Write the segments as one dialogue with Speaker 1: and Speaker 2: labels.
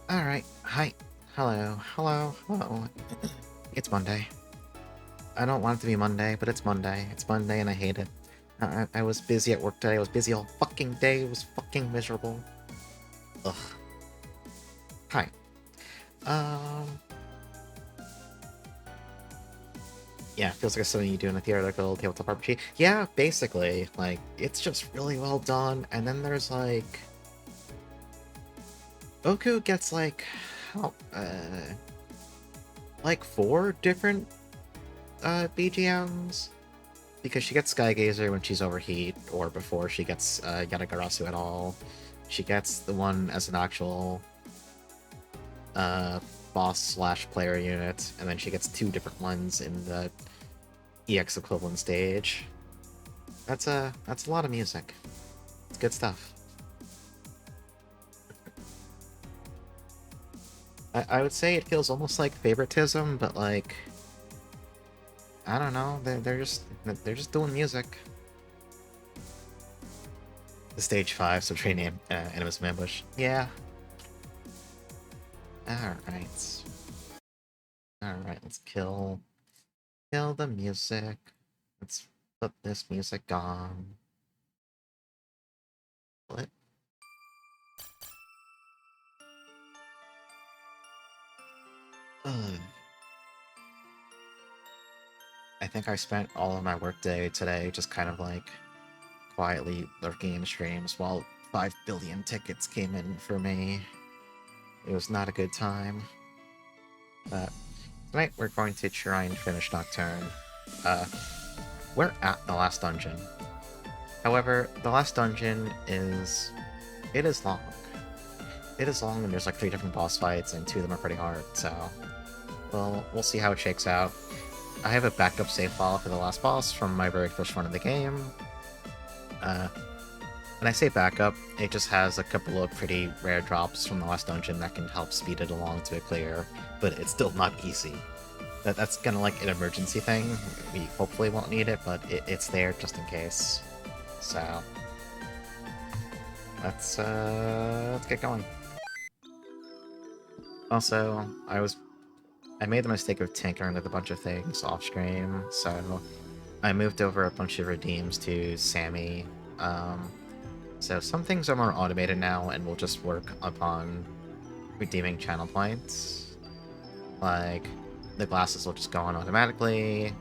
Speaker 1: Alright, hi. Hello, hello, hello. It's Monday. I don't want it to be Monday, but it's Monday. It's Monday and I hate it. I was busy at work today. I was busy all fucking day. It was fucking miserable. Ugh. Hi. Um... Yeah, feels like something you do in a theoretical tabletop RPG. Yeah, basically. Like, it's just really well done, and then there's, like... Oku gets, oh, like 4 different, BGMs? Because she gets Skygazer when she's overheat, or before she gets Yatagarasu at all. She gets the one as an actual boss/player unit, and then she gets 2 different ones in the EX equivalent stage. That's a lot of music. It's good stuff. I would say it feels almost like favoritism, but like I don't know. They're just doing music. The stage 5, so training enemies of ambush. Yeah. Alright. Alright, let's kill the music. Let's put this music on. What? Ugh. I think I spent all of my workday today just kind of like quietly lurking in streams while 5 billion tickets came in for me. It was not a good time. But tonight we're going to try and finish Nocturne. We're at the last dungeon. However, the last dungeon is... it is long. It is long and there's like 3 different boss fights and 2 of them are pretty hard, so... well, we'll see how it shakes out. I have a backup save file for the last boss from my very first run of the game. When I say backup, it just has a couple of pretty rare drops from the last dungeon that can help speed it along to a clear, but it's still not easy. That's kind of like an emergency thing. We hopefully won't need it, but it's there just in case. So... let's get going. Also, I made the mistake of tinkering with a bunch of things off-stream, so I moved over a bunch of redeems to Sammy. So some things are more automated now, and we'll just work upon redeeming channel points. Like, the glasses will just go on automatically.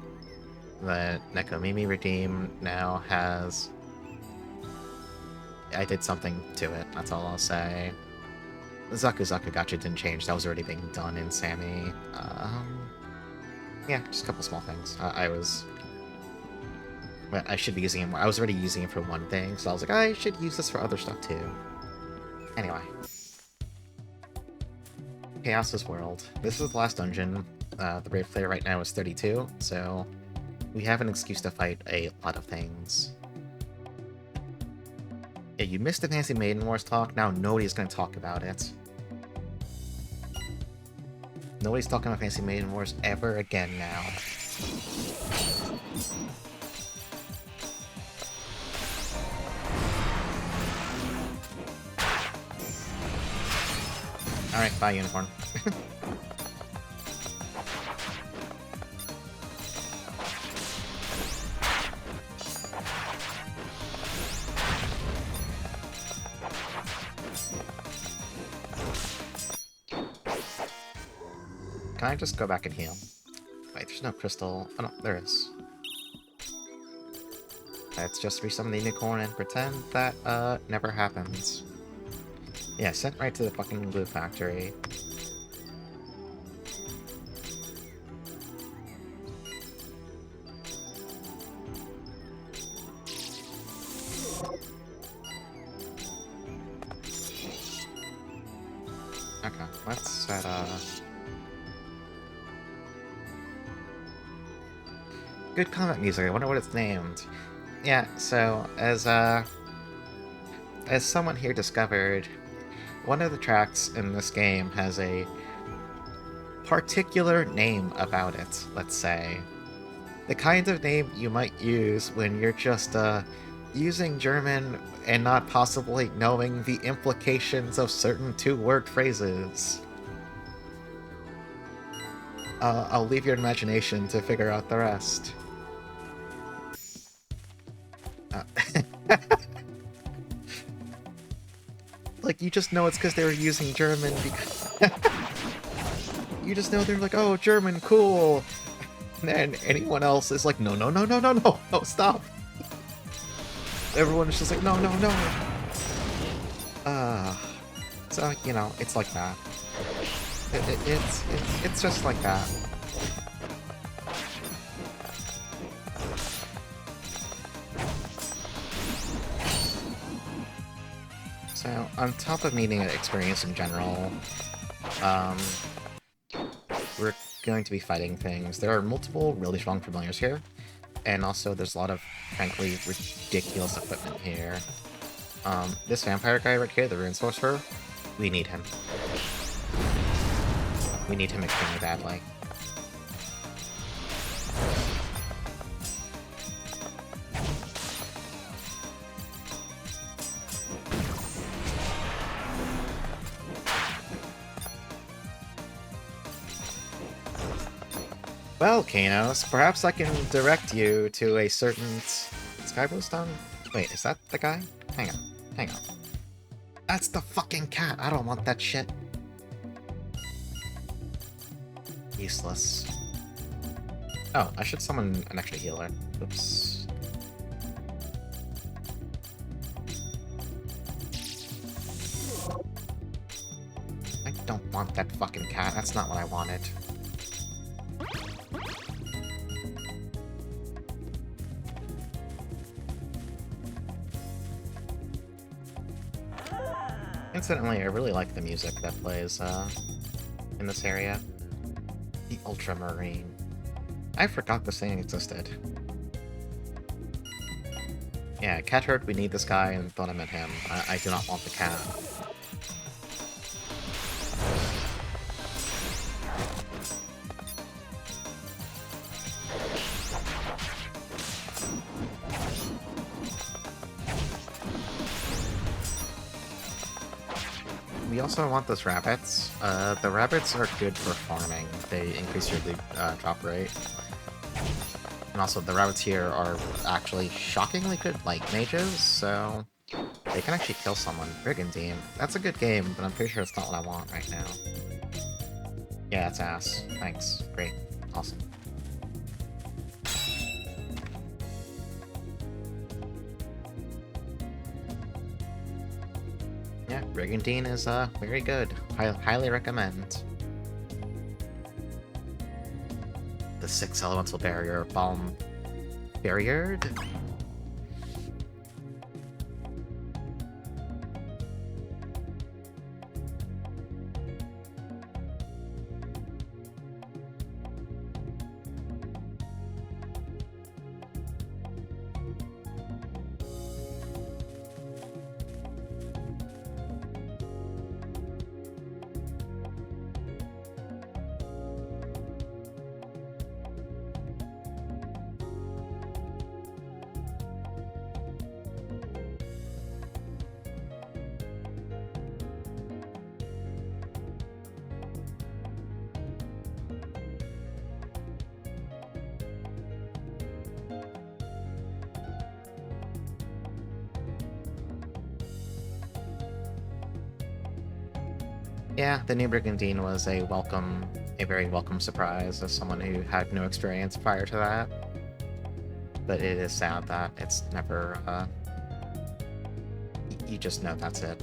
Speaker 1: The Nekomimi redeem now has... I did something to it, that's all I'll say. The Zaku Zaku Gacha didn't change, that was already being done in Sammy. Yeah, just a couple small things. I should be using it more. I was already using it for one thing, so I was like, I should use this for other stuff too. Anyway. Chaos's World. This is the last dungeon. The brave player right now is 32, so we have an excuse to fight a lot of things. Yeah, you missed the Fancy Maiden Wars talk, now nobody's going to talk about it. Nobody's talking about Fancy Maiden Wars ever again now. Alright, bye, Unicorn. Can I just go back and heal? Wait, there's no crystal. Oh no, there is. Let's just resummon the unicorn and pretend that, never happened. Yeah, sent right to the fucking glue factory. Okay, let's set, good comment music, I wonder what it's named. Yeah, so, as someone here discovered, one of the tracks in this game has a particular name about it, let's say. The kind of name you might use when you're just, using German and not possibly knowing the implications of certain two-word phrases. I'll leave your imagination to figure out the rest. Like, you just know it's because they were using German because... You just know they're like, oh, German, cool! And then anyone else is like, no, no, no, no, no, no, no, stop! Everyone is just like, no, no, no! So, you know, it's like that. It's just like that. So, on top of needing an experience in general, we're going to be fighting things. There are multiple really strong familiars here, and also there's a lot of, frankly, ridiculous equipment here. This vampire guy right here, the Rune Sorcerer, we need him. We need him extremely badly. Well, Kanos, perhaps I can direct you to a certain Skybowstone? Wait, is that the guy? Hang on, hang on. That's the fucking cat! I don't want that shit. Useless. Oh, I should summon an extra healer. Oops. I don't want that fucking cat. That's not what I wanted. Incidentally, I really like the music that plays in this area. The Ultramarine. I forgot this thing existed. Yeah, cat herd, we need this guy and don't admit him. I do not want the cat. We also want those rabbits. The rabbits are good for farming. They increase your loot drop rate. And also, the rabbits here are actually shockingly good light mages, so they can actually kill someone. Brigandine. That's a good game, but I'm pretty sure it's not what I want right now. Yeah, that's ass. Thanks. Great. Awesome. Yeah, Brigandine is very good. Highly recommend. The 6 elemental barrier bomb barriered. Yeah, the new Brigandine was a very welcome surprise as someone who had no experience prior to that. But it is sad that it's never, you just know that's it.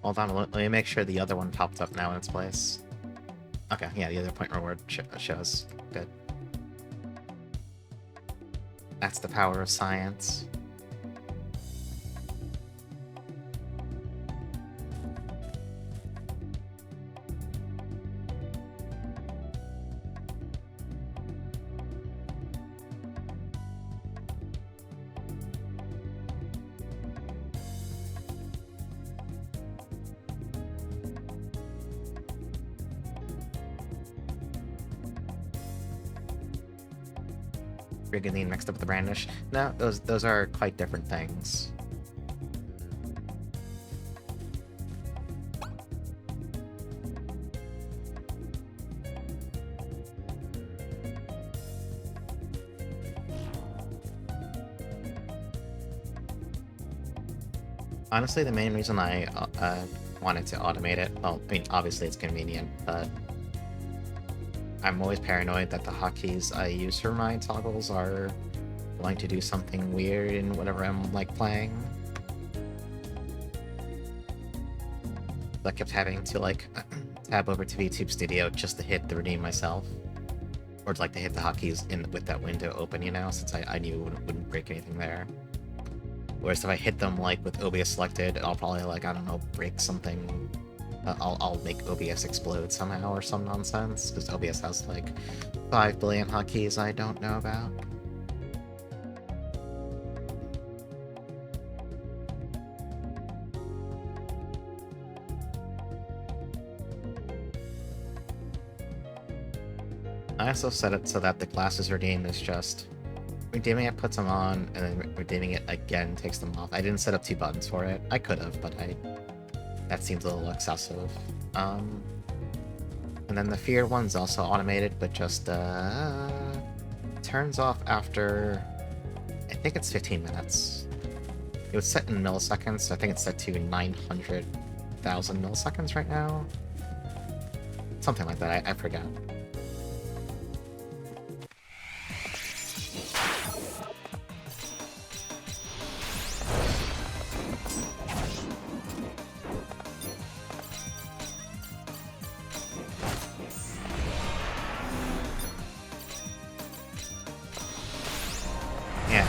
Speaker 1: Hold on, let me make sure the other one popped up now in its place. Okay, yeah, the other point reward shows. Good. That's the power of science. Brigandine mixed up with the Brandish. No, those are quite different things. Honestly, the main reason I wanted to automate it, well, I mean, obviously it's convenient, but I'm always paranoid that the hotkeys I use for my toggles are going to do something weird in whatever I'm, like, playing. I kept having to, like, tab over to VTube Studio just to hit the redeem myself. Or, like, to hit the hotkeys with that window open, you know, since I knew it wouldn't break anything there. Whereas if I hit them, like, with OBS selected, I'll probably, like, I don't know, break something. I'll make OBS explode somehow or some nonsense, because OBS has, like, 5 billion hotkeys I don't know about. I also set it so that the classes redeem is just redeeming it puts them on, and then redeeming it again takes them off. I didn't set up 2 buttons for it. I could have, but that seems a little excessive. And then the fear one's also automated, but just turns off after, I think it's 15 minutes. It was set in milliseconds, so I think it's set to 900,000 milliseconds right now. Something like that, I forget.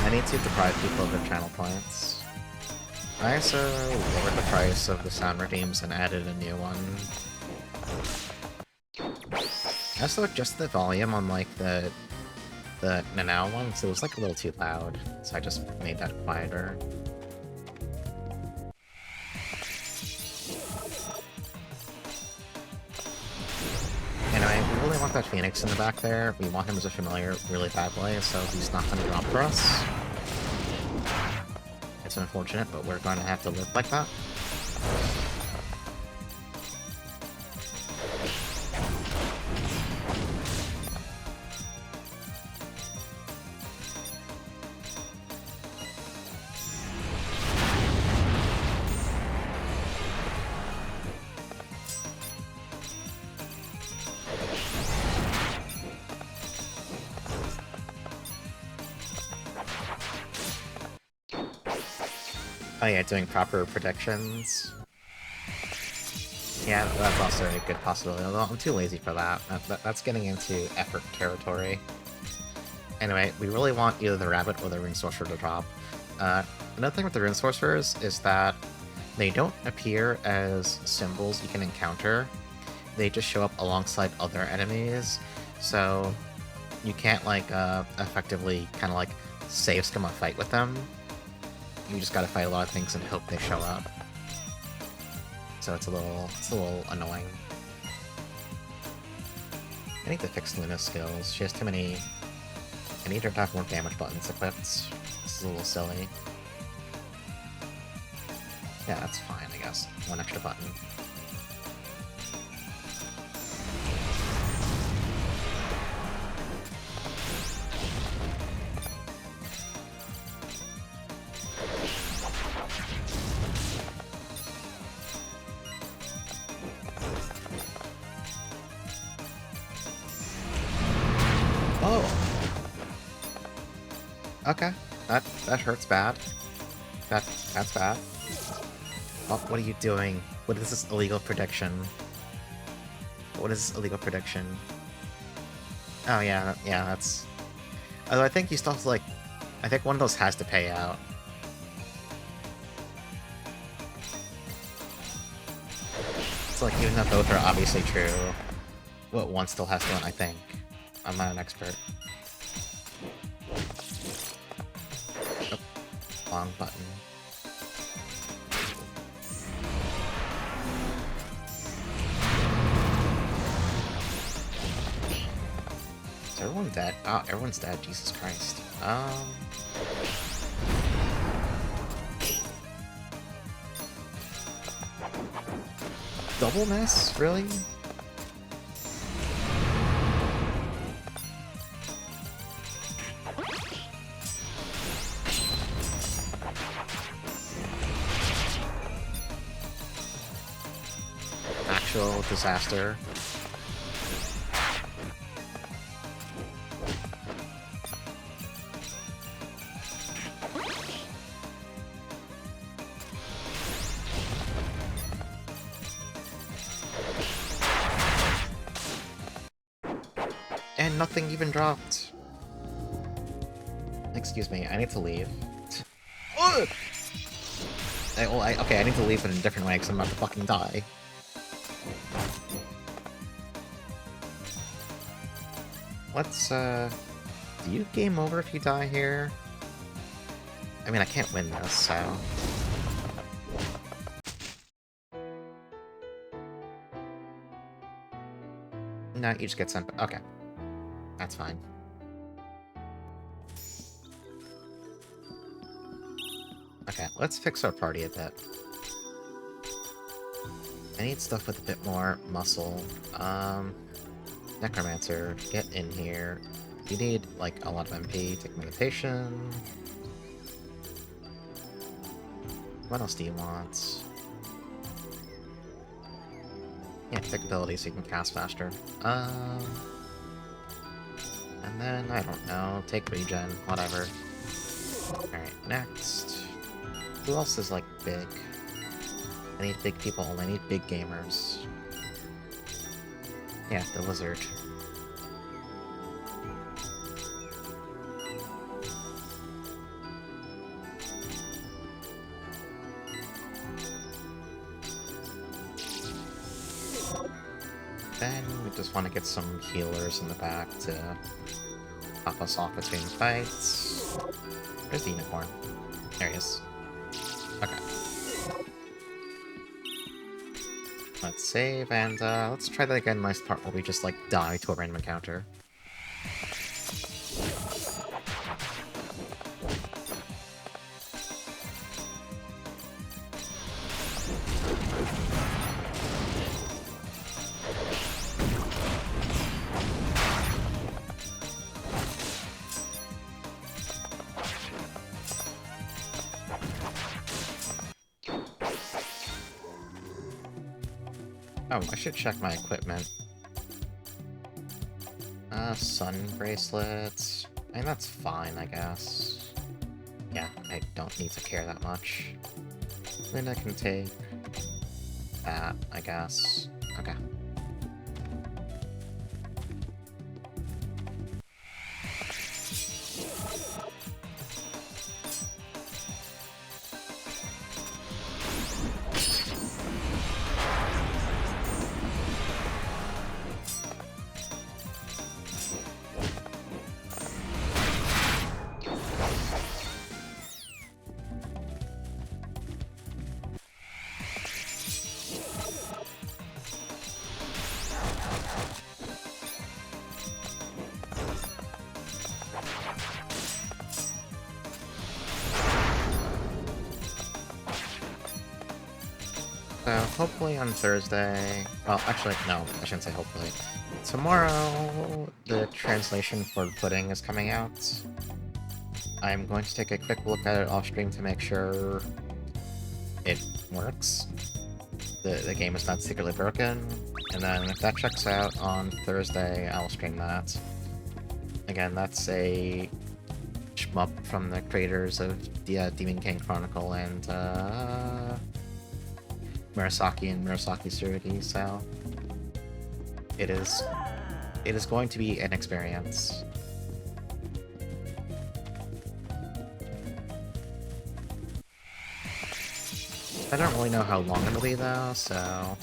Speaker 1: I need to deprive people of their channel points. I also lowered the price of the sound redeems and added a new one. I also adjusted the volume on, like, the now one, because it was, like, a little too loud, so I just made that quieter. Anyway, we really want that Phoenix in the back there. We want him as a familiar really badly, so he's not going to drop for us. It's unfortunate, but we're going to have to live like that. Oh yeah, doing proper predictions. Yeah, that's also a good possibility, although I'm too lazy for that. That's getting into effort territory. Anyway, we really want either the Rabbit or the Rune Sorcerer to drop. Another thing with the Rune Sorcerers is that they don't appear as symbols you can encounter. They just show up alongside other enemies, so you can't, like, effectively kind of, like, save scum a fight with them. You just gotta fight a lot of things and hope they show up. So it's a little annoying. I need to fix Luna's skills. She has too many... I need her to have more damage buttons equipped. This is a little silly. Yeah, that's fine, I guess. One extra button. Okay, that hurts bad. That's bad. Oh, what are you doing? What is this illegal prediction? What is this illegal prediction? Oh yeah, that's... Although I think you still have to, like... I think one of those has to pay out. So, like, even though both are obviously true, one still has to win, I think. I'm not an expert. Long button. Is everyone dead? Oh, everyone's dead. Jesus Christ. Double miss? Really? Actual disaster. And nothing even dropped. Excuse me, I need to leave. Okay, I need to leave in a different way because I'm about to fucking die. Let's, do you game over if you die here? I mean, I can't win this, so... No, you just get sent... Okay. That's fine. Okay, let's fix our party a bit. I need stuff with a bit more muscle. Necromancer, get in here. You need, like, a lot of MP, take meditation. What else do you want? Yeah, take ability so you can cast faster. And then, I don't know, take regen, whatever. Alright, next. Who else is, like, big? I need big people only, I need big gamers. Yeah, the lizard. Then we just want to get some healers in the back to pop us off between fights. Where's the unicorn? There he is. Okay. Let's save, and let's try that again, nice part where we just, like, die to a random encounter. Oh, I should check my equipment. Sun bracelets. I mean, that's fine, I guess. Yeah, I don't need to care that much. Then I can take that, I guess. Okay. So, hopefully on Thursday... Well, actually, no, I shouldn't say hopefully. Tomorrow, the translation for Pudding is coming out. I'm going to take a quick look at it off-stream to make sure it works. The game is not secretly broken. And then if that checks out on Thursday, I'll stream that. Again, that's a shmup from the creators of the Demon King Chronicle and Murasaki and Murasaki Tsurugi, so it is going to be an experience. I don't really know how long it'll be though, so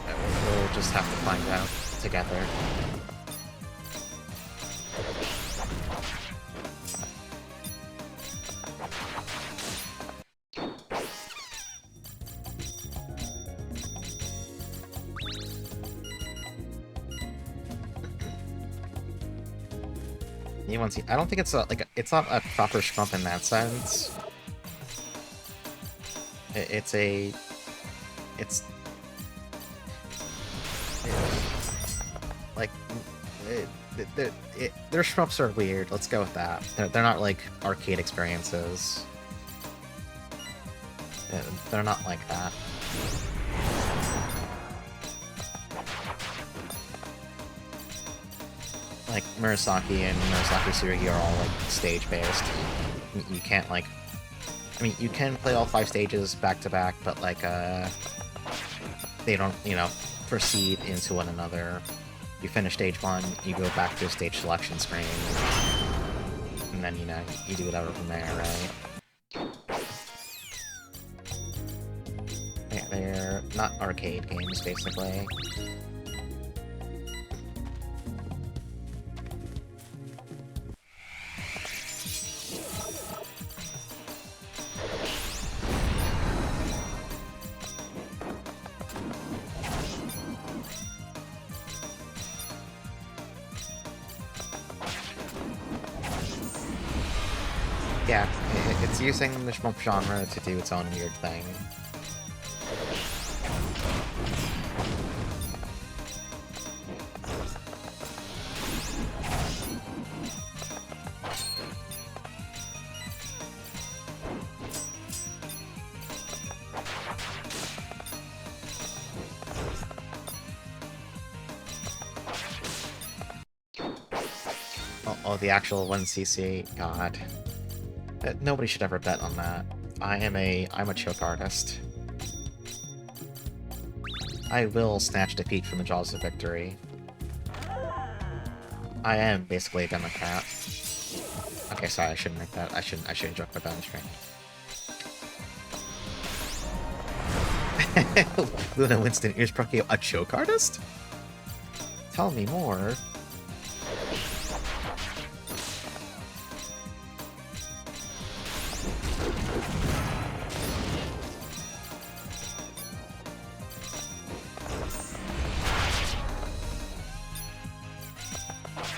Speaker 1: we'll just have to find out together. I don't think it's it's not a proper shmup in that sense. It's like their shmups are weird. Let's go with that. They're not like arcade experiences. They're not like that. Like Murasaki and Murasaki Tsurugi are all like stage based. You can't like, I mean, you can play all 5 stages back to back, but like they don't, you know, proceed into one another. You finish stage 1, you go back to a stage selection screen, and then, you know, you do whatever from there, right? They're not arcade games, basically. Yeah, it's using the shmup genre to do its own weird thing. Oh, the actual 1cc, god. Nobody should ever bet on that. I'm a choke artist. I will snatch defeat from the jaws of victory. I am basically a Democrat. Okay, sorry, I shouldn't make that. I shouldn't joke about that on stream. Luna Winston Ears Proki, a choke artist? Tell me more.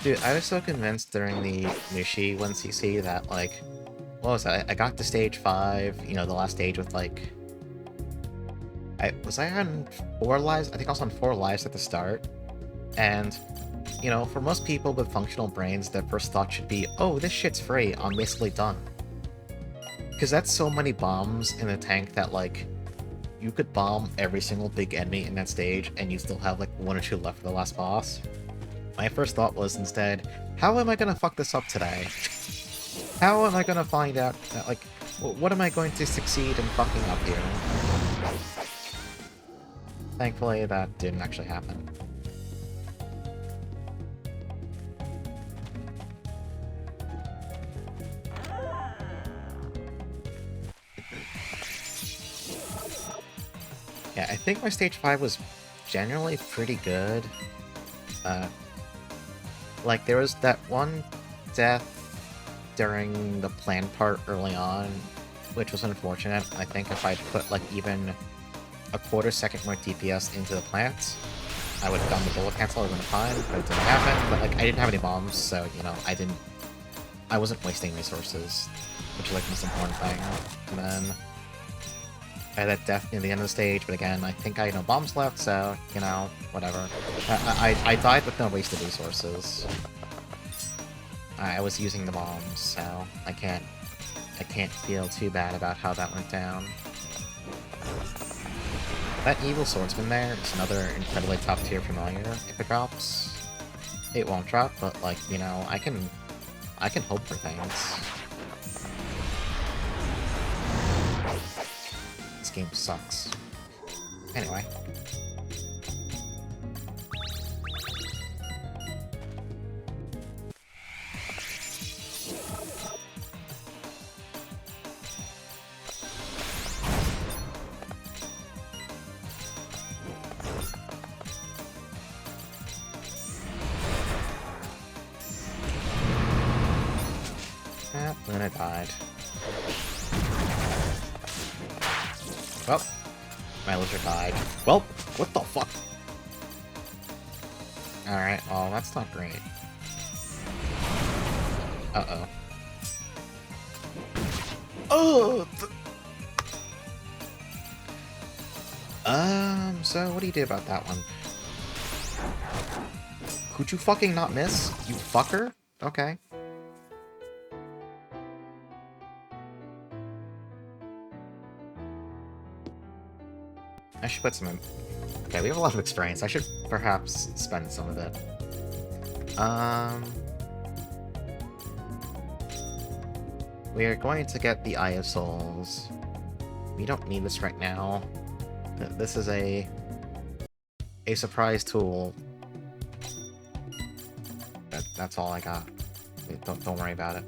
Speaker 1: Dude, I was so convinced during the Nushi 1cc that, like, what was that? I got to stage 5, you know, the last stage with, like... Was I on 4 lives? I think I was on 4 lives at the start. And, you know, for most people with functional brains, their first thought should be, oh, this shit's free, I'm basically done. Because that's so many bombs in the tank that, like, you could bomb every single big enemy in that stage, and you still have, like, 1 or 2 left for the last boss. My first thought was instead, how am I gonna fuck this up today? How am I gonna find out that, like, what am I going to succeed in fucking up here? Thankfully, that didn't actually happen. Yeah, I think my stage 5 was generally pretty good. Like, there was that one death during the plan part early on, which was unfortunate. I think if I'd put, like, even a quarter-second more DPS into the plant, I would have done the bullet cancel, I would have been fine, but it didn't happen. But, like, I didn't have any bombs, so, you know, I wasn't wasting resources, which is, like, the most important thing. And then I had that death near the end of the stage, but again, I think I had no bombs left, so, you know, whatever. I died with no wasted resources. I was using the bombs, so I can't feel too bad about how that went down. That Evil Swordsman there is another incredibly top-tier familiar if it drops. It won't drop, but, like, you know, I can hope for things. This game sucks. Anyway. Then I died. Well, my lizard died. Well, what the fuck? Alright, well, that's not great. Uh-oh. Oh! So what do you do about that one? Could you fucking not miss? You fucker? Okay. I should put some in. Okay, we have a lot of experience. I should perhaps spend some of it. We are going to get the Eye of Souls. We don't need this right now. This is a surprise tool. That's all I got. Don't worry about it.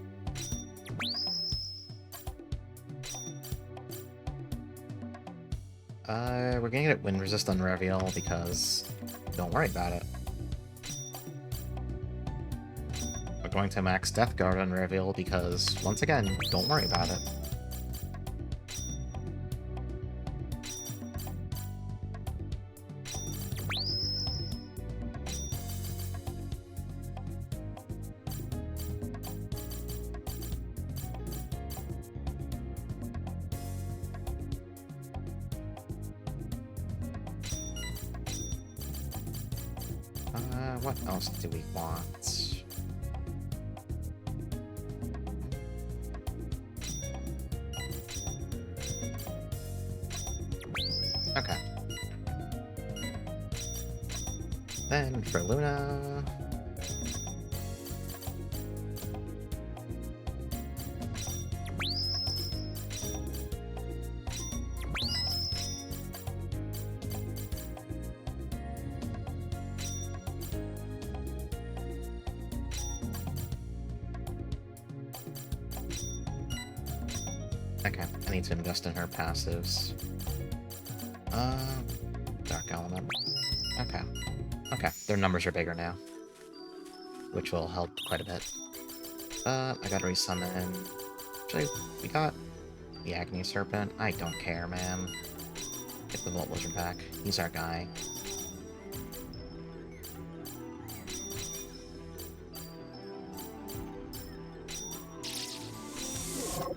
Speaker 1: We're gonna get Wind Resist on Reveal because don't worry about it. We're going to max Death Guard on Reveal because, once again, don't worry about it. What else do we want? Okay. Then for Luna... Okay, I need to invest in her passives. Dark Element. Okay. Okay, their numbers are bigger now. Which will help quite a bit. I gotta resummon... Actually, we got the Agni Serpent. I don't care, man. Get the Volt Lizard back. He's our guy.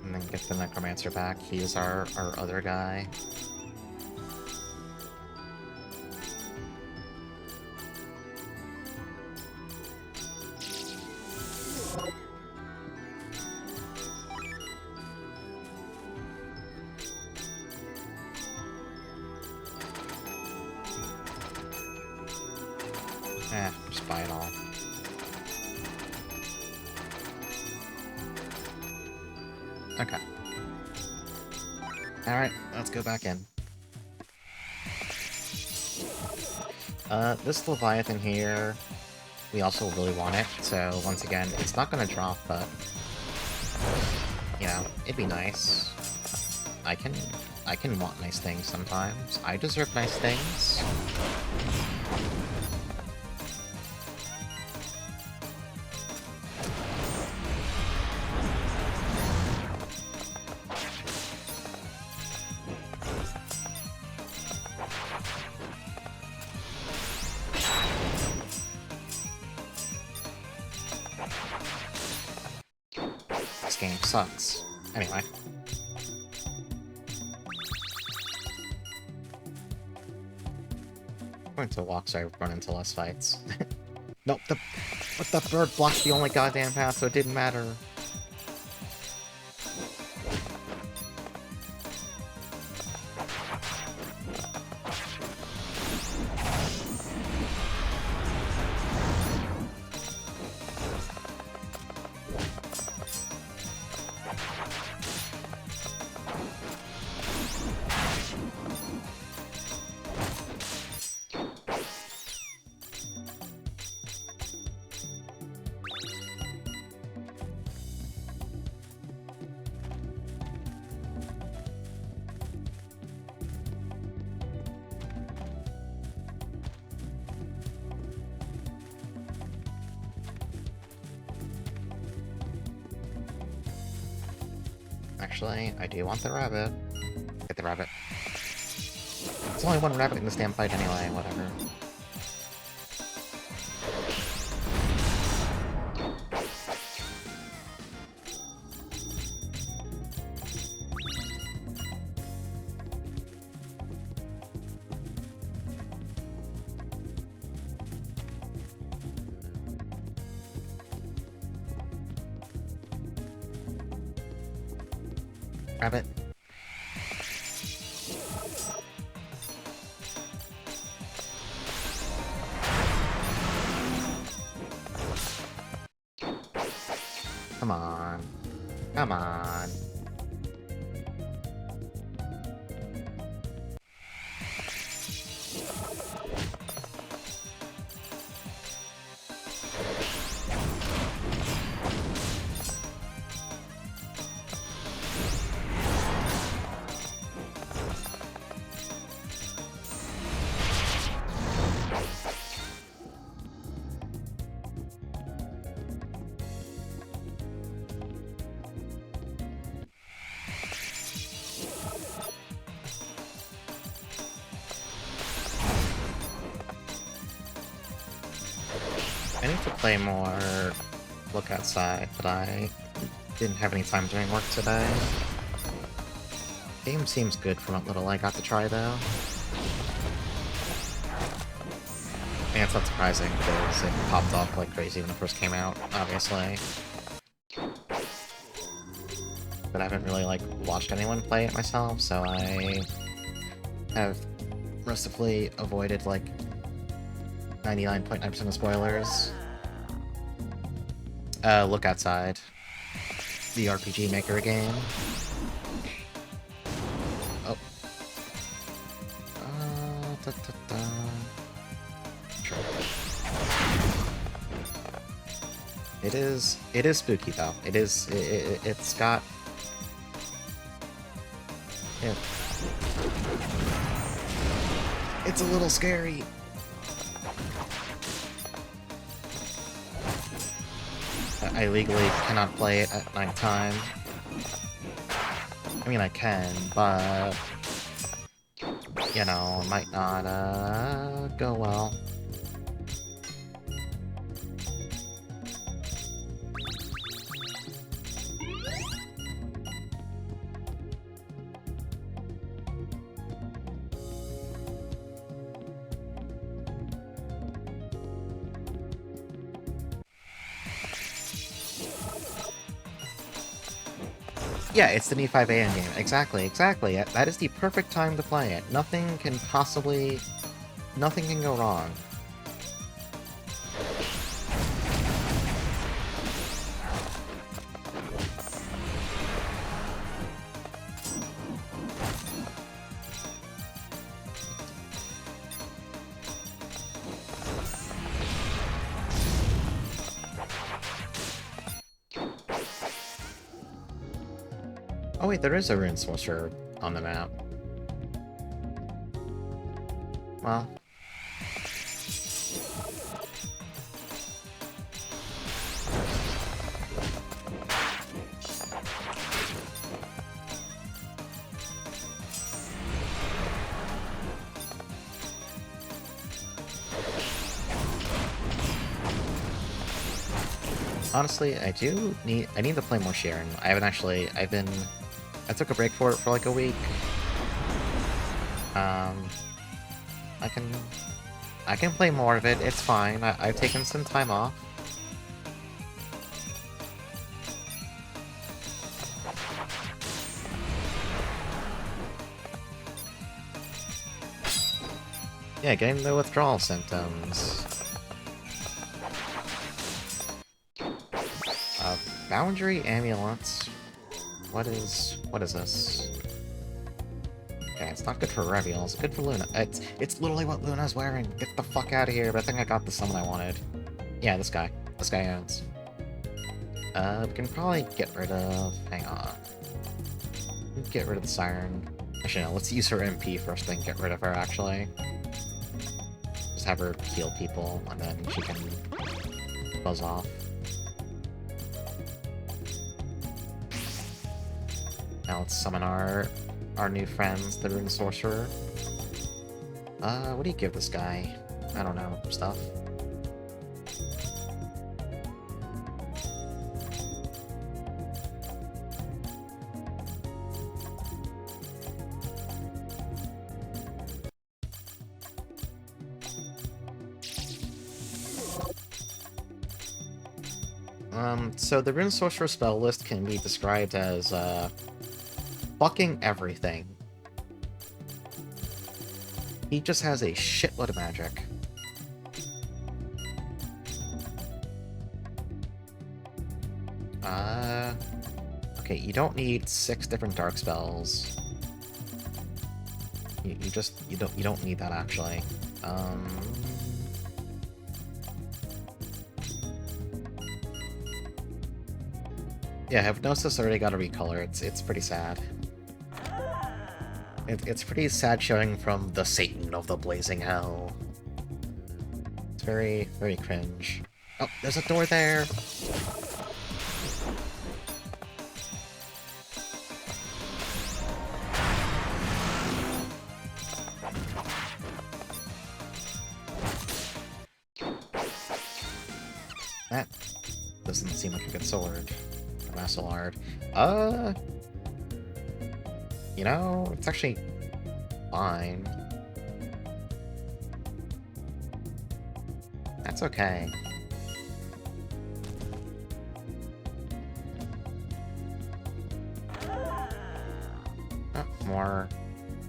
Speaker 1: And then get the Necromancer back. He is our other guy. Just buy it all. Okay. Alright, let's go back in. This Leviathan here, we also really want it, so once again, it's not gonna drop, but, you know, it'd be nice. I can want nice things sometimes. I deserve nice things. This game sucks. Anyway. I'm going to walk so I run into less fights. Nope, the bird blocked the only goddamn path, so it didn't matter. Actually, I do want the rabbit. Get the rabbit. There's only one rabbit in this damn fight anyway, whatever. Grab it. Come on. Come on. I need to play more Look Outside, but I didn't have any time doing work today. Game seems good from what little I got to try, though. And it's not surprising, because it popped off like crazy when it first came out, obviously. But I haven't really, like, watched anyone play it myself, so I have mercifully avoided, like, 99.9% of spoilers. Look Outside. The RPGMaker game. Oh. Da, da, da. Sure. It is spooky, though. It's got... Yeah. It's a little scary. I legally cannot play it at nighttime. I mean, I can, but... you know, might not, go well. Yeah, it's the Nephi Van game. Exactly, exactly. That is the perfect time to play it. Nothing can possibly... nothing can go wrong. Oh wait, there is a rune sorcerer on the map. Well... honestly, I need to play more Sharon. I haven't actually... I took a break for it for like a week. I can play more of it, it's fine. I've taken some time off. Yeah, getting the withdrawal symptoms. Boundary amulets. What is this? Okay, it's not good for Reviel, it's good for Luna. It's literally what Luna's wearing. Get the fuck out of here, but I think I got the summon I wanted. Yeah, this guy. This guy owns. We can probably get rid of... hang on. Get rid of the Siren. Actually, no, let's use her MP first, then get rid of her, actually. Just have her heal people, and then she can buzz off. Now let's summon our new friends, the Rune Sorcerer. What do you give this guy? I don't know, stuff. So the Rune Sorcerer spell list can be described as, fucking everything. He just has a shitload of magic. Okay, you don't need 6 different dark spells. You don't need that actually. Yeah, Hypnosis already got a recolor. It's pretty sad. It's pretty sad showing from the Satan of the Blazing Hell. It's very, very cringe. Oh, there's a door there! That doesn't seem like a good sword. A Vassalard. You know, it's actually fine. That's okay. Oh, more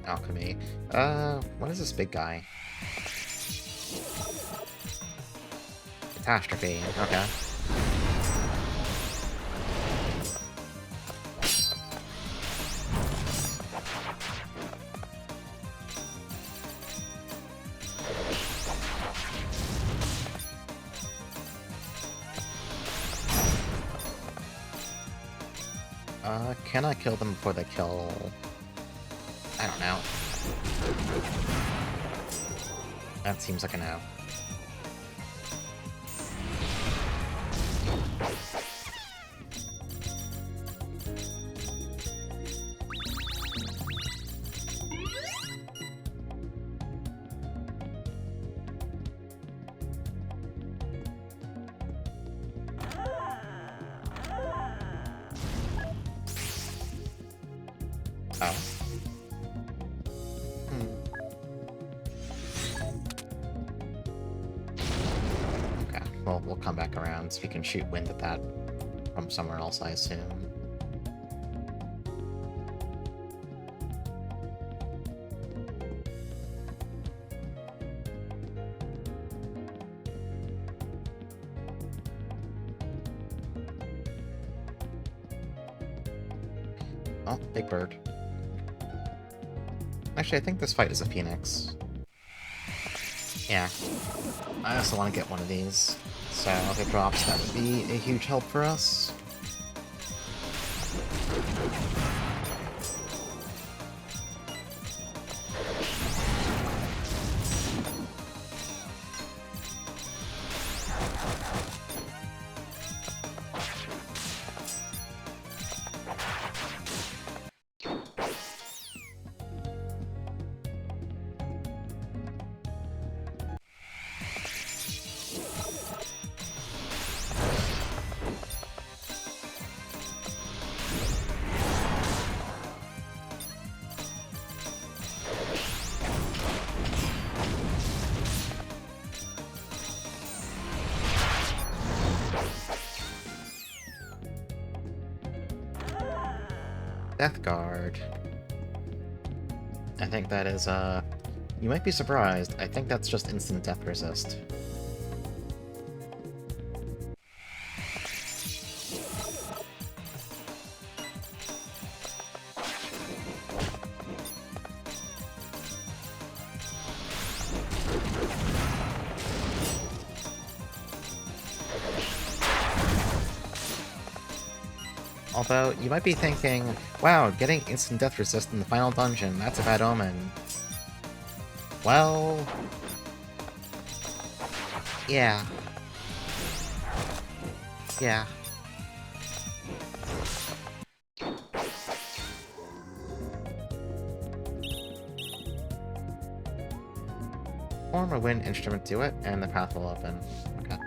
Speaker 1: alchemy. What is this big guy? Catastrophe. Okay. Can I kill them before they kill... I don't know. That seems like a no. Oh. Okay, well, we'll come back around so we can shoot wind at that from somewhere else, I assume. Oh, big bird. Actually, I think this fight is a phoenix. Yeah. I also want to get one of these. So if it drops, that would be a huge help for us. Death Guard. I think that is, you might be surprised. I think that's just instant death resist. Although, you might be thinking, wow, getting instant death resist in the final dungeon, that's a bad omen. Well... yeah. Yeah. Form a wind instrument to it, and the path will open. Okay.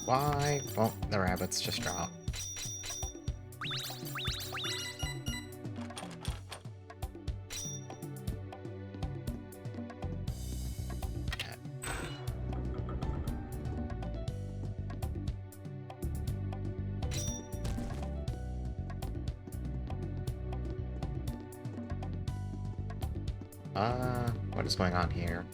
Speaker 1: Why won't the rabbits just drop? What is going on here?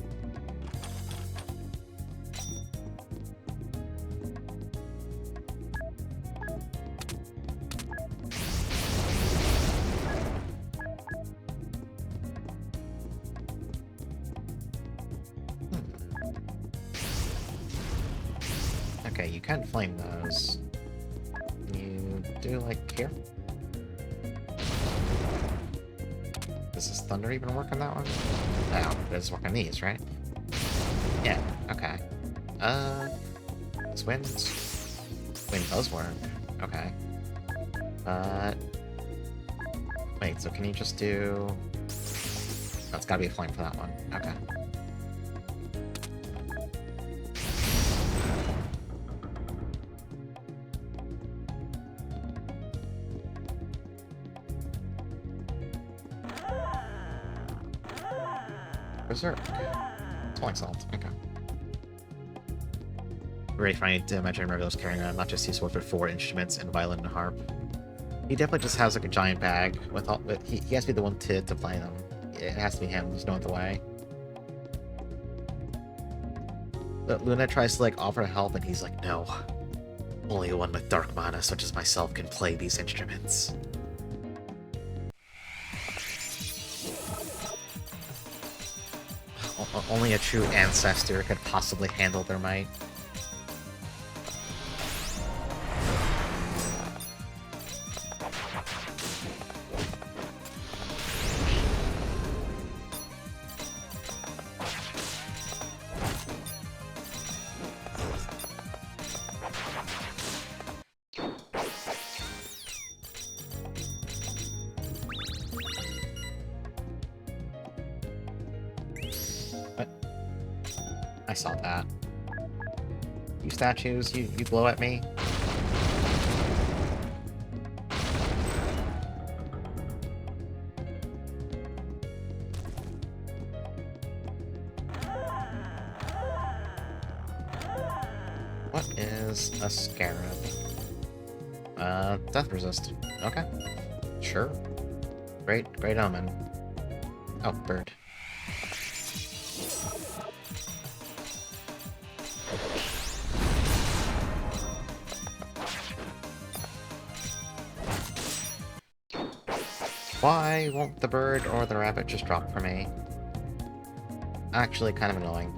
Speaker 1: Okay, you can flame those. You do, like, here? Does this thunder even work on that one? Oh, it does work on these, right? Yeah, okay. This wind... Wind does work. Okay. Wait, so can you just do... Oh, it's gotta be a flame for that one. Okay. Berserk. Falling salt. Okay. Really funny to imagine Revel's carrying around not just his sword, but 4 instruments and violin and harp. He definitely just has like a giant bag with all. But he has to be the one to play them. It has to be him. There's no other way. But Luna tries to like offer help, and he's like, "No, only one with dark mana such as myself can play these instruments." Only a true ancestor could possibly handle their might. I saw that. You statues, you blow at me? What is a scarab? Death resist. Okay. Sure. Great omen. Oh, bird. Why won't the bird or the rabbit just drop for me? Actually, kind of annoying.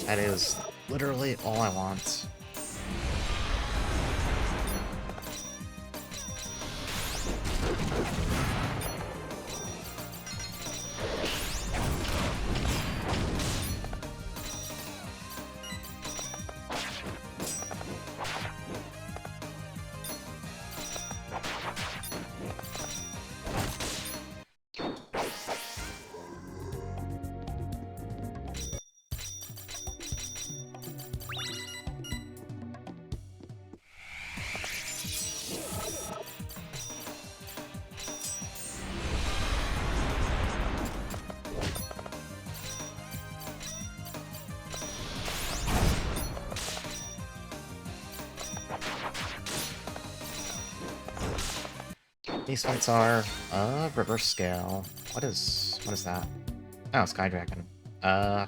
Speaker 1: That is literally all I want. These fights are reverse scale. What is that? Oh, Sky Dragon. I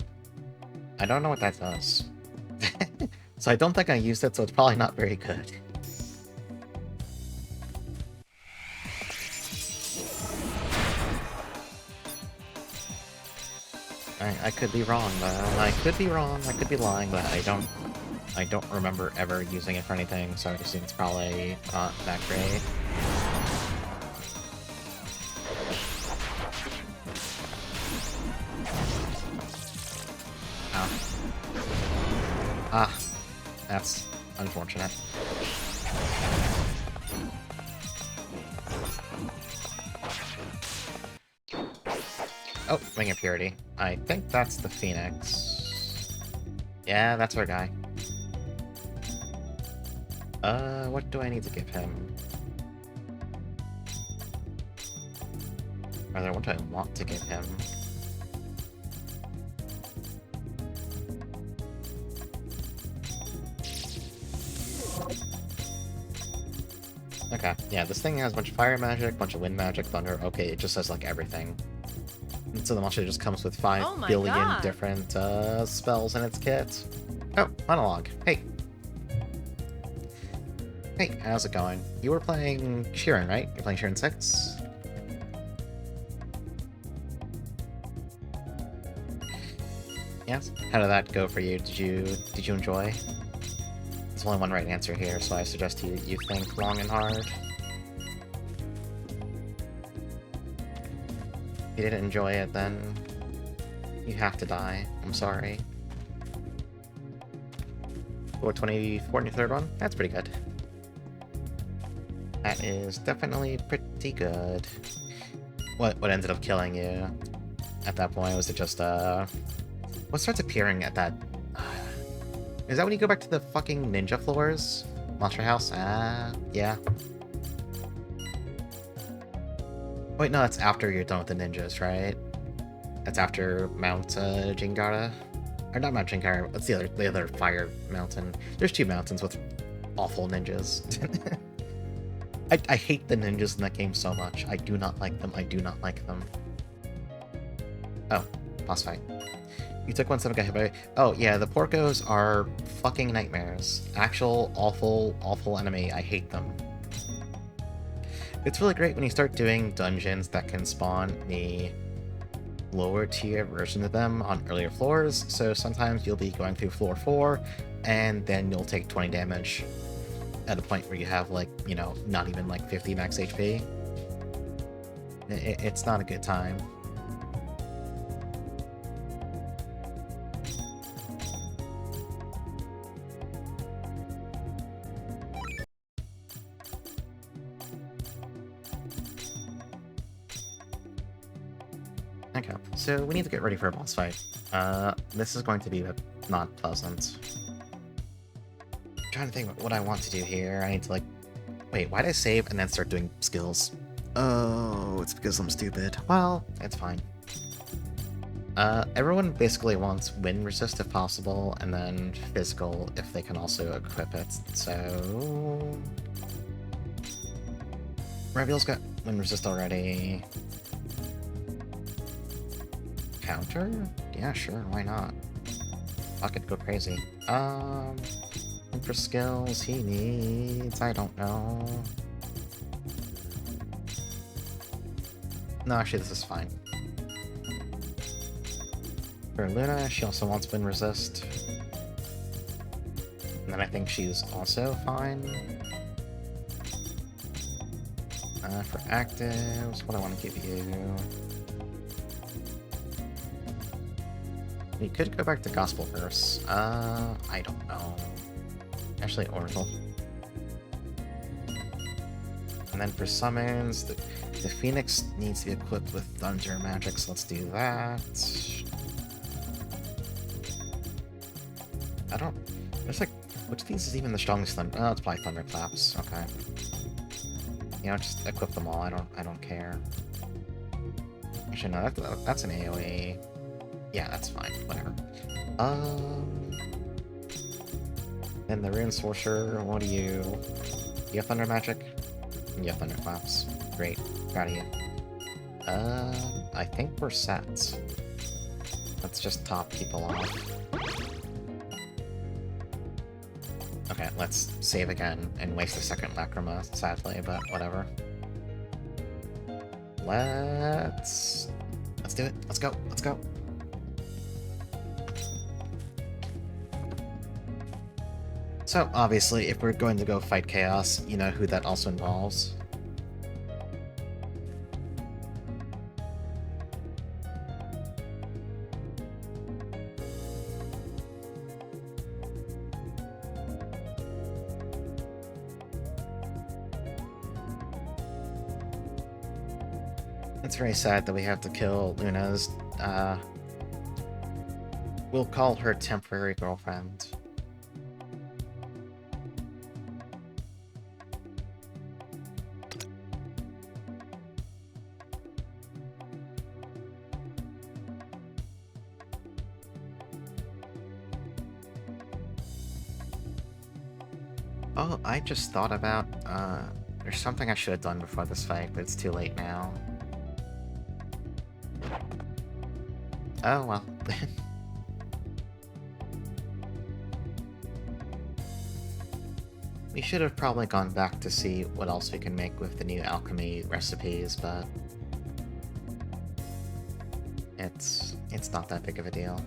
Speaker 1: don't know what that does. So I don't think I used it, so it's probably not very good. I could be wrong, but I could be wrong. I could be lying, but I don't remember ever using it for anything, so I assume it's probably not that great. Ah, that's unfortunate. Oh, Ring of Purity. I think that's the Phoenix. Yeah, that's our guy. What do I need to give him? Rather, what do I want to give him? Okay, yeah, this thing has a bunch of fire magic, a bunch of wind magic, thunder. Okay, it just says, like, everything. And so the monster just comes with 5 billion different spells in its kit. Oh, monologue. Hey. Hey, how's it going? You were playing Sheeran, right? You're playing Sheeran 6? Yes? How did that go for you? Did you enjoy? There's only one right answer here, so I suggest you think long and hard. If you didn't enjoy it, then you have to die. I'm sorry. Or 24 in your third one? That's pretty good. That is definitely pretty good. What ended up killing you at that point? Was it just, what starts appearing at that... Is that when you go back to the fucking ninja floors? Monster House? Yeah. Wait, no, that's after you're done with the ninjas, right? That's after Mount Jingara? Or not Mount Jingara, what's the other fire mountain? There's 2 mountains with awful ninjas. I hate the ninjas in that game so much. I do not like them. I do not like them. Oh, boss fight. You took 1 got hit by... Oh, yeah, the Porcos are fucking nightmares. Actual, awful, awful enemy. I hate them. It's really great when you start doing dungeons that can spawn the lower tier version of them on earlier floors, so sometimes you'll be going through floor 4, and then you'll take 20 damage at a point where you have, like, you know, not even, like, 50 max HP. It's not a good time. Okay, so we need to get ready for a boss fight. This is going to be not pleasant. I'm trying to think what I want to do here. I need to, like... Wait, why'd I save and then start doing skills? Oh, it's because I'm stupid. Well, it's fine. Everyone basically wants wind resist if possible, and then physical if they can also equip it, so... Reveal's got wind resist already. Counter? Yeah, sure, why not? Fuck it, go crazy. And for skills he needs, I don't know. No, actually, this is fine. For Luna, she also wants wind resist. And then I think she's also fine. For actives, what do I want to give you? We could go back to Gospel Verse. I don't know. Actually, Oracle. And then for summons, the Phoenix needs to be equipped with Thunder Magic, so let's do that. I don't... There's like... Which of these is even the strongest Thunder? Oh, it's probably Thunderclaps. Okay. You know, just equip them all. I don't care. Actually, no, that's an AoE. Yeah, that's fine. Whatever. Then the Rune Sorcerer, what do you... You have Thunder Magic? You have Thunderclaps. Great. Proud of you. I think we're set. Let's just top people off. Okay, let's save again and waste a second Lacrima, sadly, but whatever. Let's do it. Let's go. Let's go. So, obviously, if we're going to go fight Chaos, you know who that also involves. It's very sad that we have to kill Luna's, we'll call her temporary girlfriend. Oh, I just thought about, there's something I should have done before this fight, but it's too late now. Oh, well. We should have probably gone back to see what else we can make with the new alchemy recipes, but it's not that big of a deal.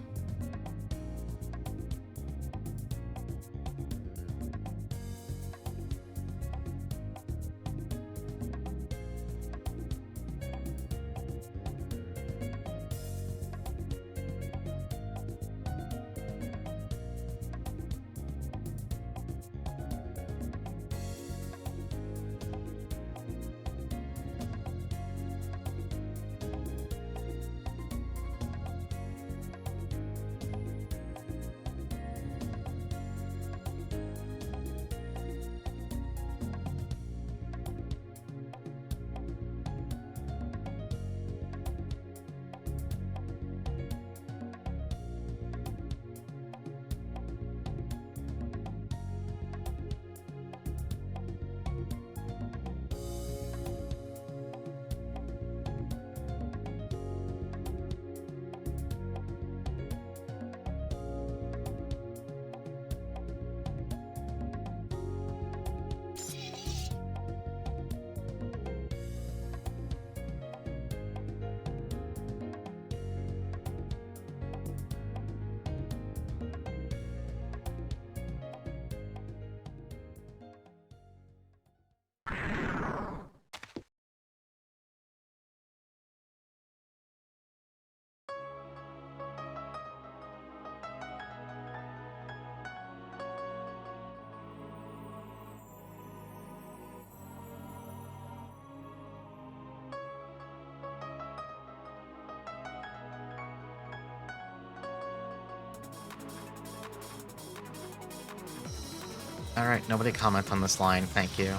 Speaker 1: Alright, nobody comment on this line, thank you.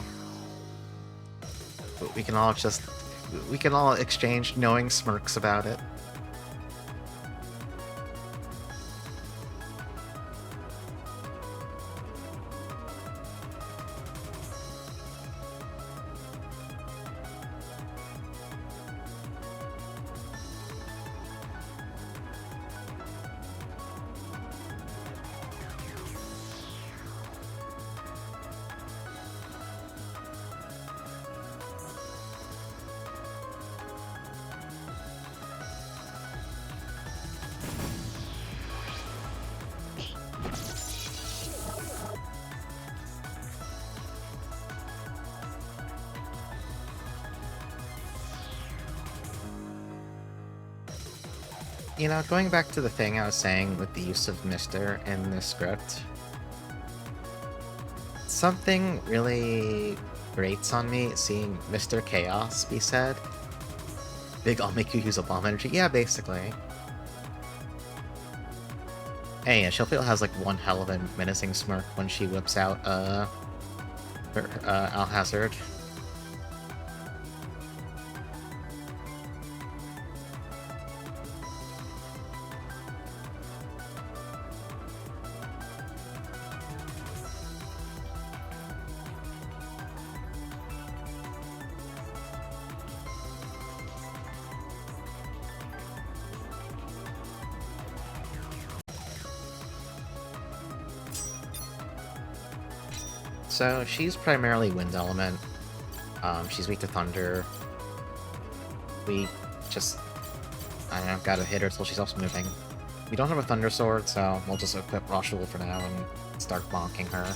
Speaker 1: But we can all exchange knowing smirks about it. You know, going back to the thing I was saying with the use of Mister in this script, something really grates on me seeing Mr. Chaos be said. Big, I'll make you use a bomb energy. Yeah, basically. Hey, Sheffield has like one hell of a menacing smirk when she whips out, her, Alhazard. So, she's primarily Wind Element. She's weak to Thunder. We just, I don't know, gotta hit her till she stops moving. We don't have a Thunder Sword, so we'll just equip Roshul for now and start bonking her.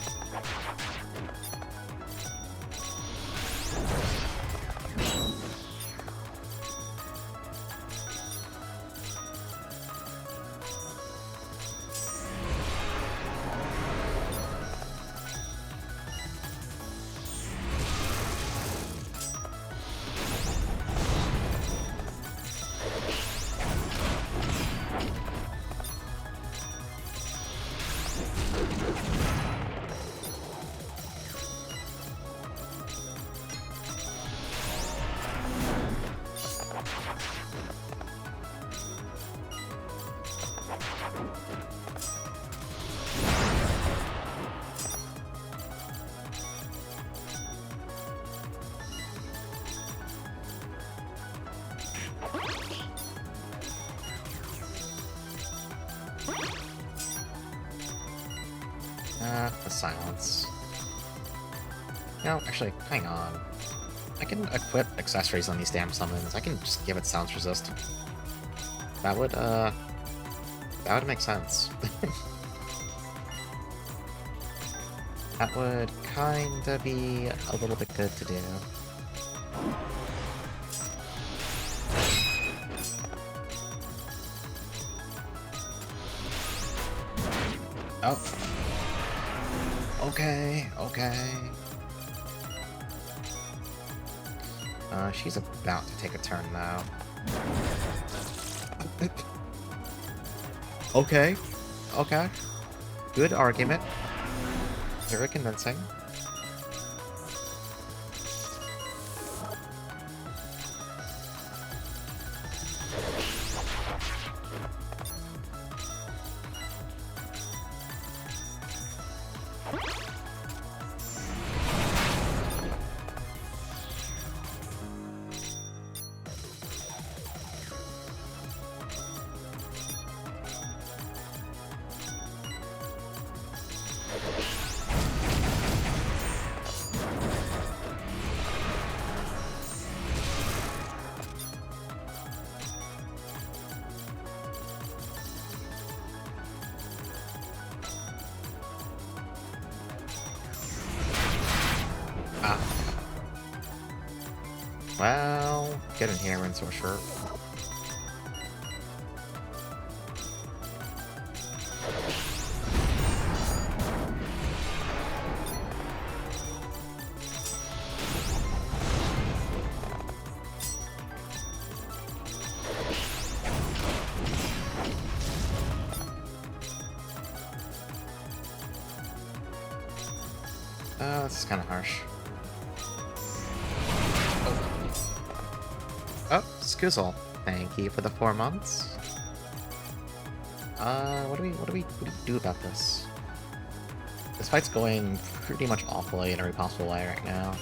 Speaker 1: The silence. No, actually, hang on. I can equip accessories on these damn summons. I can just give it sounds resist. That would make sense. That would kinda be a little bit good to do. Oh. Okay, okay. She's about to take a turn now. Okay. Okay. Good argument. Very convincing. Well, get in here, and sorcerer. This is kind of harsh. Oh, Skizzle. Thank you for the 4 months. What do we do about this? This fight's going pretty much awfully in every possible way right now.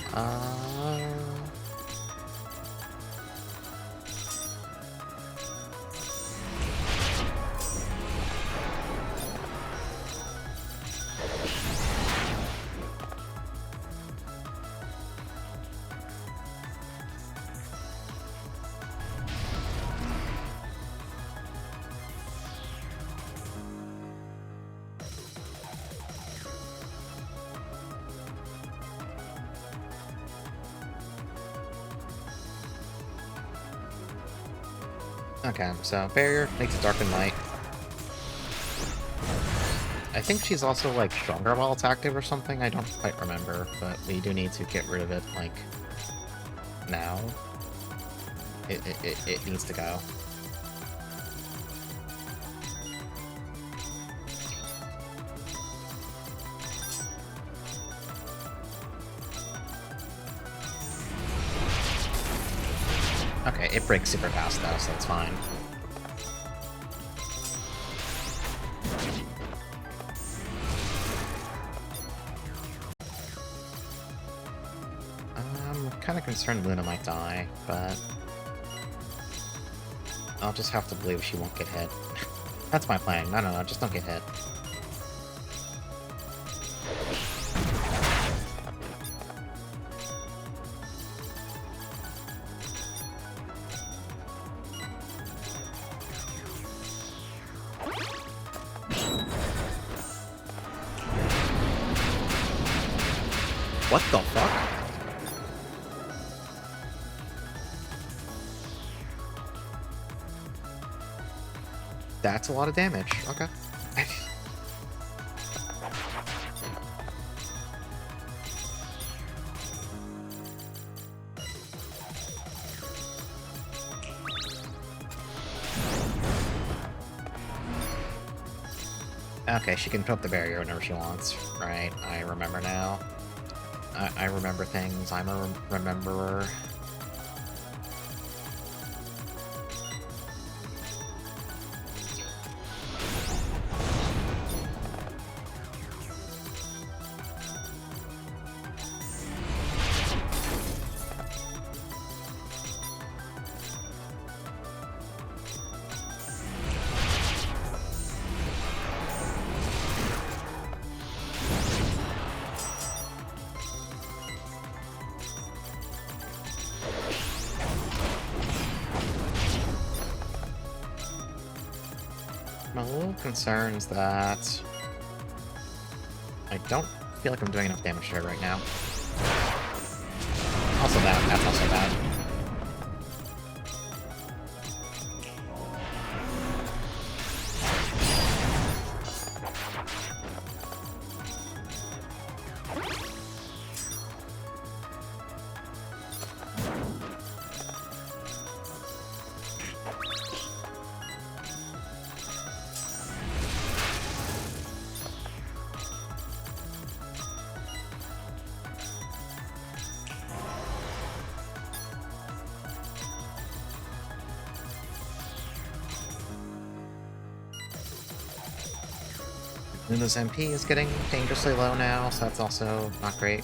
Speaker 1: Okay, so barrier makes it dark and light. I think she's also, like, stronger while it's active or something. I don't quite remember, but we do need to get rid of it, like, now. It needs to go. Okay, it breaks super fast though, so it's fine. I'm kind of concerned Luna might die, but I'll just have to believe she won't get hit. That's my plan. No, just don't get hit. What the fuck? That's a lot of damage. Okay. Okay, she can put up the barrier whenever she wants. Right, I remember now. I remember things. I'm a rememberer. concerns that I don't feel like I'm doing enough damage to her right now. Also that's also bad. Luna's MP is getting dangerously low now, so that's also not great.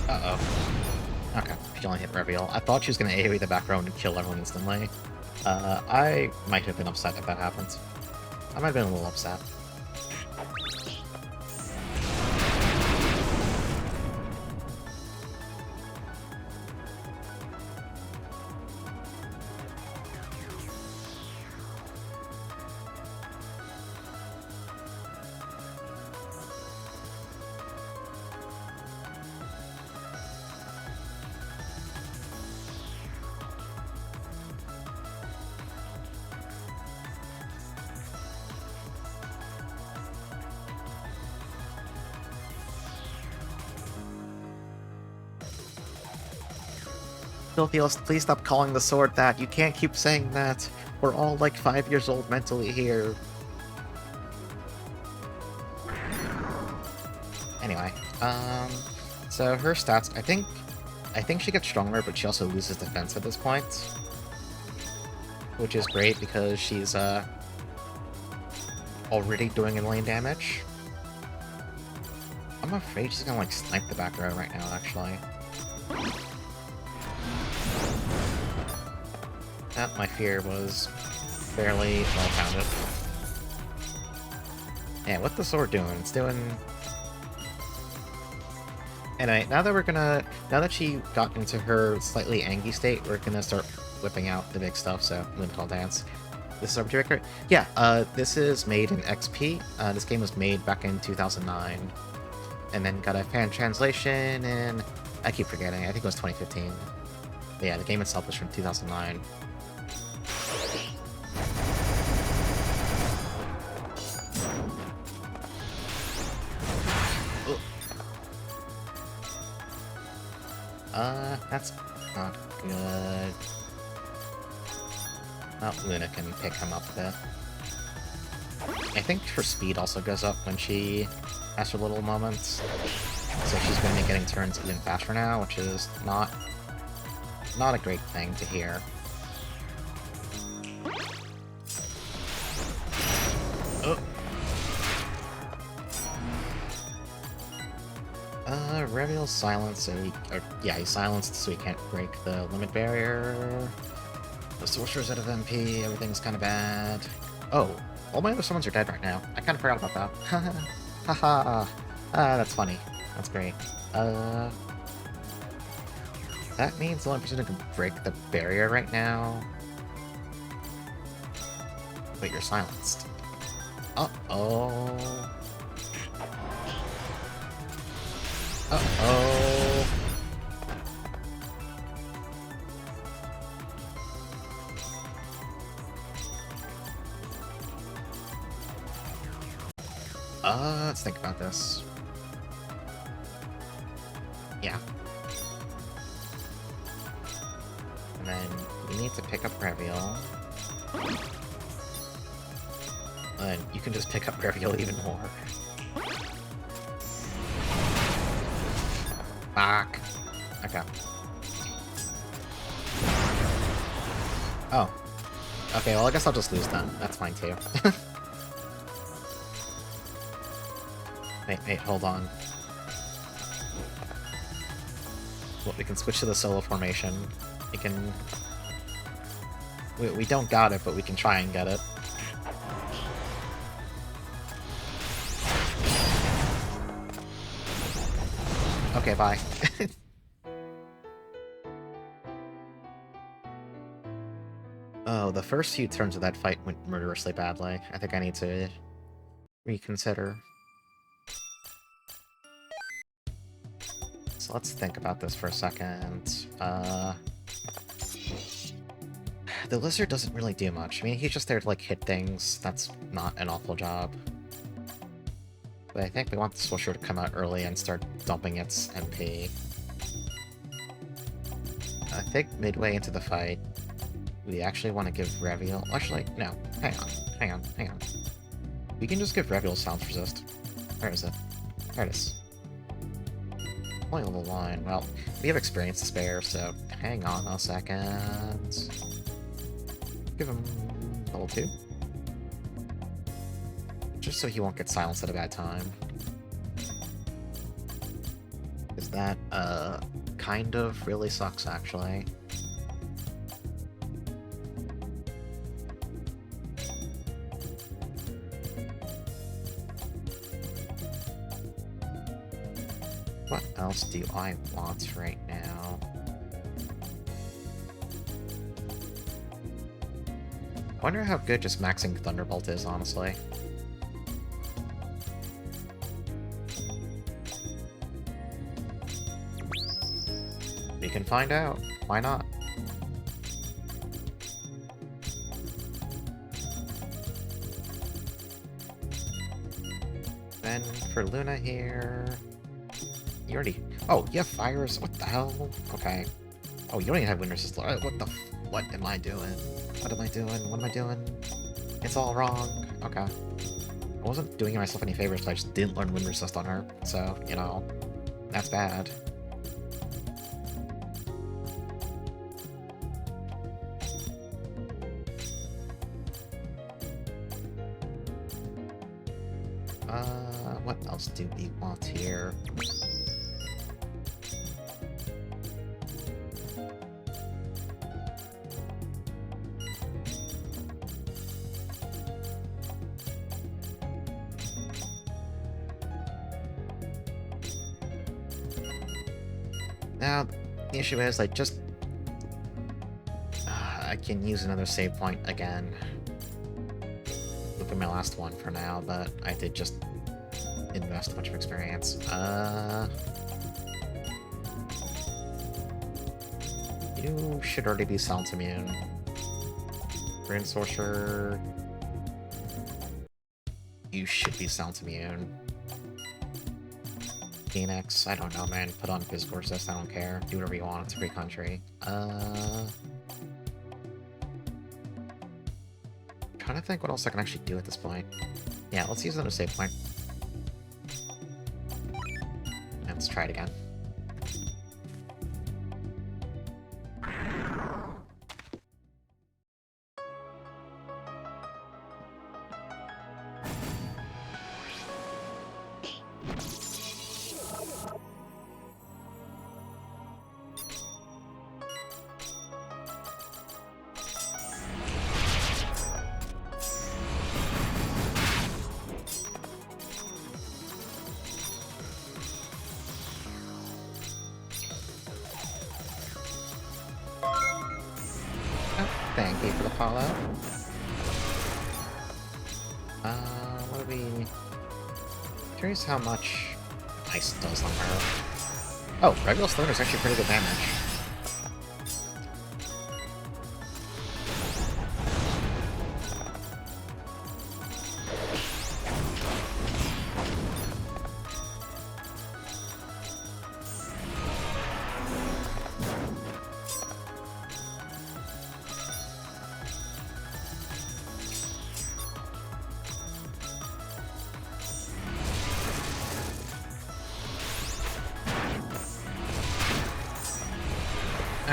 Speaker 1: Uh-oh. Okay, she only hit Reveal. I thought she was going to AoE the back row and kill everyone instantly. I might have been upset if that happens. I might have been a little upset. Filthios, please stop calling the sword that. You can't keep saying that. We're all like 5 years old mentally here. Anyway, so her stats, I think she gets stronger, but she also loses defense at this point. Which is great because she's, already doing a million damage. I'm afraid she's gonna, like, snipe the back row right now, actually. My fear was fairly well-founded. Yeah, what's the sword doing? It's doing... Anyway, now that she got into her slightly angry state, we're gonna start whipping out the big stuff, so Lunatic Dance. This is RPGMaker? Yeah, this is made in XP. This game was made back in 2009. And then got a fan translation in... I keep forgetting, I think it was 2015. But yeah, the game itself was from 2009. That's not good. Well, Luna can pick him up a bit. I think her speed also goes up when she has her little moments. So she's going to be getting turns even faster now, which is not a great thing to hear. Oh. Reveal's silenced, so he's silenced, so he can't break the limit barrier. The sorcerer's out of MP, everything's kind of bad. Oh, all my other summons are dead right now. I kind of forgot about that. Haha. That's funny. That's great. That means the only person who can break the barrier right now... But you're silenced. Uh-oh. Uh-oh. Let's think about this. Yeah. And then we need to pick up Reveal. And you can just pick up Gravial even more. Fuck. Okay. Oh. Okay, well I guess I'll just lose then. That's fine too. Wait, hold on. Well, we can switch to the solo formation. We can... We don't got it, but we can try and get it. Okay, bye. Oh, the first few turns of that fight went murderously badly. I think I need to reconsider. So let's think about this for a second. The lizard doesn't really do much. I mean, he's just there to, like, hit things. That's not an awful job. But I think we want the Swisher to come out early and start dumping its MP. I think midway into the fight, we actually want to give Reviel... Actually, no. Hang on. We can just give Reviel Silence Resist. Where is it? There it is. Only level 1. Well, we have experience to spare, so hang on a second. Give him level 2. Just so he won't get silenced at a bad time. Because that, kind of really sucks, actually. What else do I want right now? I wonder how good just maxing Thunderbolt is, honestly. We can find out. Why not? Then for Luna here... You already... Oh, you have fires? What the hell? Okay. Oh, you don't even have wind resist. What the what am I doing? What am I doing? What am I doing? It's all wrong. Okay. I wasn't doing myself any favors, but I just didn't learn wind resist on her. So, you know, that's bad. What else do we want here? Now, the issue is, like, just... I can use another save point again. Look at my last one for now, but I did just invest a bunch of experience. You should already be Silence Immune. Brain Sorcerer... You should be Silence Immune. Phoenix, I don't know, man. Put on Physical Resist, I don't care. Do whatever you want, it's a free country. Trying to think what else I can actually do at this point. Yeah, let's use another save point. Let's try it again. Thank you for the follow. What do we... Curious how much Ice does on her. Oh, Regular Thunder is actually pretty good damage.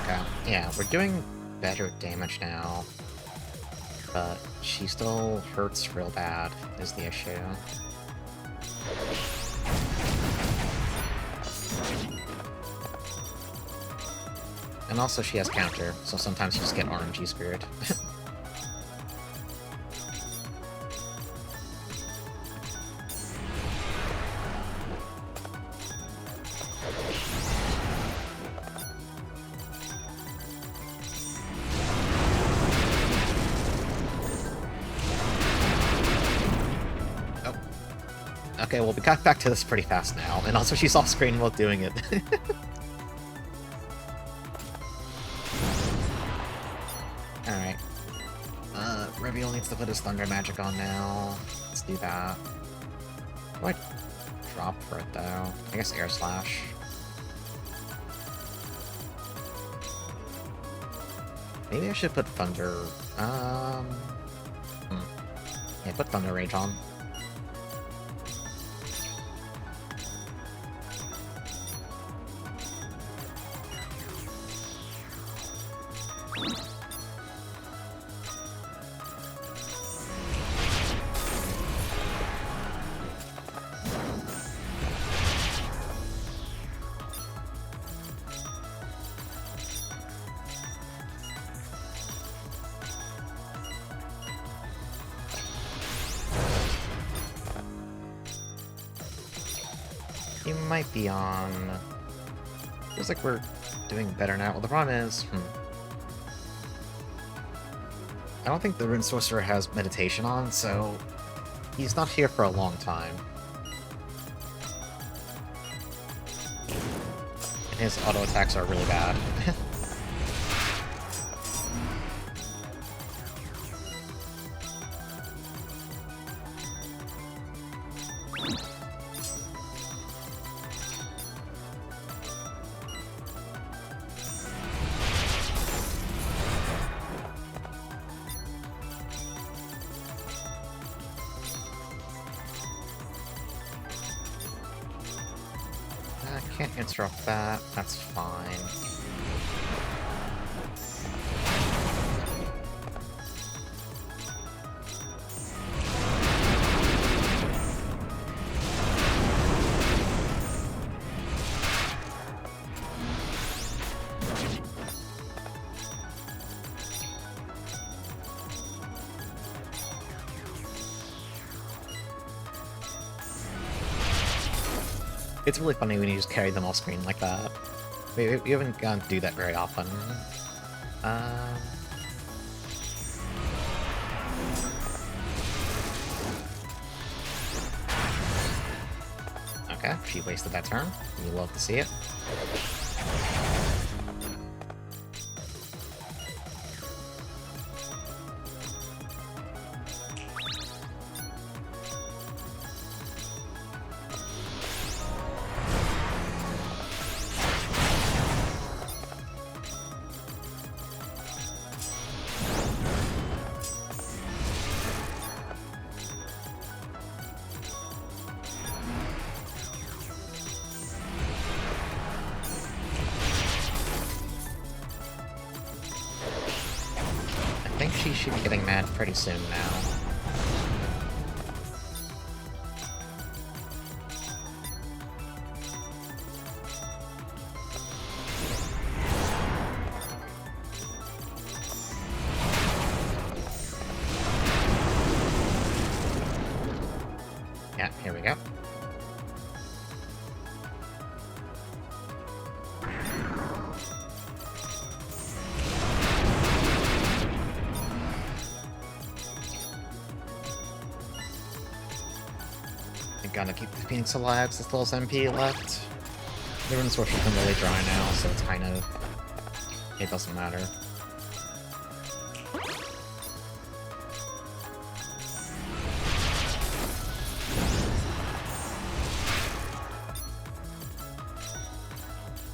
Speaker 1: Okay, yeah, we're doing better damage now, but she still hurts real bad, is the issue. And also she has counter, so sometimes you just get RNG screwed. Okay, well, we got back to this pretty fast now, and also she's off-screen while doing it. Alright. Reveal needs to put his Thunder Magic on now. Let's do that. What drop for it, though? I guess Air Slash. Maybe I should put Thunder... Yeah, put Thunder Rage on. He might be on... Feels like we're doing better now. Well, the problem is... I don't think the Rune Sorcerer has Meditation on, so... He's not here for a long time. And his auto attacks are really bad. Can't interrupt that, that's fine. It's really funny when you just carry them off screen like that. We haven't gotten to do that very often. Okay, she wasted that turn. You love to see it. I think she should be getting mad pretty soon now. Yeah, here we go. Gotta keep the Phoenix alive, so still has MP left. The Rune Sorcerer's been really dry now, so it's kind of... it doesn't matter.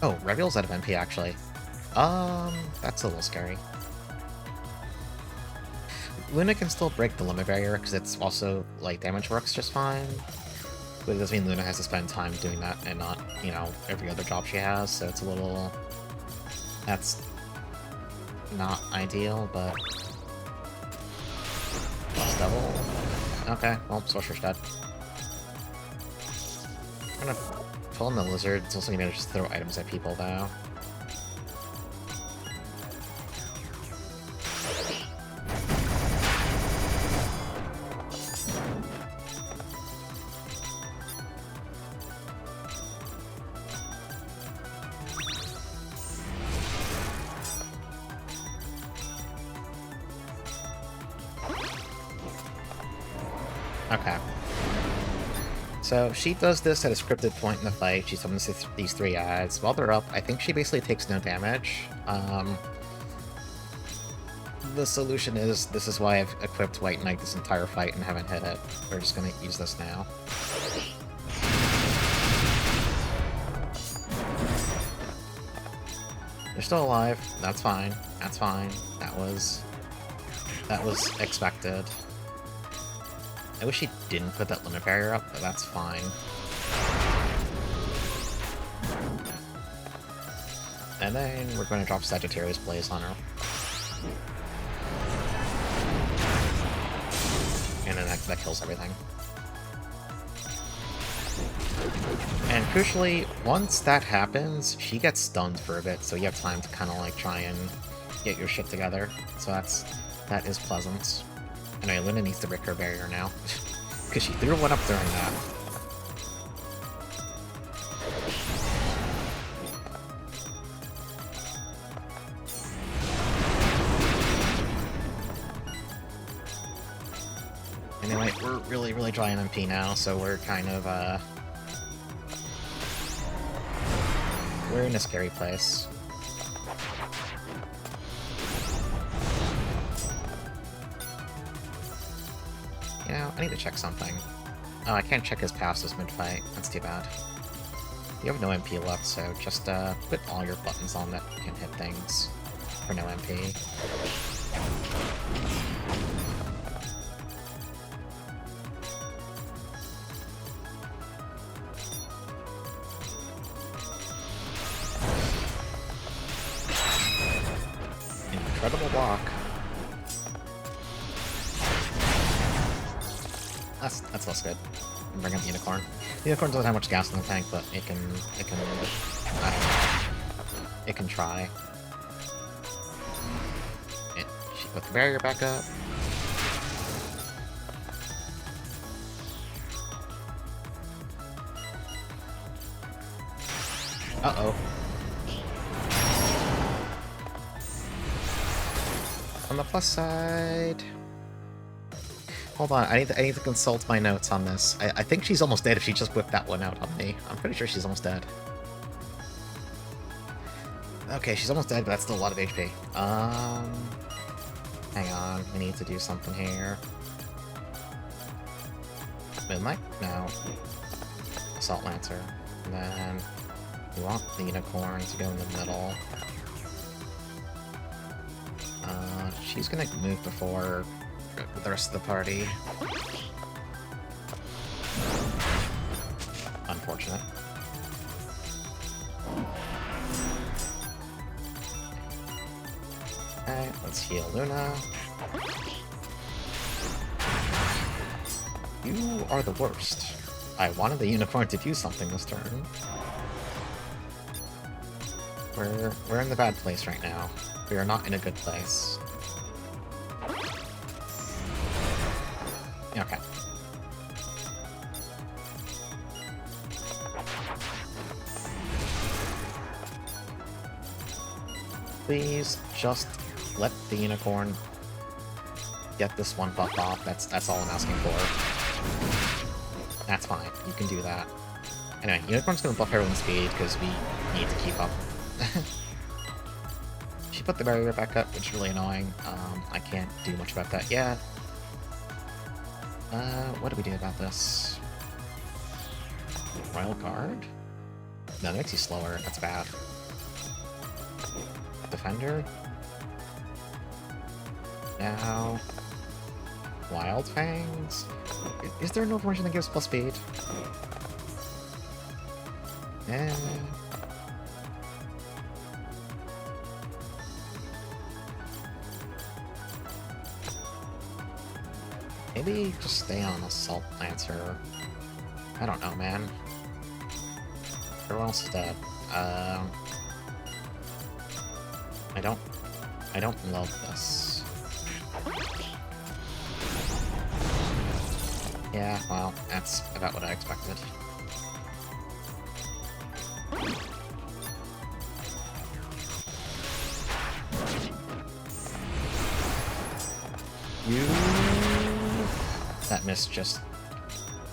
Speaker 1: Oh, Reveal's out of MP, actually. That's a little scary. Luna can still break the limit barrier, because it's also, like, damage works just fine. But it doesn't mean Luna has to spend time doing that and not, you know, every other job she has, so it's a little... That's not ideal, but... Plus double? Okay, well, Sorcerer's dead. I'm gonna pull in the lizard. It's also gonna just throw items at people, though. Okay. So she does this at a scripted point in the fight. She summons these 3 ads. While they're up, I think she basically takes no damage. The solution is, this is why I've equipped White Knight this entire fight and haven't hit it. We're just gonna use this now. They're still alive. That's fine. That's fine. That was expected. I wish he didn't put that limit barrier up, but that's fine. And then we're going to drop Sagittarius Blaze on her. And then that kills everything. And crucially, once that happens, she gets stunned for a bit, so you have time to kind of like try and get your shit together. So that is pleasant. Anyway, Luna needs to break her barrier now, because she threw one up during that. Anyway, we're really dry on MP now, so we're kind of, we're in a scary place. You know, I need to check something. Oh, I can't check his passes mid-fight. That's too bad. You have no MP left, so just put all your buttons on that can hit things for no MP. Incredible block. That's less good. Bring up the Unicorn. The Unicorn doesn't have much gas in the tank, but it can, I don't know. It can try. She put the barrier back up. Uh-oh. On the plus side... Hold on, I need to consult my notes on this. I think she's almost dead if she just whipped that one out on me. I'm pretty sure she's almost dead. Okay, she's almost dead, but that's still a lot of HP. Hang on, I need to do something here. Midnight? No. Assault Lancer. And then we want the Unicorn to go in the middle. She's gonna move before the rest of the party. Unfortunate. Okay, let's heal Luna. You are the worst. I wanted the Unicorn to do something this turn. We're in the bad place right now. We are not in a good place. Okay. Please just let the Unicorn get this one buff off. That's all I'm asking for. That's fine. You can do that. Anyway, Unicorn's gonna buff everyone's speed because we need to keep up. She put the barrier back up, which is really annoying. I can't do much about that yet. What do we do about this? Royal Guard? No, that makes you slower. That's bad. Defender? Now... Wild Fangs? Is there no version that gives plus speed? Eh... maybe just stay on Assault Lancer. I don't know, man. Everyone else is dead. I don't love this. Yeah, well, that's about what I expected. That miss just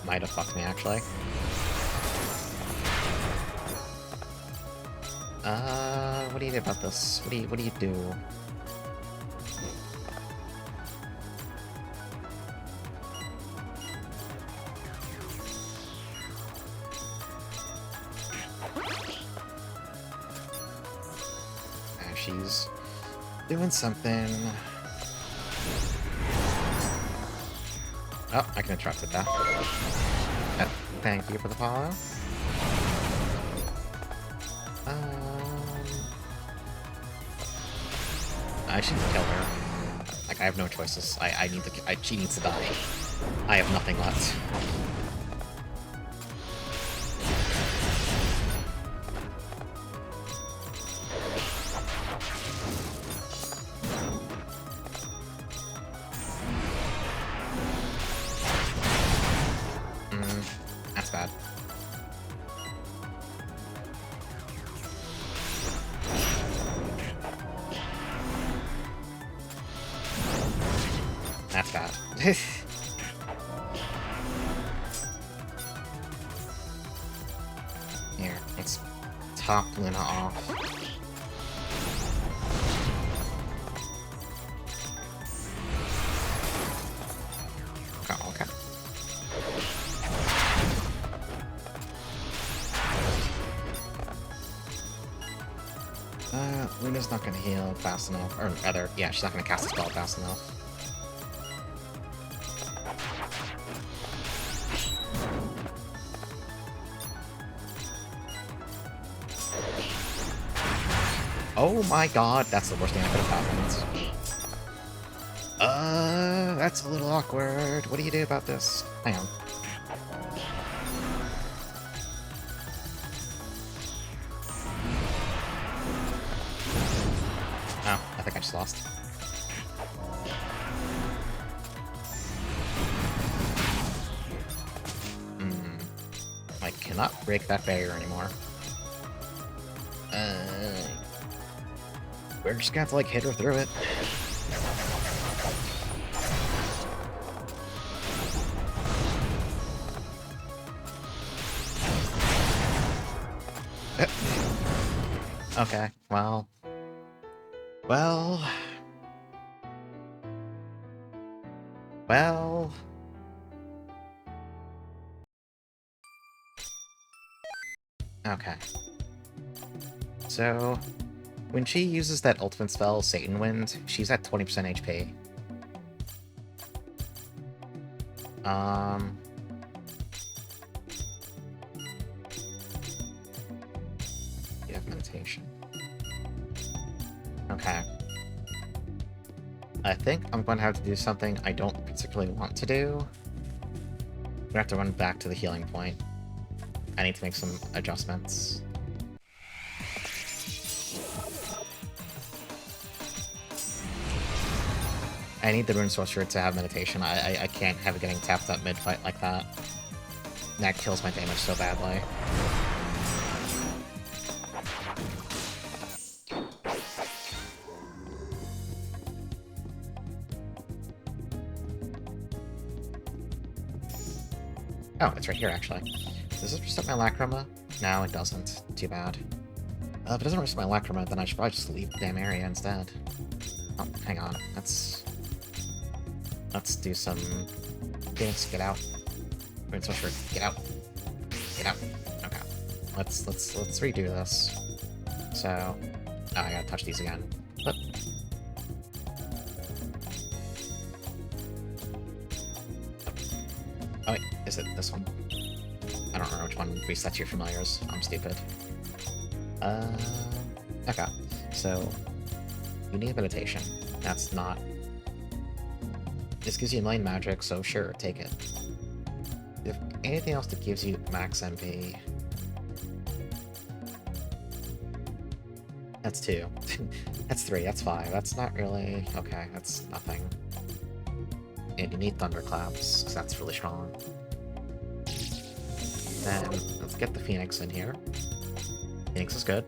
Speaker 1: might have fucked me, actually. What do you do about this? What do you do? She's doing something. Oh, I can interrupt with that. Oh, thank you for the follow. I should kill her. Like, I have no choices. I need to. She needs to die. I have nothing left. That's bad. That's bad. Here, let's top Luna off. Oh, okay. Luna's not gonna heal fast enough. Or rather, yeah, she's not gonna cast a spell fast enough. Oh my god, that's the worst thing that could have happened. That's a little awkward. What do you do about this? Hang on. Oh, I think I just lost. I cannot break that barrier anymore. We're just gonna have to, like, hit her through it. Okay, well... Okay. So, when she uses that ultimate spell, Satan Wind, she's at 20% HP. You have meditation. Okay. I think I'm going to have to do something I don't particularly want to do. I'm going to have to run back to the healing point. I need to make some adjustments. I need the Rune Sorcerer to have meditation. I can't have it getting tapped up mid-fight like that. That kills my damage so badly. Oh, it's right here, actually. Does this reset my Lacrima? No, it doesn't. Too bad. If it doesn't reset my Lacrima, then I should probably just leave the damn area instead. Oh, hang on. Let's do some... Phoenix, get out. Rune Sorcerer, get out. Get out. Okay. Let's redo this. So... Oh, I gotta touch these again. But... Oh wait, is it this one? I don't remember which one resets your familiars. I'm stupid. Okay. So... You need meditation. That's not... This gives you 9 magic, so sure, take it. If anything else that gives you max MP... That's 2. That's 3, that's 5. That's not really... Okay, that's nothing. And you need Thunderclaps, because that's really strong. Then, let's get the Phoenix in here. Phoenix is good.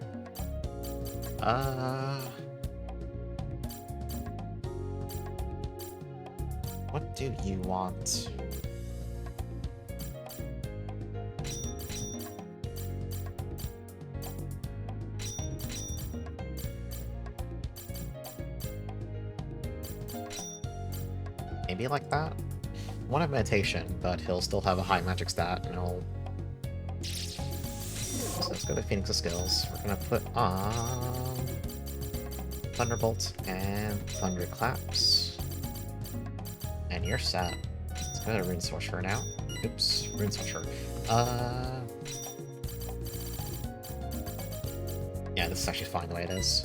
Speaker 1: What do you want? Maybe like that? One of Meditation, but he'll still have a high magic stat, and he'll... So let's go to Phoenix's skills. We're gonna put on... Thunderbolt and Thunderclaps. And you're set. Let's go to Rune Sorcerer now. Oops, Rune Sorcerer. Yeah, this is actually fine the way it is.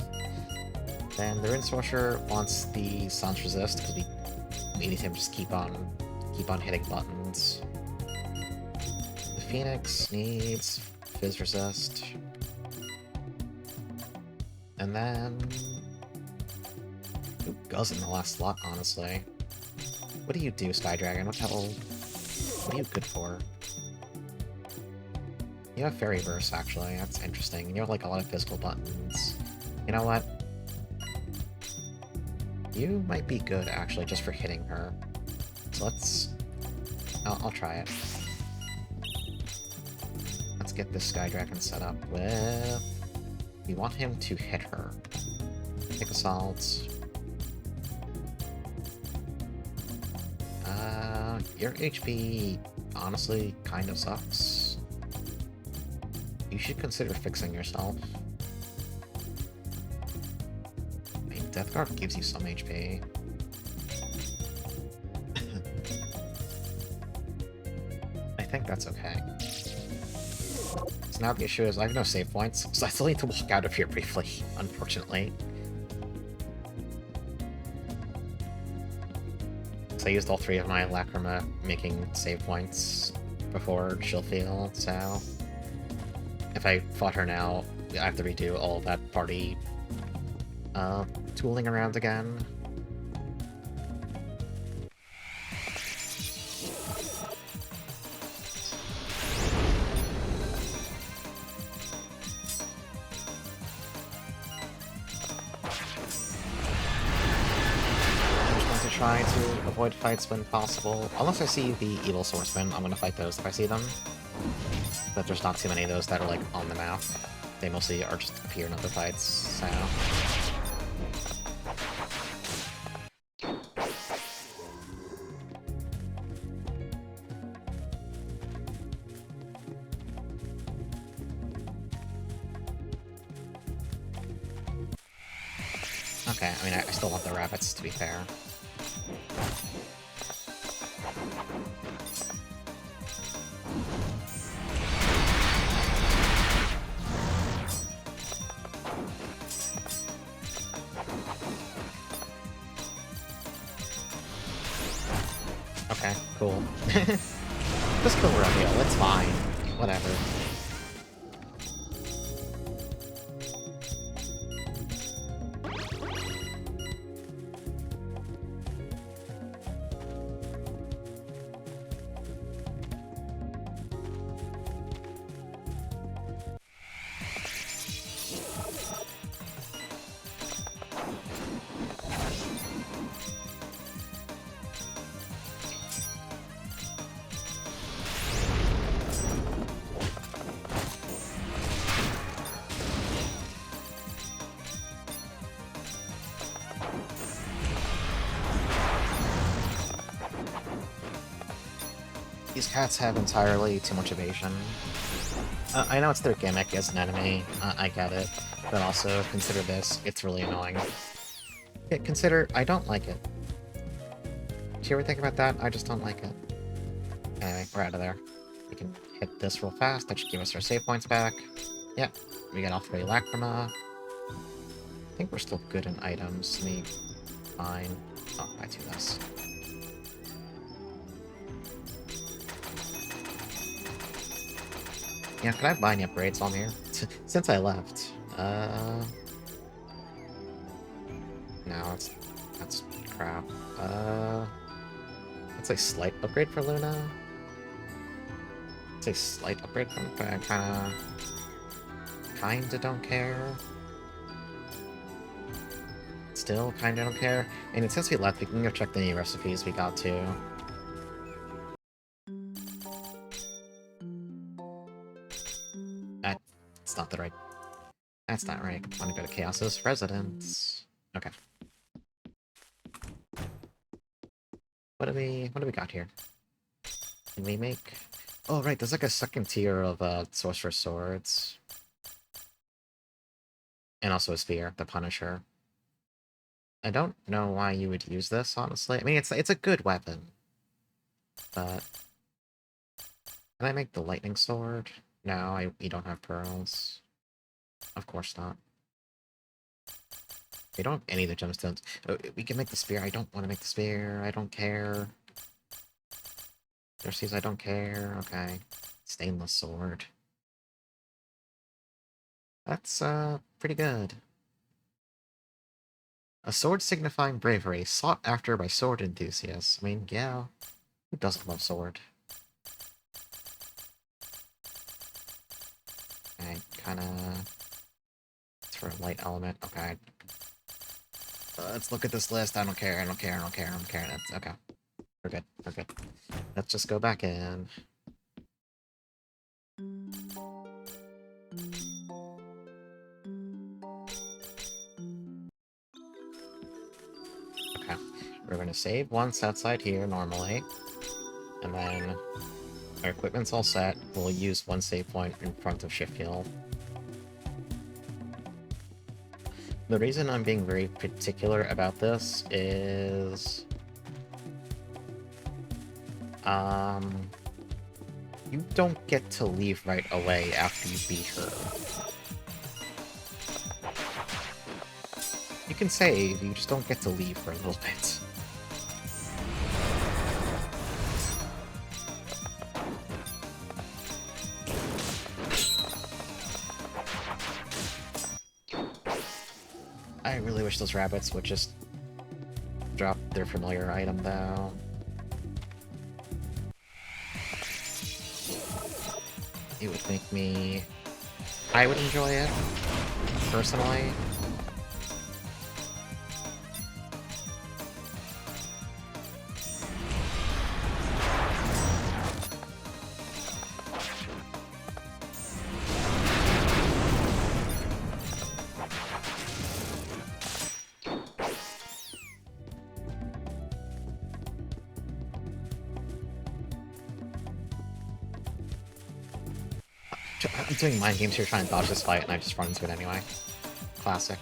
Speaker 1: Then the Rune Sorcerer wants the Silence Resist, because we need him to just keep on hitting buttons. The Phoenix needs Fizz Resist. And then... Who goes in the last slot, honestly? What do you do, Sky Dragon? What are you good for? You have Fairy Burst, actually. That's interesting. And you have, like, a lot of physical buttons. You know what? You might be good, actually, just for hitting her. So let's... I'll try it. Let's get this Sky Dragon set up with... We want him to hit her. Take Assault. Your HP honestly kind of sucks. You should consider fixing yourself. I mean, Death Guard gives you some HP. I think that's okay. So now the issue is I have no save points, so I still need to walk out of here briefly, unfortunately. I used all 3 of my Lacrima making save points before she'll feel, so... If I fought her now, I have to redo all of that party... tooling around again. Try to avoid fights when possible. Unless I see the evil swordsmen, I'm gonna fight those if I see them. But there's not too many of those that are, like, on the map. They mostly are just appear in other fights, so... Okay, I mean, I still want the rabbits, to be fair. Okay, cool. Just kill Rodeo, it's fine. Whatever. These cats have entirely too much evasion. I know it's their gimmick as an enemy, I get it, but also consider this, it's really annoying. Yeah, consider, I don't like it. Did you ever think about that? I just don't like it. Anyway, we're out of there. We can hit this real fast, that should give us our save points back. Yeah, we got all 3 Lacrima. I think we're still good in items, fine. Oh, I do this. Yeah, can I buy any upgrades while I'm here? Since I left. No, that's crap. That's a slight upgrade for Luna. It's a slight upgrade from kinda don't care. Still kinda don't care. And since we left, we can go check the new recipes we got too. That's not the right. That's not right. I want to go to Chaos's residence. Okay. What do we got here? Can we make... Oh, right, there's like a second tier of Sorcerer's Swords. And also a Spear, the Punisher. I don't know why you would use this, honestly. I mean, it's a good weapon. But... Can I make the Lightning Sword? No, we don't have pearls. Of course not. We don't have any of the gemstones. Oh, we can make the Spear. I don't want to make the Spear. I don't care. Jerseys, I don't care. Okay. Stainless Sword. That's, pretty good. A sword signifying bravery, sought after by sword enthusiasts. I mean, yeah. Who doesn't love sword? Okay, kinda... For a light element, okay. Let's look at this list. I don't care, I don't care, I don't care, I don't care. That's okay. We're good, we're good. Let's just go back in. Okay. We're gonna save once outside here, normally. And then... Our equipment's all set. We'll use one save point in front of Sheffield. The reason I'm being very particular about this is... You don't get to leave right away after you beat her. You can save, you just don't get to leave for a little bit. I really wish those rabbits would just drop their familiar item, though. It would make me... I would enjoy it, personally. I'm doing mind games here trying to dodge this fight, and I just run into it anyway. Classic.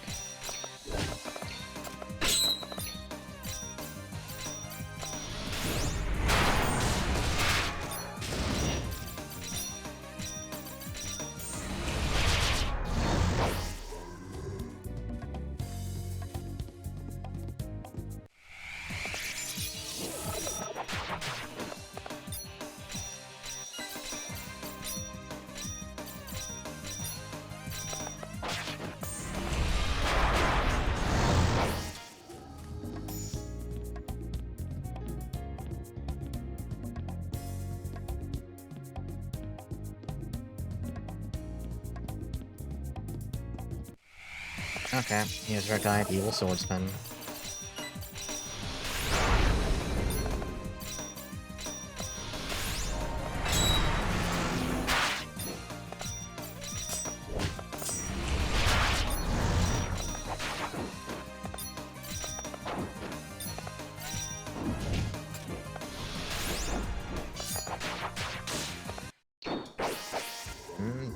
Speaker 1: Okay, here's our guy, the evil swordsman.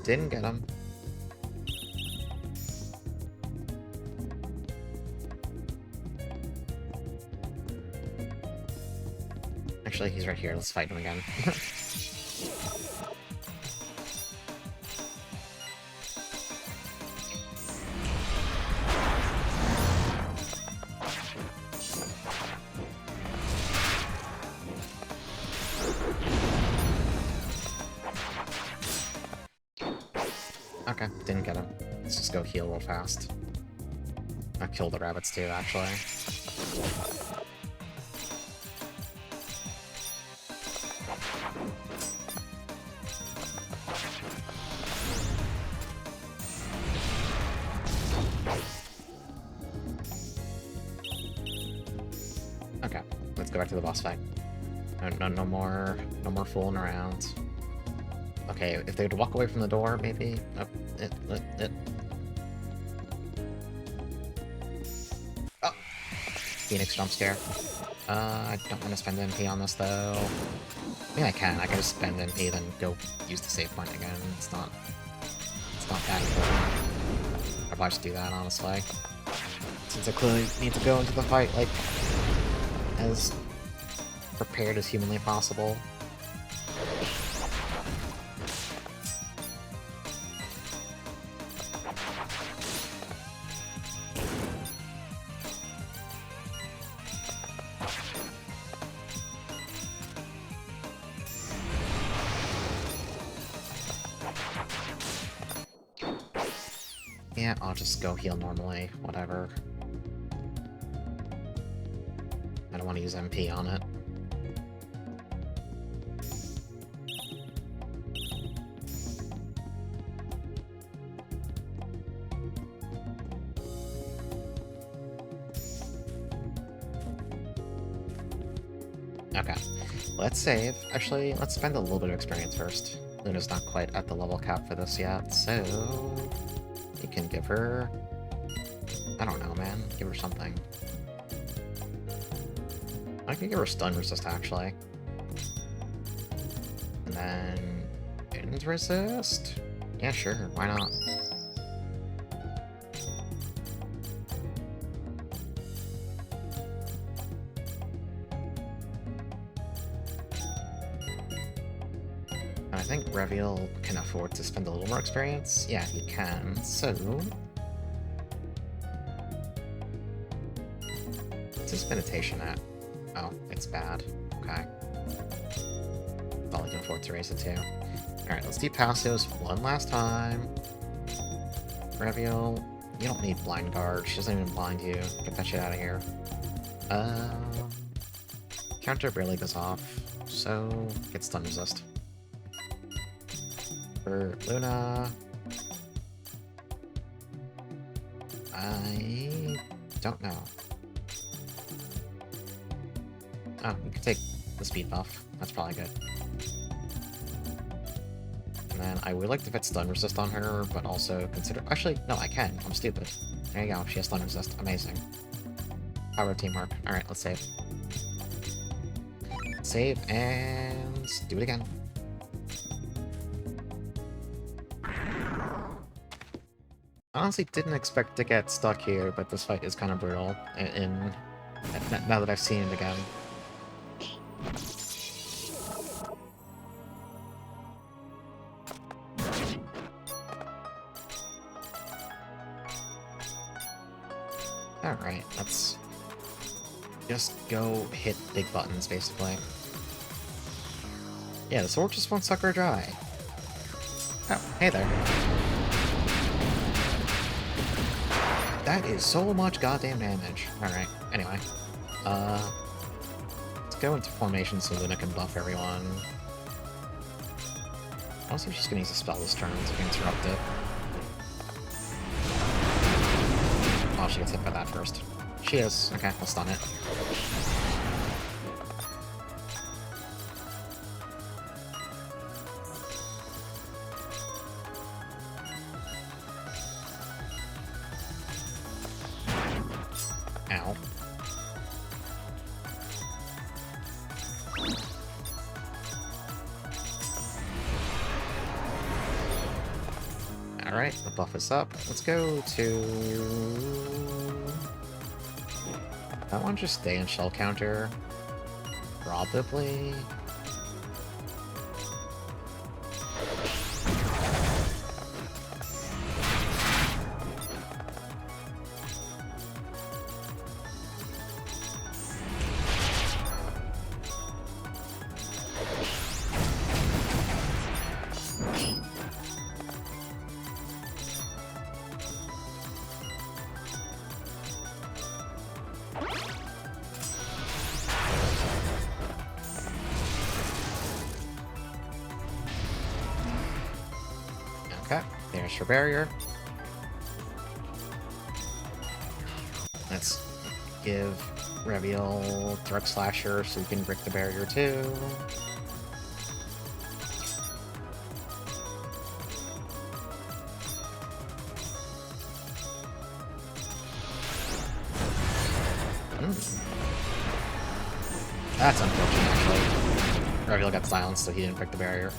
Speaker 1: Didn't get him. Actually, he's right here. Let's fight him again. Okay, didn't get him. Let's just go heal real fast. I'll kill the rabbits too, actually. Okay, let's go back to the boss fight. No more fooling around. Okay, if they would walk away from the door, maybe. Oh, Oh, Phoenix jump scare. I don't want to spend MP on this though. I mean, I can. I can just spend MP, then go use the save point again. It's not that important. I'll probably just do that, honestly. Since I clearly need to go into the fight, like, as prepared as humanly possible. Yeah, I'll just go heal normally, whatever. I don't want to use MP on it. Okay, let's save. Actually, let's spend a little bit of experience first. Luna's not quite at the level cap for this yet, so you can give her... I don't know, man. Give her something. I could give her stun resist, actually. And then... wind resist? Yeah, sure, why not? I think Reveal can afford to spend a little more experience. Yeah, he can, so... what's his meditation at? Oh, it's bad. Okay. Thought we can afford to raise it too. Alright, let's do passives one last time. Reveal, you don't need blind guard. She doesn't even blind you. Get that shit out of here. Counter barely goes off, so get stun resist. For Luna, I don't know. Oh, you can take the speed buff. That's probably good. And then I would like to fit stun resist on her, but also consider... actually, no, I can. I'm stupid. There you go. She has stun resist. Amazing. Power of teamwork. Alright, let's save. Save and do it again. Honestly, didn't expect to get stuck here, but this fight is kind of brutal. Now that I've seen it again. Alright, let's just go hit big buttons, basically. Yeah, the sword just won't suck her dry. Oh, hey there. That is so much goddamn damage. Alright, anyway. Let's go into formation so Luna can buff everyone. Also, she's gonna use a spell this turn to interrupt it. Oh, she gets hit by that first. She is. Okay, I'll stun it. Ow. Alright, the buff is up. Let's go to... I want to just stay in shell counter. Probably. Okay, there's your barrier. Let's give Reviel Throat Slasher so we can break the barrier too. That's unfortunate, actually. Reviel got silenced, so he didn't break the barrier.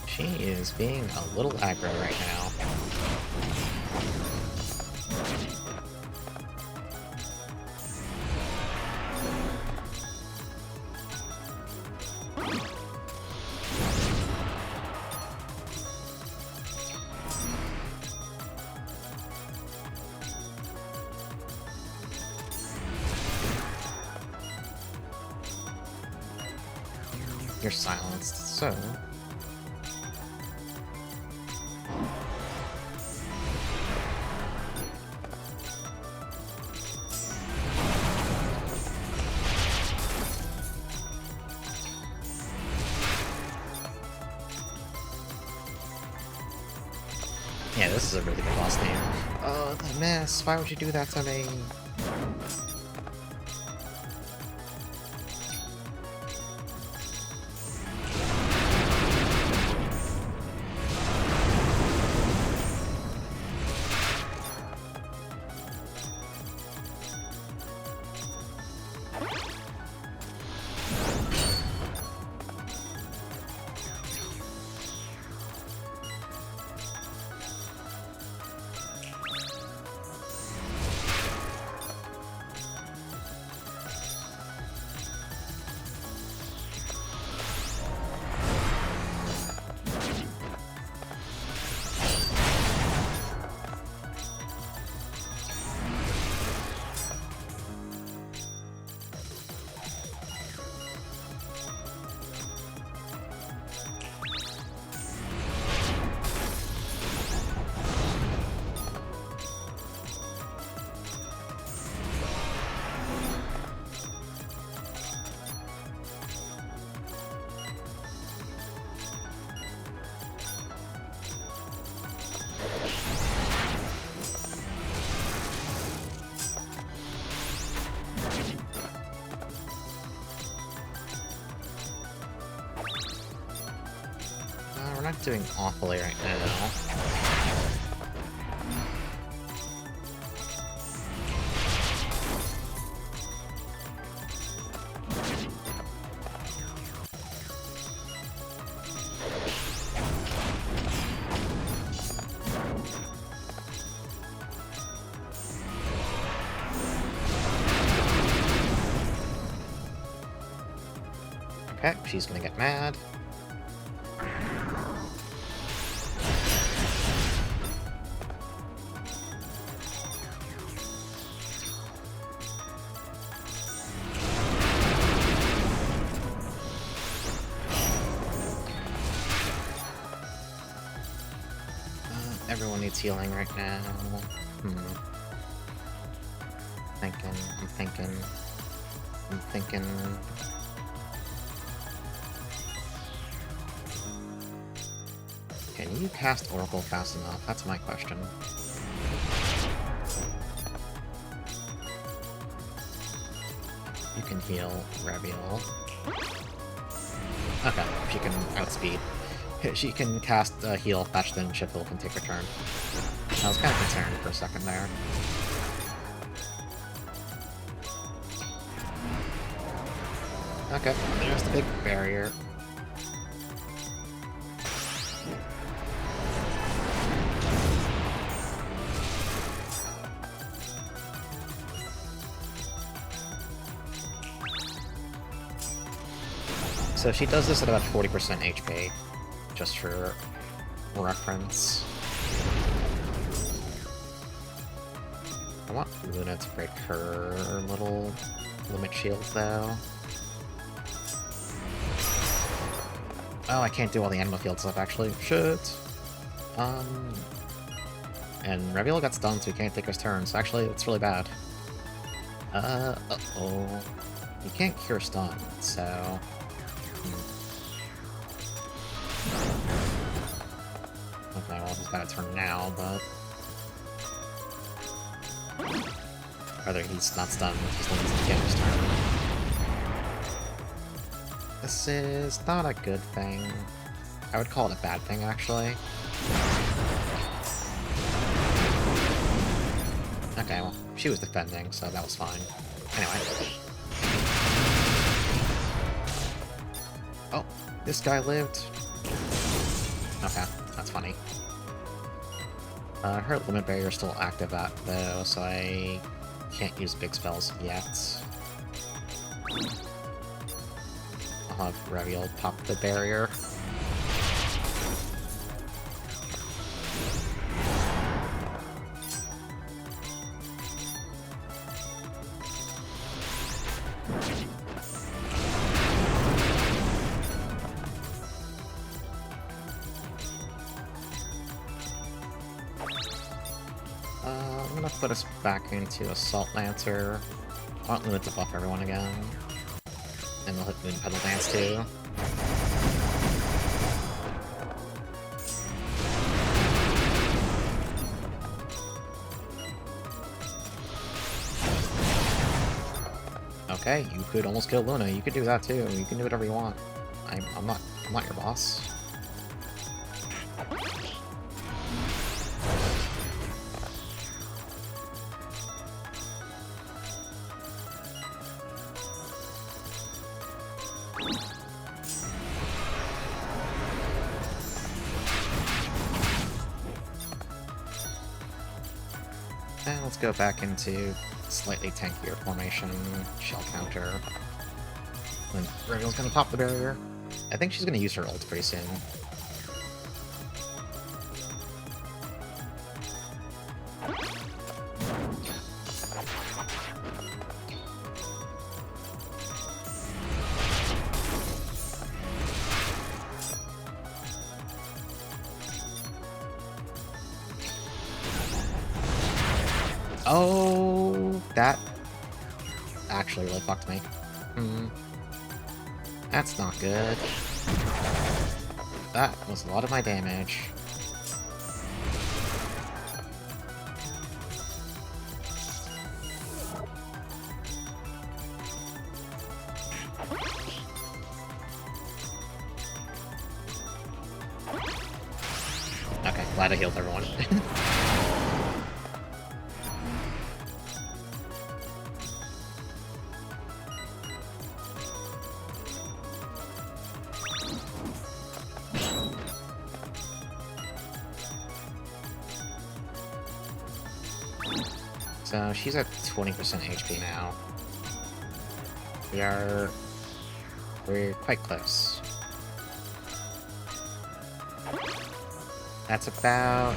Speaker 1: She is being a little aggro right now. You're silenced, so... Yeah, this is a really good boss name. Oh, the miss! Why would you do that to me? We're not doing awfully right now. Okay, she's gonna get mad. Everyone needs healing right now. I'm thinking. Can you cast Oracle fast enough? That's my question. You can heal Reviel. Okay, she can outspeed. She can cast heal faster than Shiftle can take her turn. I was kind of concerned for a second there. Okay, there's the big barrier. So she does this at about 40% HP, just for reference. I want Luna to break her little limit shields, though. Oh, I can't do all the animal field stuff, actually. Shit! And Reviel got stunned, so he can't take his turn, so actually, it's really bad. Uh-oh. You can't cure stun, so... Okay, well, he's got a turn now, but... Rather, he's not stunned, he's limited to get his turn. This is not a good thing. I would call it a bad thing, actually. Okay, well, she was defending, so that was fine. Anyway. Oh, this guy lived. Okay, that's funny. Her limit barrier is still active, though, so I can't use big spells yet. I'll have Reviel pop the barrier. I'm gonna put us back into Assault Lancer. I want Luna to buff everyone again. And we'll hit Moon Petal Dance too. Okay, you could almost kill Luna. You could do that too. You can do whatever you want. I'm not your boss. And let's go back into slightly tankier formation, shell counter. Then Reviel's gonna pop the barrier. I think she's gonna use her ult pretty soon. Oh, that actually really fucked me. That's not good. That was a lot of my damage. Okay, glad I healed everyone. So she's at 20% HP now. We're quite close. That's about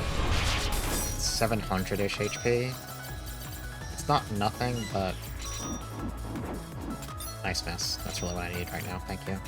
Speaker 1: 700-ish HP. It's not nothing, but nice miss. That's really what I need right now. Thank you.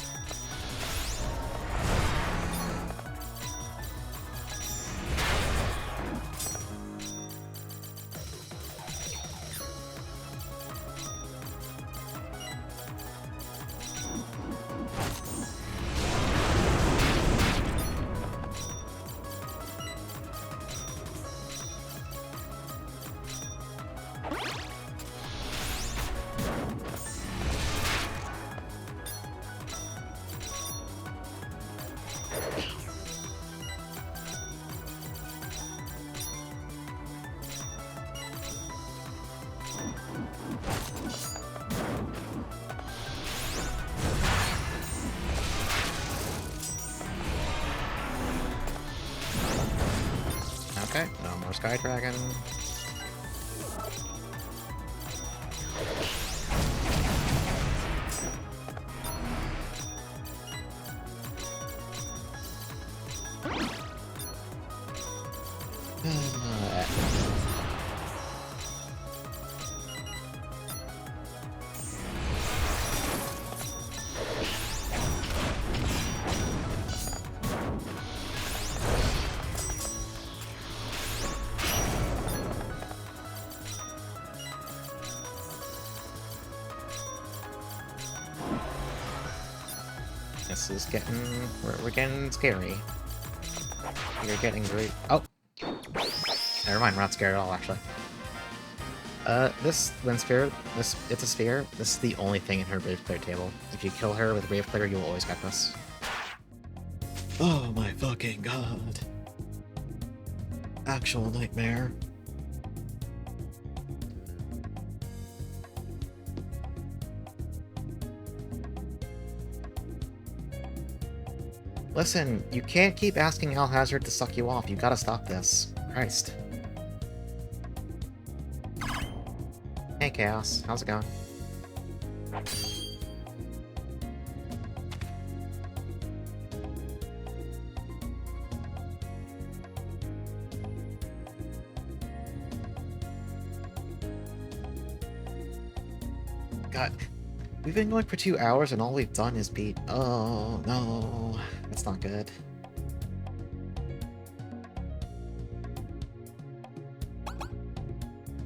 Speaker 1: Okay, no more Sky Dragon. This is getting... We're getting scary. You're getting great... Oh! Never mind, we're not scared at all, actually. This Wind Spirit, it's a sphere. This is the only thing in her Brave Player table. If you kill her with Brave Player, you'll always get this. Oh my fucking god. Actual nightmare. Listen, you can't keep asking Alhazard to suck you off. You gotta stop this. Christ. Hey, Chaos. How's it going? God, we've been going for 2 hours and all we've done is beat... Oh, no. That's not good.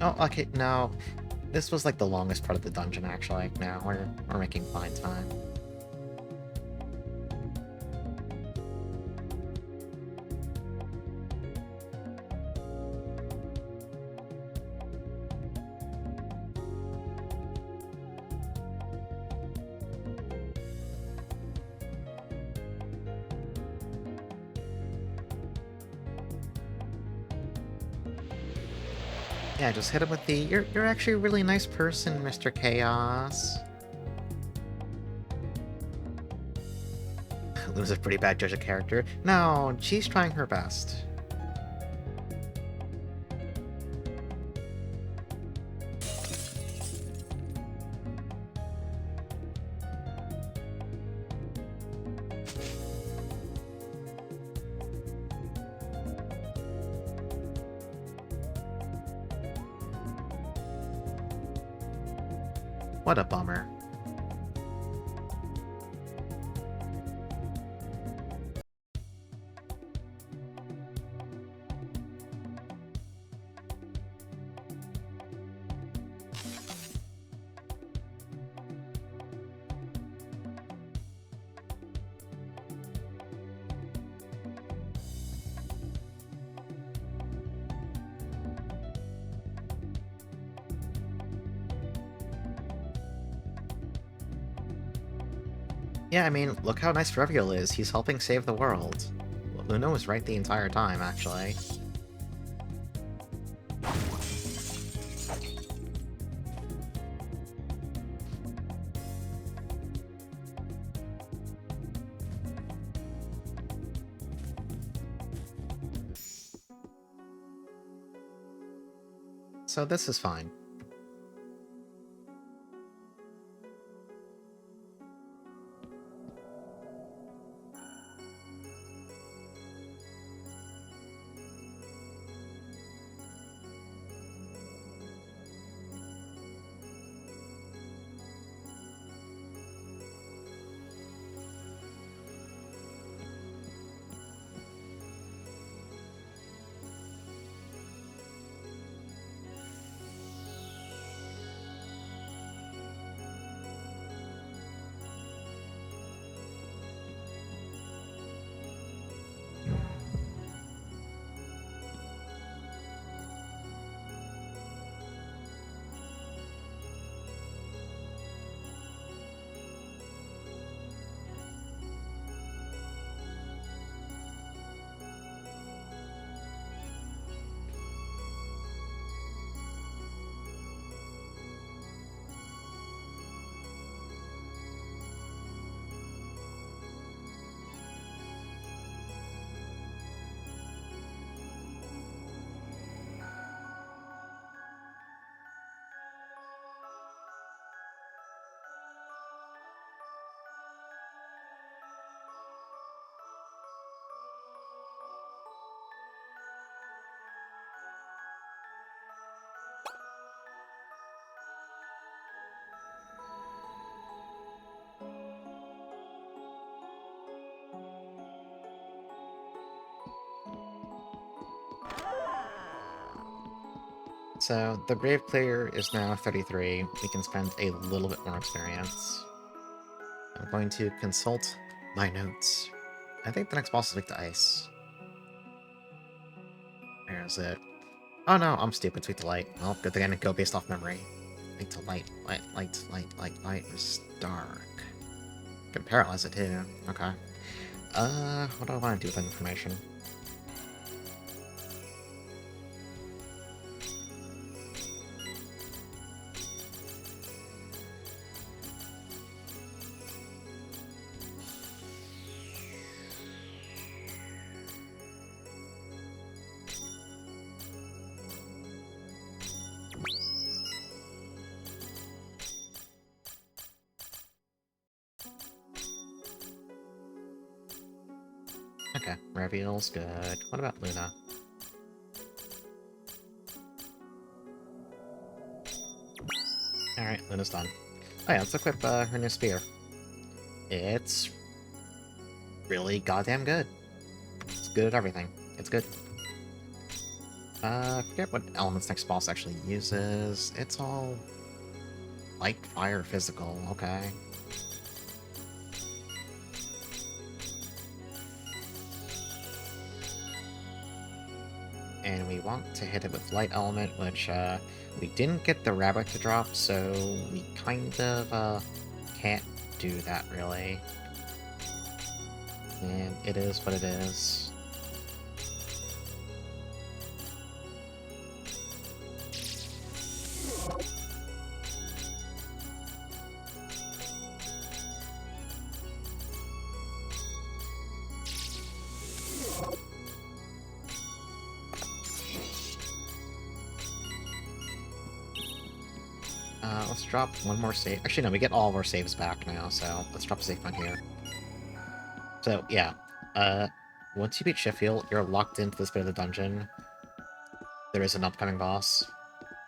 Speaker 1: Oh, okay, no. This was like the longest part of the dungeon, actually. Now we're making fine time. Yeah, just hit him with the, you're actually a really nice person, Mr. Chaos. Luna's a pretty bad judge of character. No, she's trying her best. What a bummer. Yeah, I mean, look how nice Reviel is. He's helping save the world. Luna was right the entire time, actually. So this is fine. So, the Brave player is now 33. We can spend a little bit more experience. I'm going to consult My notes. I think the next boss is weak to ice. Where is it? Oh no, I'm stupid. Tweak to light. Well, good thing I didn't go based off memory. Light to light, light versus dark. Can paralyze it too. Okay. What do I want to do with that information? Okay, reveal's good. What about Luna? Alright, Luna's done. Oh yeah, let's equip her new spear. It's really goddamn good. It's good at everything. It's good. I forget what elements next boss actually uses. It's all light, fire, physical. Okay. And we want to hit it with light element, which we didn't get the rabbit to drop, so we kind of can't do that really. And it is what it is. Let's drop one more save. Actually, no, we get all of our saves back now, so let's drop a save point here. So, yeah. Once you beat Sheffield, you're locked into this bit of the dungeon. There is an upcoming boss.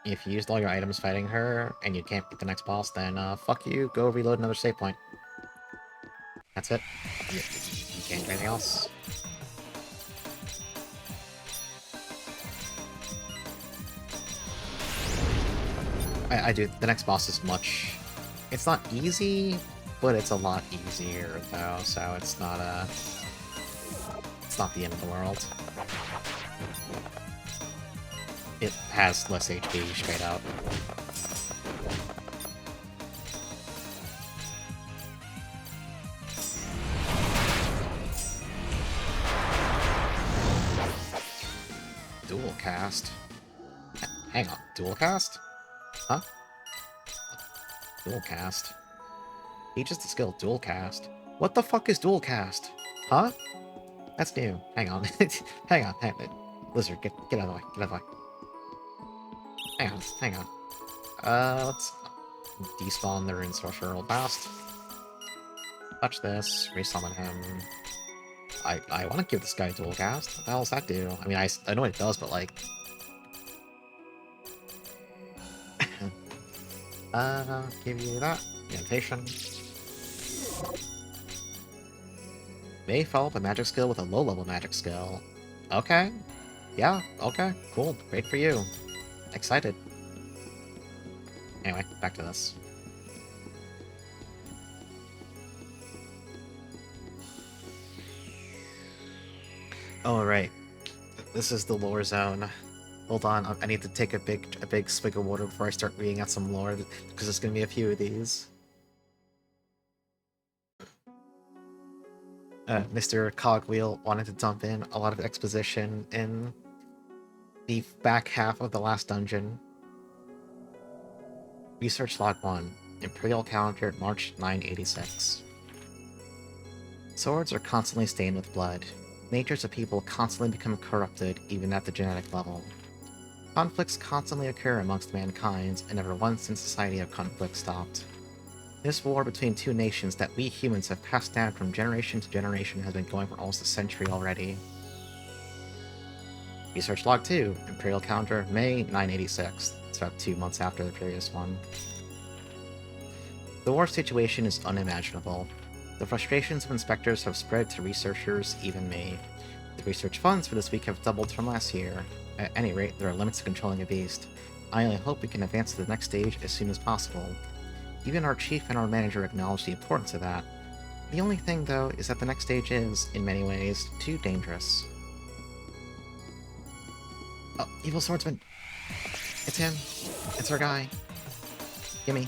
Speaker 1: If you used all your items fighting her, and you can't beat the next boss, then, fuck you, go reload another save point. That's it. You can't do anything else. I do. The next boss is much... It's not easy, but it's a lot easier, though, so it's not the end of the world. It has less HP, straight up. Dual cast? Hang on, dual cast? Huh? Dual cast? He just a skill dual cast. What the fuck is dual cast? Huh? That's new. Hang on. hang on. Lizard, get out of the way. Get out of the way. Hang on. Let's despawn the rune sorcerer real fast. Touch this, resummon him. I want to give this guy dual cast. What the hell does that do? I mean, I know what it does, but like... give you that. Invitation. May follow up a magic skill with a low-level magic skill. Okay. Yeah, okay. Cool. Great for you. Excited. Anyway, back to this. Oh, right. This is the lore zone. Hold on, I need to take a big swig of water before I start reading out some lore, because there's gonna be a few of these. Mr. Cogwheel wanted to dump in a lot of exposition in the back half of the last dungeon. Research Log 1, Imperial Calendar, March 986. Swords are constantly stained with blood. Natures of people constantly become corrupted, even at the genetic level. Conflicts constantly occur amongst mankind, and never once since society have conflict stopped. This war between two nations that we humans have passed down from generation to generation has been going for almost a century already. Research Log 2, Imperial Calendar, May 986. It's about 2 months after the previous one. The war situation is unimaginable. The frustrations of inspectors have spread to researchers, even me. The research funds for this week have doubled from last year. At any rate, there are limits to controlling a beast. I only hope we can advance to the next stage as soon as possible. Even our chief and our manager acknowledge the importance of that. The only thing, though, is that the next stage is, in many ways, too dangerous. Oh, evil swordsman! It's him! It's our guy! Gimme!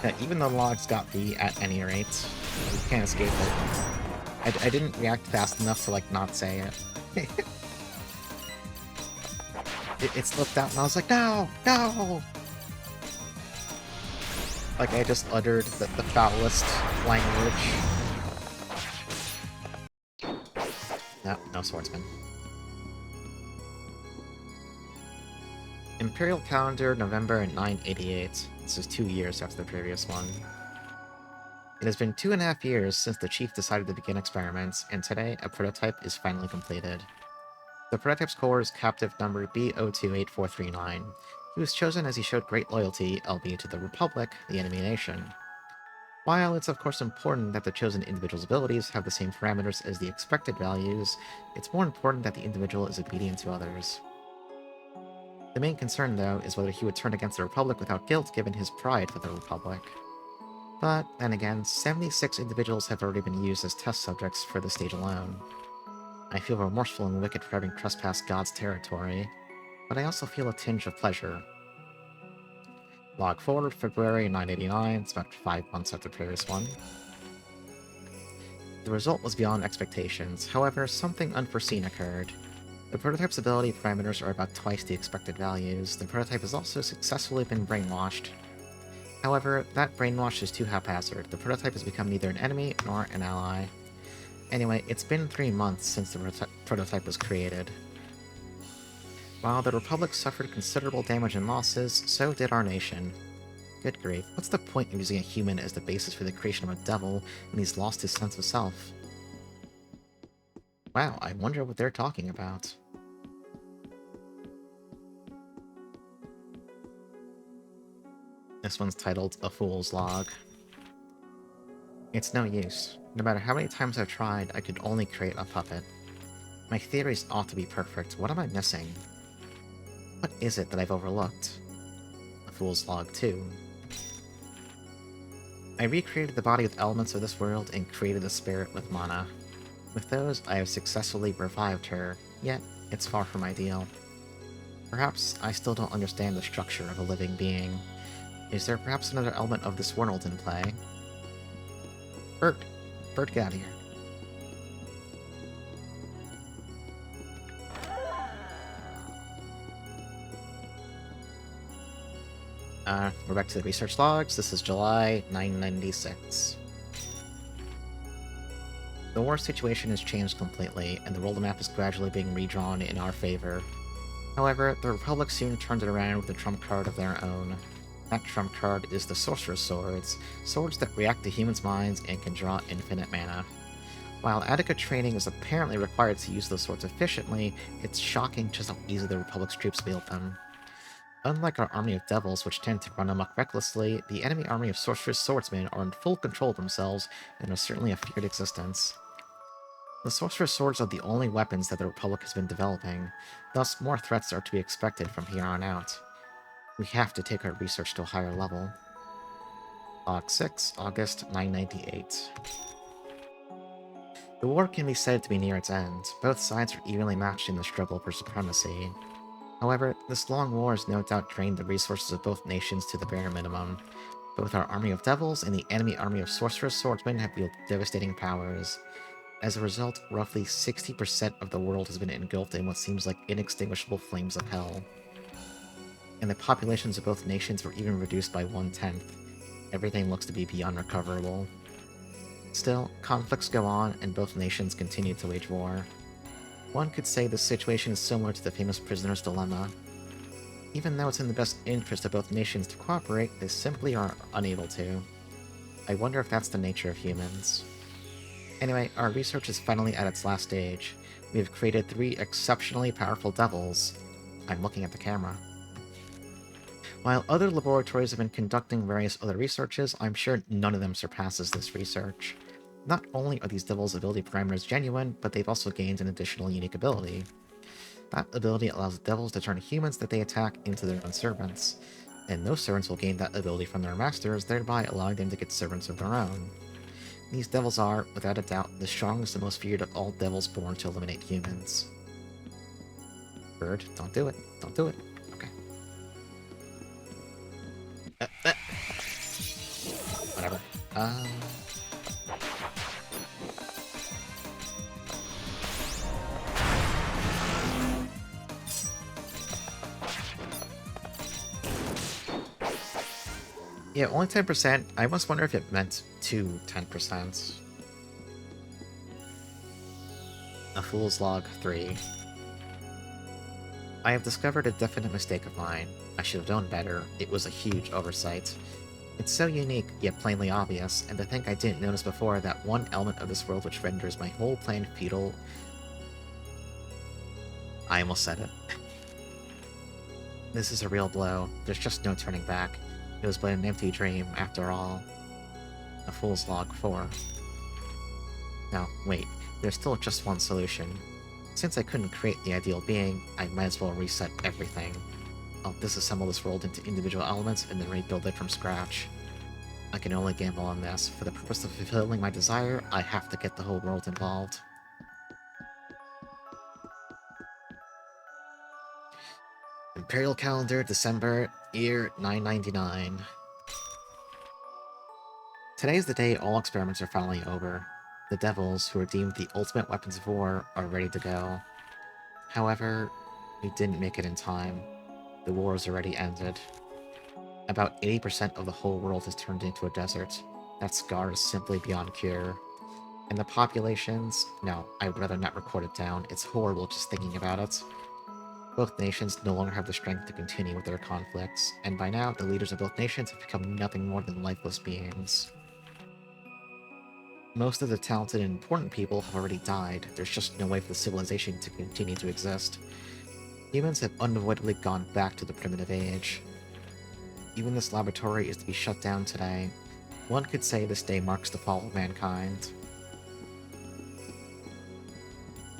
Speaker 1: Yeah, even though logs got B at any rate, you can't escape it. I didn't react fast enough to, like, not say it. It slipped out, and I was like, no! No! Like, I just uttered the foulest language. No, no swordsman. Imperial Calendar, November 988. This is 2 years after the previous one. It has been 2.5 years since the chief decided to begin experiments, and today a prototype is finally completed. The prototype's core is captive number B028439. He was chosen as he showed great loyalty, albeit to the Republic, the enemy nation. While it's of course important that the chosen individual's abilities have the same parameters as the expected values, it's more important that the individual is obedient to others. The main concern, though, is whether he would turn against the Republic without guilt given his pride for the Republic. But, then again, 76 individuals have already been used as test subjects for this stage alone. I feel remorseful and wicked for having trespassed God's territory, but I also feel a tinge of pleasure. Log forward, February 989, it's about 5 months after the previous one. The result was beyond expectations, however, something unforeseen occurred. The prototype's ability parameters are about twice the expected values. The prototype has also successfully been brainwashed. However, that brainwash is too haphazard. The prototype has become neither an enemy nor an ally. Anyway, it's been 3 months since the prototype was created. While the Republic suffered considerable damage and losses, so did our nation. Good grief, what's the point of using a human as the basis for the creation of a devil when he's lost his sense of self? Wow, I wonder what they're talking about. This one's titled A Fool's Log. It's no use. No matter how many times I've tried, I could only create a puppet. My theories ought to be perfect. What am I missing? What is it that I've overlooked? A Fool's Log 2. I recreated the body with elements of this world and created the spirit with mana. With those, I have successfully revived her, yet it's far from ideal. Perhaps I still don't understand the structure of a living being. Is there perhaps another element of this world in play? Bert! Bert, get out of here. We're back to the research logs. This is July 996. The war situation has changed completely, and the world map is gradually being redrawn in our favor. However, the Republic soon turned it around with a trump card of their own. That trump card is the Sorcerer's Swords, swords that react to humans' minds and can draw infinite mana. While adequate training is apparently required to use those swords efficiently, it's shocking just how easily the Republic's troops wield them. Unlike our army of devils, which tend to run amok recklessly, the enemy army of Sorcerer's Swordsmen are in full control of themselves and are certainly a feared existence. The Sorcerer's Swords are the only weapons that the Republic has been developing, thus more threats are to be expected from here on out. We have to take our research to a higher level. Log 6, August 998. The war can be said to be near its end. Both sides are evenly matched in the struggle for supremacy. However, this long war has no doubt drained the resources of both nations to the bare minimum. Both our army of devils and the enemy army of sorcerers swordsmen have wielded devastating powers. As a result, roughly 60% of the world has been engulfed in what seems like inextinguishable flames of hell. And the populations of both nations were even reduced by 1/10. Everything looks to be beyond recoverable. Still, conflicts go on, and both nations continue to wage war. One could say this situation is similar to the famous prisoner's dilemma. Even though it's in the best interest of both nations to cooperate, they simply are unable to. I wonder if that's the nature of humans. Anyway, our research is finally at its last stage. We have created 3 exceptionally powerful devils. I'm looking at the camera. While other laboratories have been conducting various other researches, I'm sure none of them surpasses this research. Not only are these devils' ability parameters genuine, but they've also gained an additional unique ability. That ability allows devils to turn humans that they attack into their own servants. and those servants will gain that ability from their masters, thereby allowing them to get servants of their own. These devils are, without a doubt, the strongest and most feared of all devils born to eliminate humans. Bird, don't do it. Don't do it. Okay. Whatever. Yeah, only 10%. I must wonder if it meant to 10%. A Fool's Log 3. I have discovered a definite mistake of mine. I should have known better. It was a huge oversight. It's so unique, yet plainly obvious, and to think I didn't notice before that one element of this world which renders my whole plan futile... I almost said it. This is a real blow. There's just no turning back. It was but an empty dream, after all. A Fool's Log 4. Now, wait. There's still just one solution. Since I couldn't create the ideal being, I might as well reset everything. I'll disassemble this world into individual elements and then rebuild it from scratch. I can only gamble on this. For the purpose of fulfilling my desire, I have to get the whole world involved. Imperial Calendar, December, year 999. Today's the day all experiments are finally over. The devils, who are deemed the ultimate weapons of war, are ready to go. However, we didn't make it in time. The war has already ended. About 80% of the whole world has turned into a desert. That scar is simply beyond cure. And the populations? No, I would rather not record it down. It's horrible just thinking about it. Both nations no longer have the strength to continue with their conflicts, and by now, the leaders of both nations have become nothing more than lifeless beings. Most of the talented and important people have already died. There's just no way for the civilization to continue to exist. Humans have unavoidably gone back to the primitive age. Even this laboratory is to be shut down today. One could say this day marks the fall of mankind.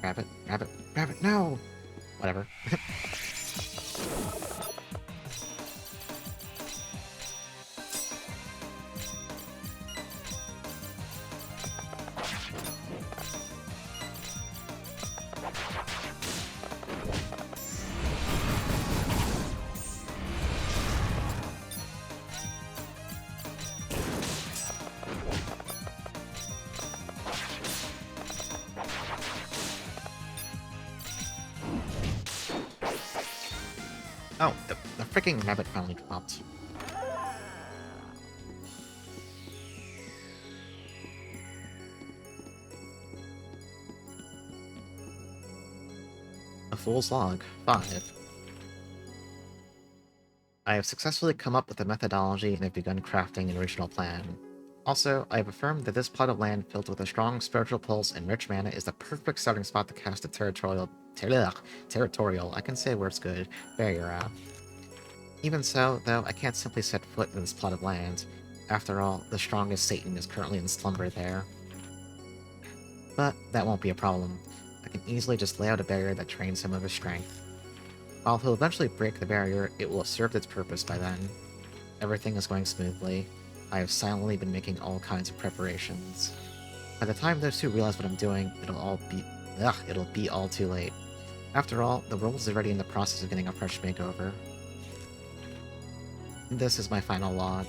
Speaker 1: Rabbit, rabbit, rabbit, no! Whatever. Oh, the freaking rabbit finally dropped. A Fool's Log 5. I have successfully come up with a methodology and have begun crafting an original plan. Also, I have affirmed that this plot of land filled with a strong spiritual pulse and rich mana is the perfect starting spot to cast a territorial, I can say words good, barrier out. Even so, though, I can't simply set foot in this plot of land. After all, the strongest Satan is currently in slumber there. But that won't be a problem. I can easily just lay out a barrier that drains him of his strength. While he'll eventually break the barrier, it will have served its purpose by then. Everything is going smoothly. I have silently been making all kinds of preparations. By the time those two realize what I'm doing, it'll be all too late. After all, the world is already in the process of getting a fresh makeover. This is my final log.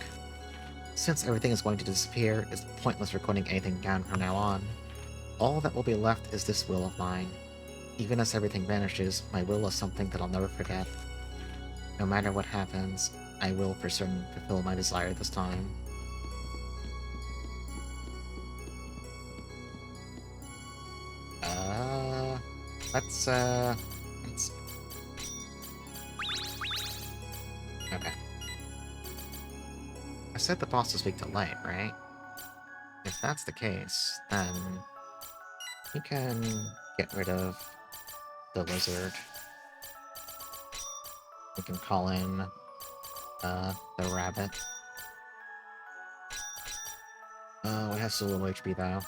Speaker 1: Since everything is going to disappear, it's pointless recording anything down from now on. All that will be left is this will of mine. Even as everything vanishes, my will is something that I'll never forget. No matter what happens, I will for certain fulfill my desire this time. Let's... Okay. I said the boss is weak to light, right? If that's the case, then we can get rid of the lizard. We can call in the rabbit. Oh, it has so little HP though.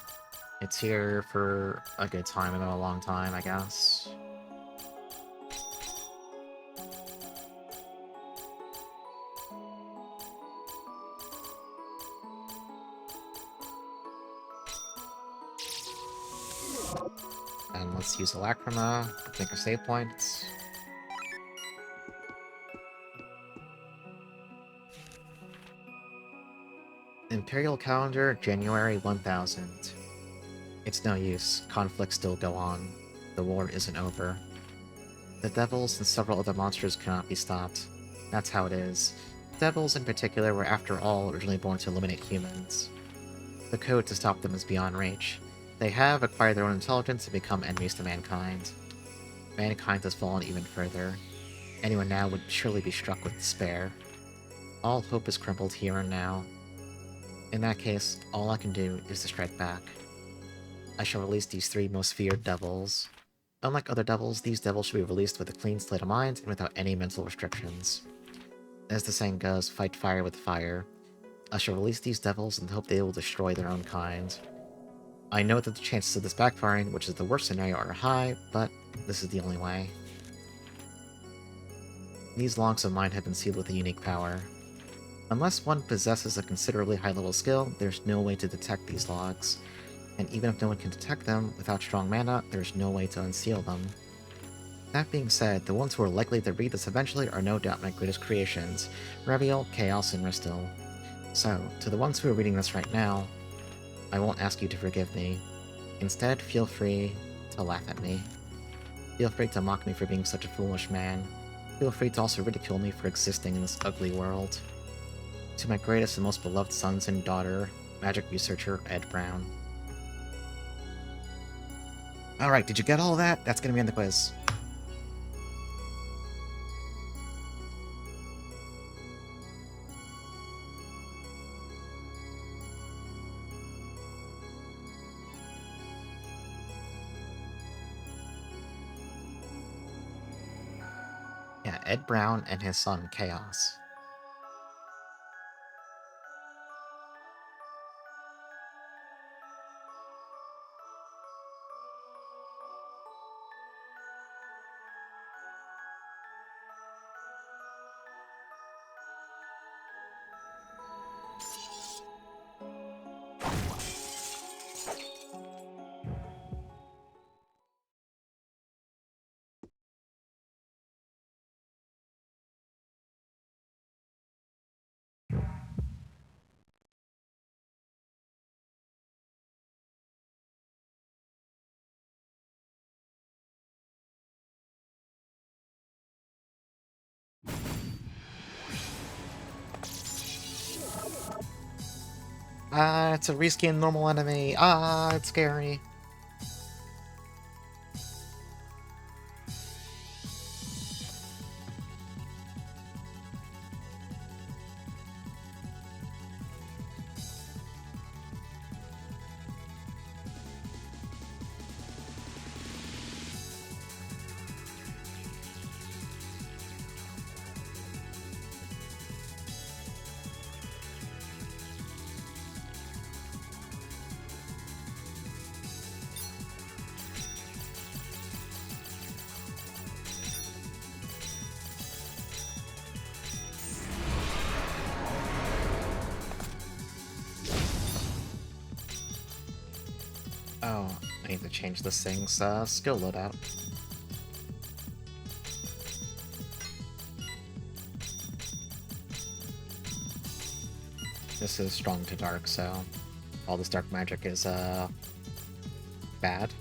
Speaker 1: It's here for a good time and then a long time, I guess. And let's use a Lacrima, make our save points. Imperial Calendar, January 1000. It's no use, conflicts still go on. The war isn't over. The devils and several other monsters cannot be stopped. That's how it is. Devils in particular were after all originally born to eliminate humans. The code to stop them is beyond reach. They have acquired their own intelligence and become enemies to mankind. Mankind has fallen even further. Anyone now would surely be struck with despair. All hope is crumbled here and now. In that case, all I can do is to strike back. I shall release these 3 most feared devils. Unlike other devils, these devils should be released with a clean slate of mind and without any mental restrictions. As the saying goes, fight fire with fire. I shall release these devils and hope they will destroy their own kind. I know that the chances of this backfiring, which is the worst scenario, are high, but this is the only way. These logs of mine have been sealed with a unique power. Unless one possesses a considerably high-level skill, there's no way to detect these logs. And even if no one can detect them, without strong mana, there's no way to unseal them. That being said, the ones who are likely to read this eventually are no doubt my greatest creations, Reviel, Chaos, and Ristil. So, to the ones who are reading this right now, I won't ask you to forgive me. Instead, feel free to laugh at me. Feel free to mock me for being such a foolish man. Feel free to also ridicule me for existing in this ugly world. To my greatest and most beloved sons and daughter, magic researcher Ed Brown. Alright, did you get all of that? That's gonna be on the quiz. Yeah, Ed Brown and his son, Chaos. It's a reskin normal enemy. It's scary. Oh, I need to change this thing's skill loadout. This is strong to dark, so all this dark magic is bad.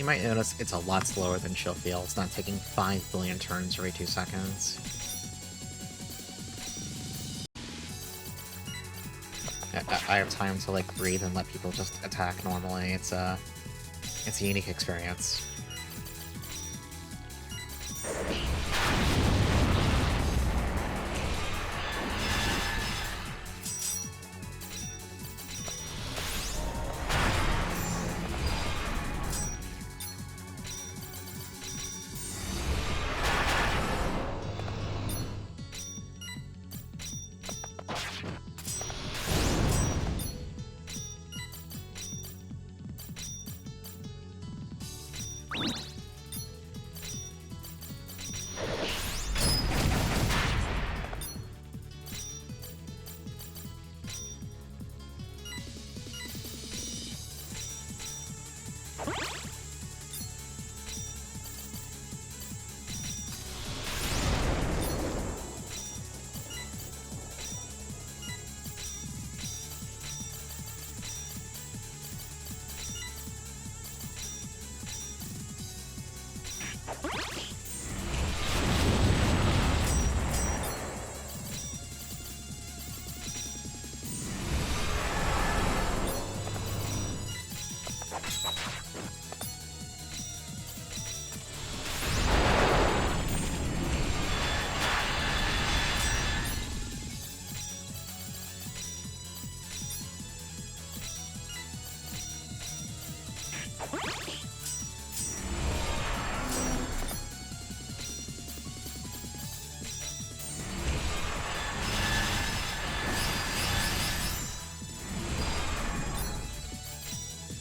Speaker 1: You might notice it's a lot slower than she'll feel. It's not taking 5 billion turns every 2 seconds. I have time to, like, breathe and let people just attack normally. It's a unique experience.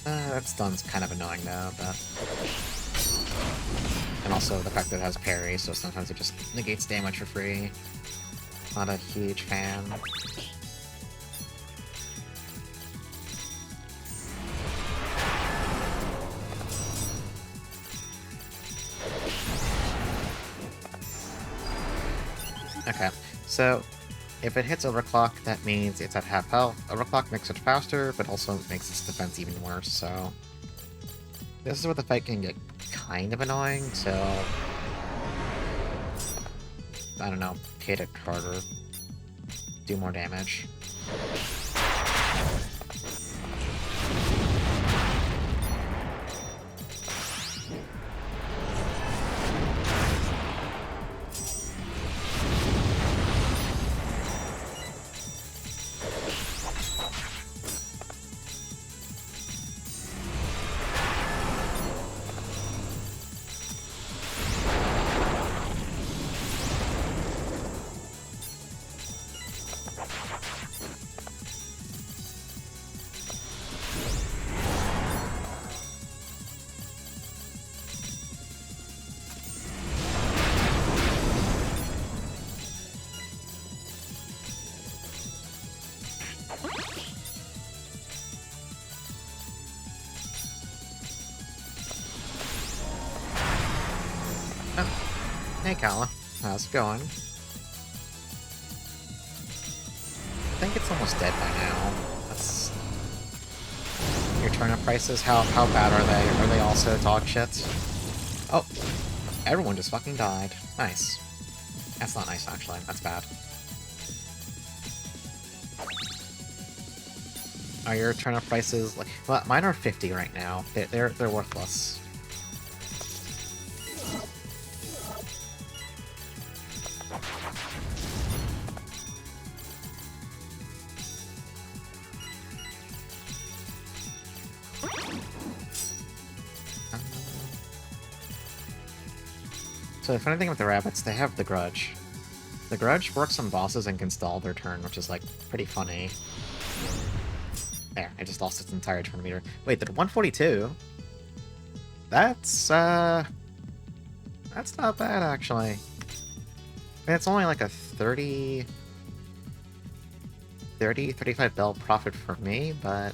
Speaker 1: That stun's kind of annoying though, but... And also the fact that it has parry, so sometimes it just negates damage for free. Not a huge fan. Okay, so if it hits overclock, that means it's at half health. Overclock makes it faster, but also makes its defense even worse, so... This is where the fight can get kind of annoying, so... I don't know, hit it harder. Do more damage. Hey, Kala. How's it going? I think it's almost dead by now. That's... Your turnip prices? How bad are they? Are they also dog shit? Oh! Everyone just fucking died. Nice. That's not nice, actually. That's bad. Are your turnip prices like... Well, mine are 50 right now. They're worthless. So the funny thing with the rabbits, they have the Grudge. The Grudge works on bosses and can stall their turn, which is, like, pretty funny. There, I just lost its entire turn meter. Wait, the 142? That's not bad, actually. I mean, it's only like a 35 bell profit for me, but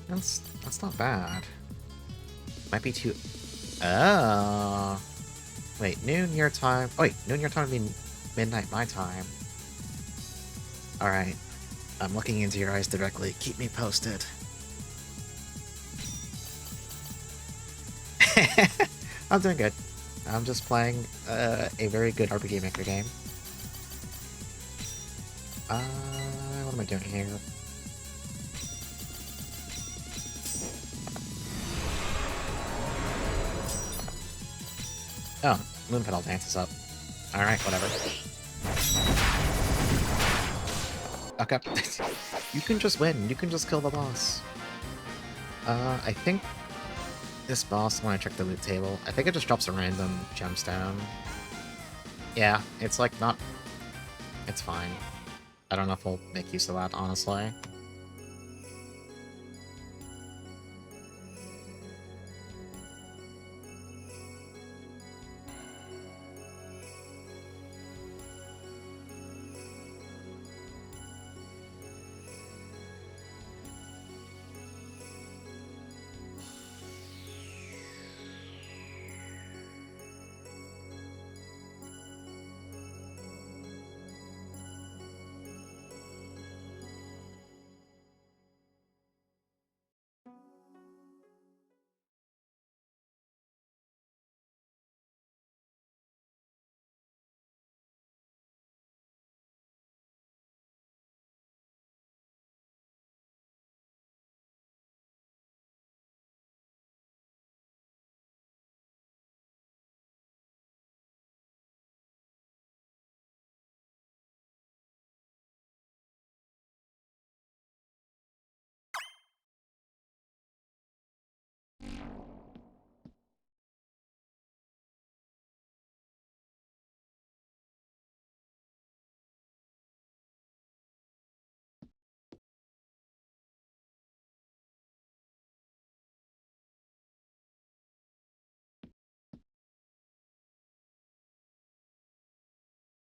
Speaker 1: that's not bad. Might be too... Oh... Wait, noon your time... Oh, wait, noon your time would mean midnight my time. Alright. I'm looking into your eyes directly. Keep me posted. I'm doing good. I'm just playing a very good RPGMaker game. What am I doing here? Oh, Moon Pedal dances up. Alright, whatever. Okay. You can just win. You can just kill the boss. I think this boss, when I check the loot table, I think it just drops a random gemstone. Yeah, it's like not... It's fine. I don't know if we'll make use of that, honestly.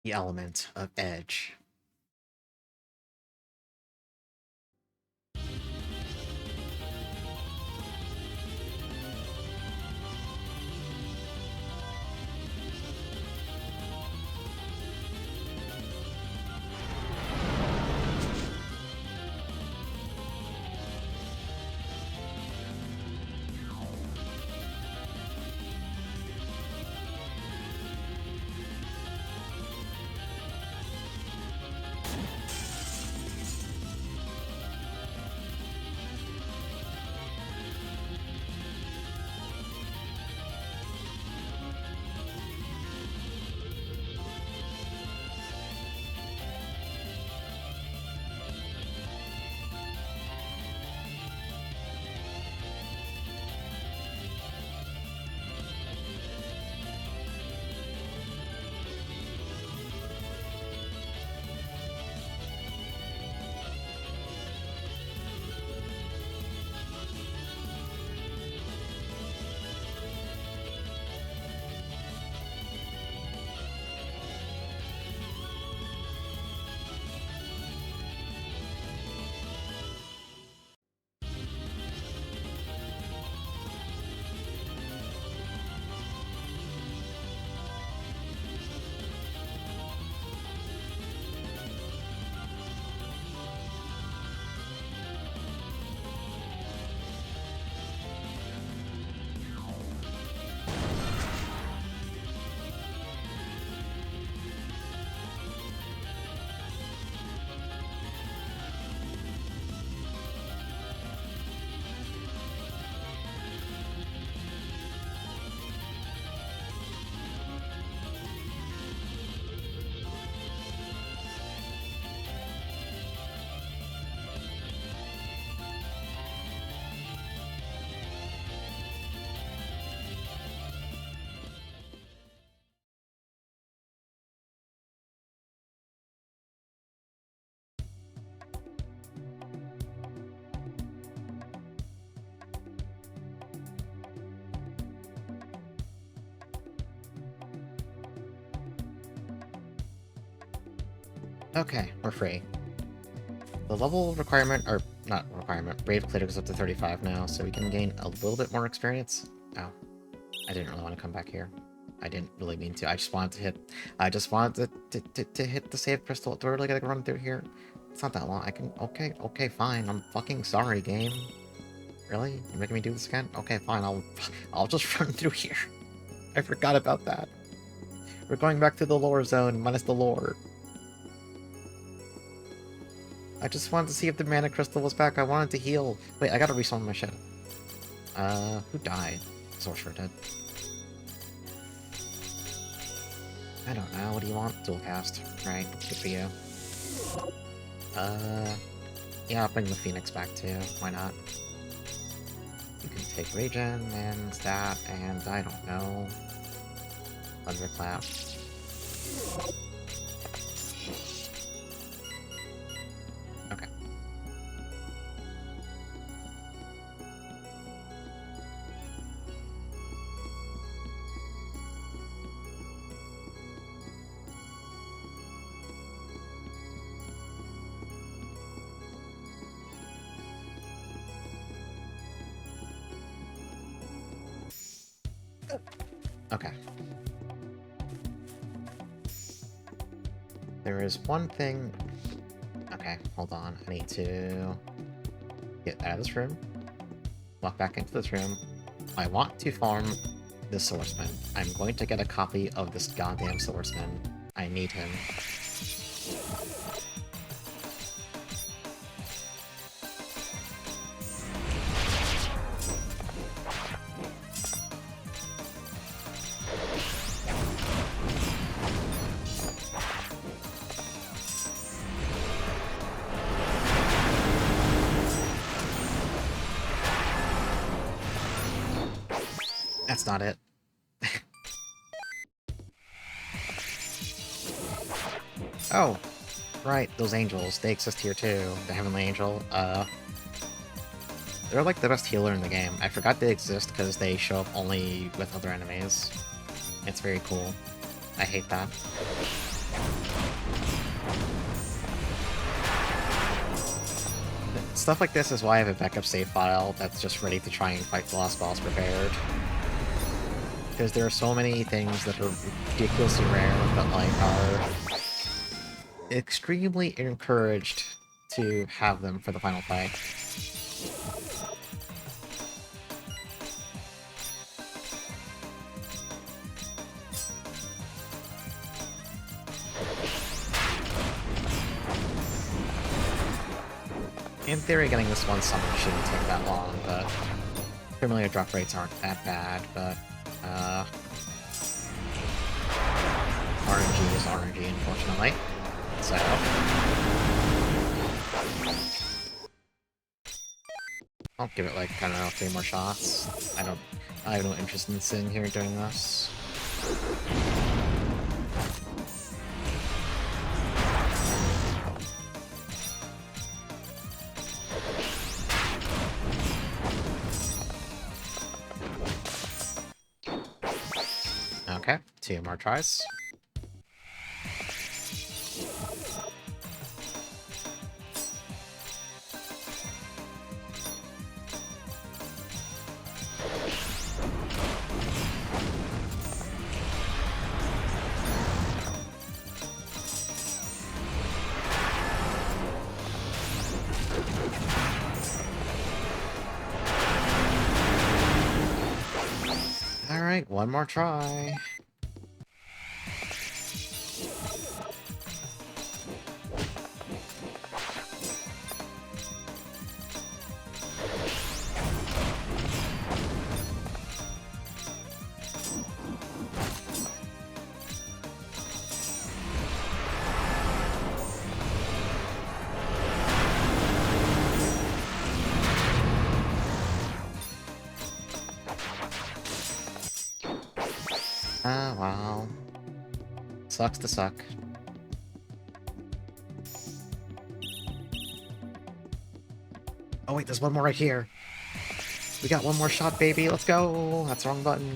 Speaker 1: The element of edge. Okay, we're free. The level requirement, or not requirement, rate of clear goes up to 35 now, so we can gain a little bit more experience. Oh, I didn't really want to come back here. I didn't really mean to. I just wanted to hit the save crystal. Do I really gotta run through here? It's not that long. I can, okay, fine. I'm fucking sorry, game. Really? You're making me do this again? Okay, fine, I'll just run through here. I forgot about that. We're going back to the lore zone, minus the lore. I just wanted to see if the mana crystal was back. I wanted to heal. Wait, I gotta resummon my shit. Who died? Sorcerer did. I don't know, what do you want? Dual cast. Right, good for you. Yeah, I'll bring the Phoenix back too. Why not? You can take Regen, and that, and I don't know. Thunderclap. Okay. Okay. There is one thing... Okay, hold on. I need to get out of this room. Walk back into this room. I want to farm the swordsman. I'm going to get a copy of this goddamn swordsman. I need him. That's not it. Oh, right, those angels. They exist here too. The Heavenly Angel. They're like the best healer in the game. I forgot they exist because they show up only with other enemies. It's very cool. I hate that. Stuff like this is why I have a backup save file that's just ready to try and fight the last boss prepared. Because there are so many things that are ridiculously rare, but like are extremely encouraged to have them for the final fight. In theory, getting this one summoned shouldn't take that long, but familiar drop rates aren't that bad, but RNG is RNG, unfortunately. So I'll give it like, I don't know, 3 more shots. I have no interest in sitting here doing this. Okay, 2 more tries. Alright, 1 more try. Ah, well. Sucks to suck. Oh wait, there's one more right here. We got 1 more shot, baby. Let's go. That's the wrong button.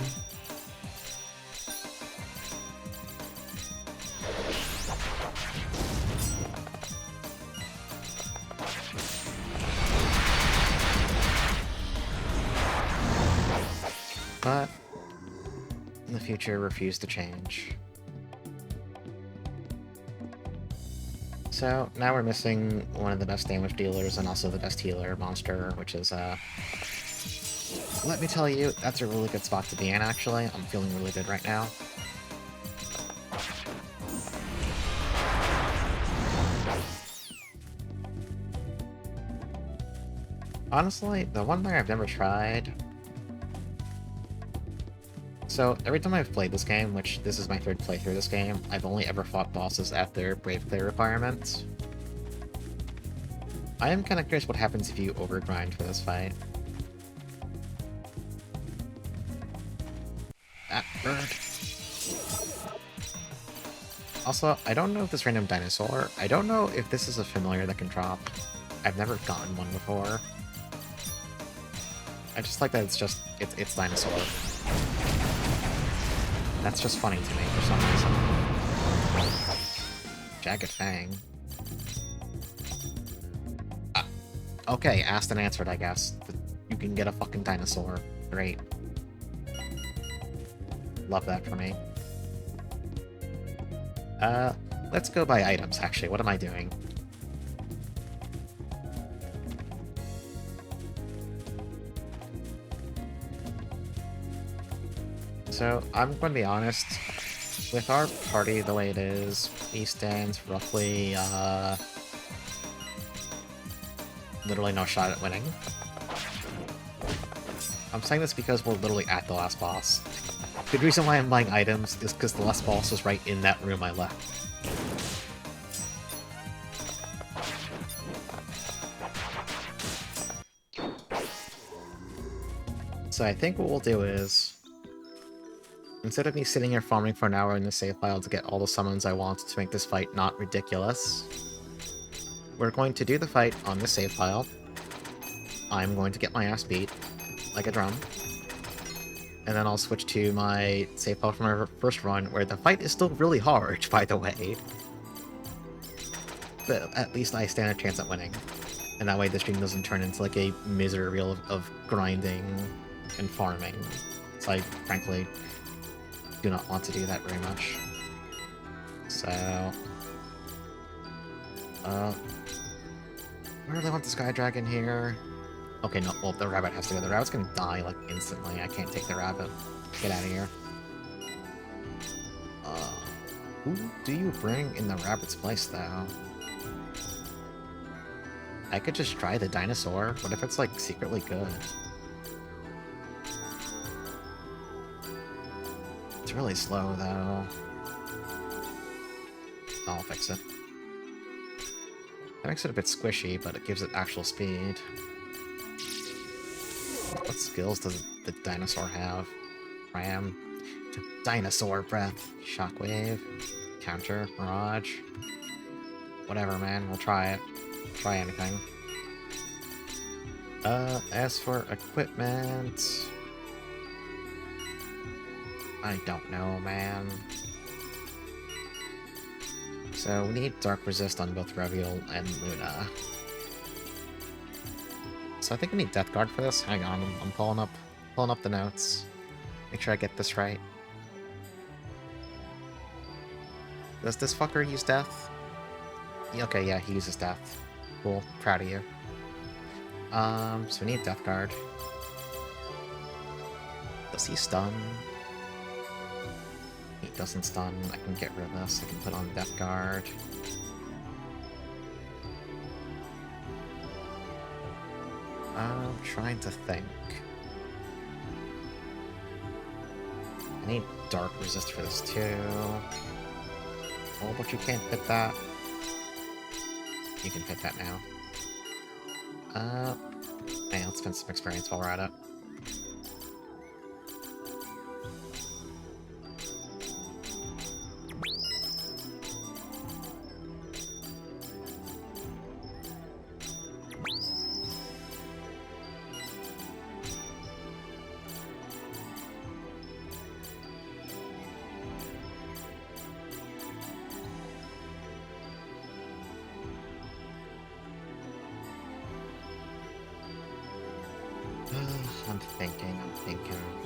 Speaker 1: But in the future, refuse to change. So now we're missing one of the best damage dealers and also the best healer monster, which is let me tell you, that's a really good spot to be in, actually. I'm feeling really good right now. Honestly, the one thing I've never tried... So, every time I've played this game, which this is my third playthrough of this game, I've only ever fought bosses at their Brave Clear requirements. I am kind of curious what happens if you overgrind for this fight. Ah, bird. Also, I don't know if this random dinosaur... I don't know if this is a familiar that can drop. I've never gotten one before. I just like that it's dinosaur. That's just funny to me for some reason. Jagged Fang. Okay, asked and answered, I guess. You can get a fucking dinosaur. Great. Love that for me. Let's go by items, actually. What am I doing? So, I'm going to be honest. With our party the way it is, he stands roughly, literally no shot at winning. I'm saying this because we're literally at the last boss. The reason why I'm buying items is because the last boss was right in that room I left. So I think what we'll do is, instead of me sitting here farming for an hour in the save file to get all the summons I want to make this fight not ridiculous, we're going to do the fight on the save file. I'm going to get my ass beat, like a drum. And then I'll switch to my save file from my first run, where the fight is still really hard, by the way. But at least I stand a chance at winning. And that way the stream doesn't turn into like a misery reel of grinding and farming. So I, frankly, do not want to do that very much. So... where do I want the Sky Dragon here? Okay, no, well, the rabbit has to go. The rabbit's gonna die, like, instantly. I can't take the rabbit. Get out of here. Who do you bring in the rabbit's place, though? I could just try the dinosaur. What if it's, like, secretly good? It's really slow, though. I'll fix it. That makes it a bit squishy, but it gives it actual speed. What skills does the dinosaur have? Ram. Dinosaur breath. Shockwave. Counter. Mirage. Whatever, man. We'll try it. Try anything. As for equipment... I don't know, man. So we need Dark Resist on both Reveal and Luna. So I think we need Death Guard for this. Hang on, I'm pulling up the notes. Make sure I get this right. Does this fucker use Death? Okay, yeah, he uses Death. Cool, proud of you. So we need Death Guard. Does he stun? He doesn't stun. I can get rid of this. I can put on Death Guard. I'm trying to think. I need Dark Resist for this too. Oh, but you can't fit that. You can fit that now. Hey, let's spend some experience while we're at it.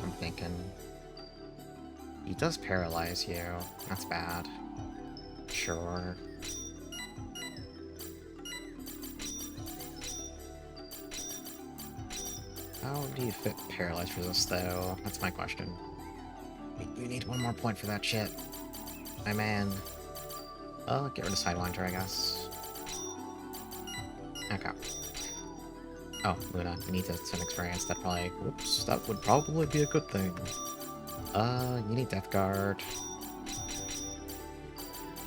Speaker 1: I'm thinking. He does paralyze you. That's bad. Sure. How do you fit Paralyze Resist, though? That's my question. We need one more point for that shit. My man. Get rid of Sidewinder, I guess. Okay. Oh, Luna, we need to some experience. That probably... Whoops, that would probably be a good thing. You need Death Guard.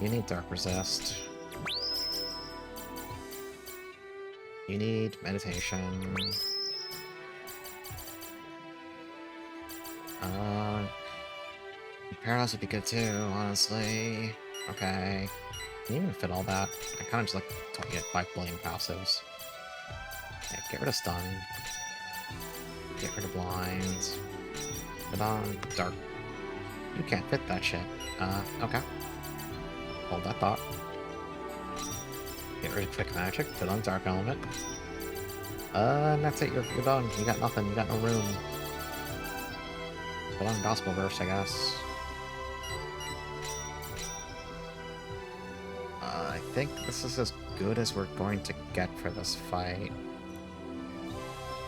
Speaker 1: You need Dark Resist. You need Meditation. Paralyze would be good too, honestly. Okay. Can you even fit all that? I kind of just like talking at 5 billion passives. Okay, get rid of Stun. Get rid of Blinds. Put on Dark. You can't fit that shit. Okay. Hold that thought. Get rid of Quick Magic. Put on Dark Element. And that's it. You're done. You got nothing. You got no room. Put on Gospel Verse, I guess. I think this is as good as we're going to get for this fight.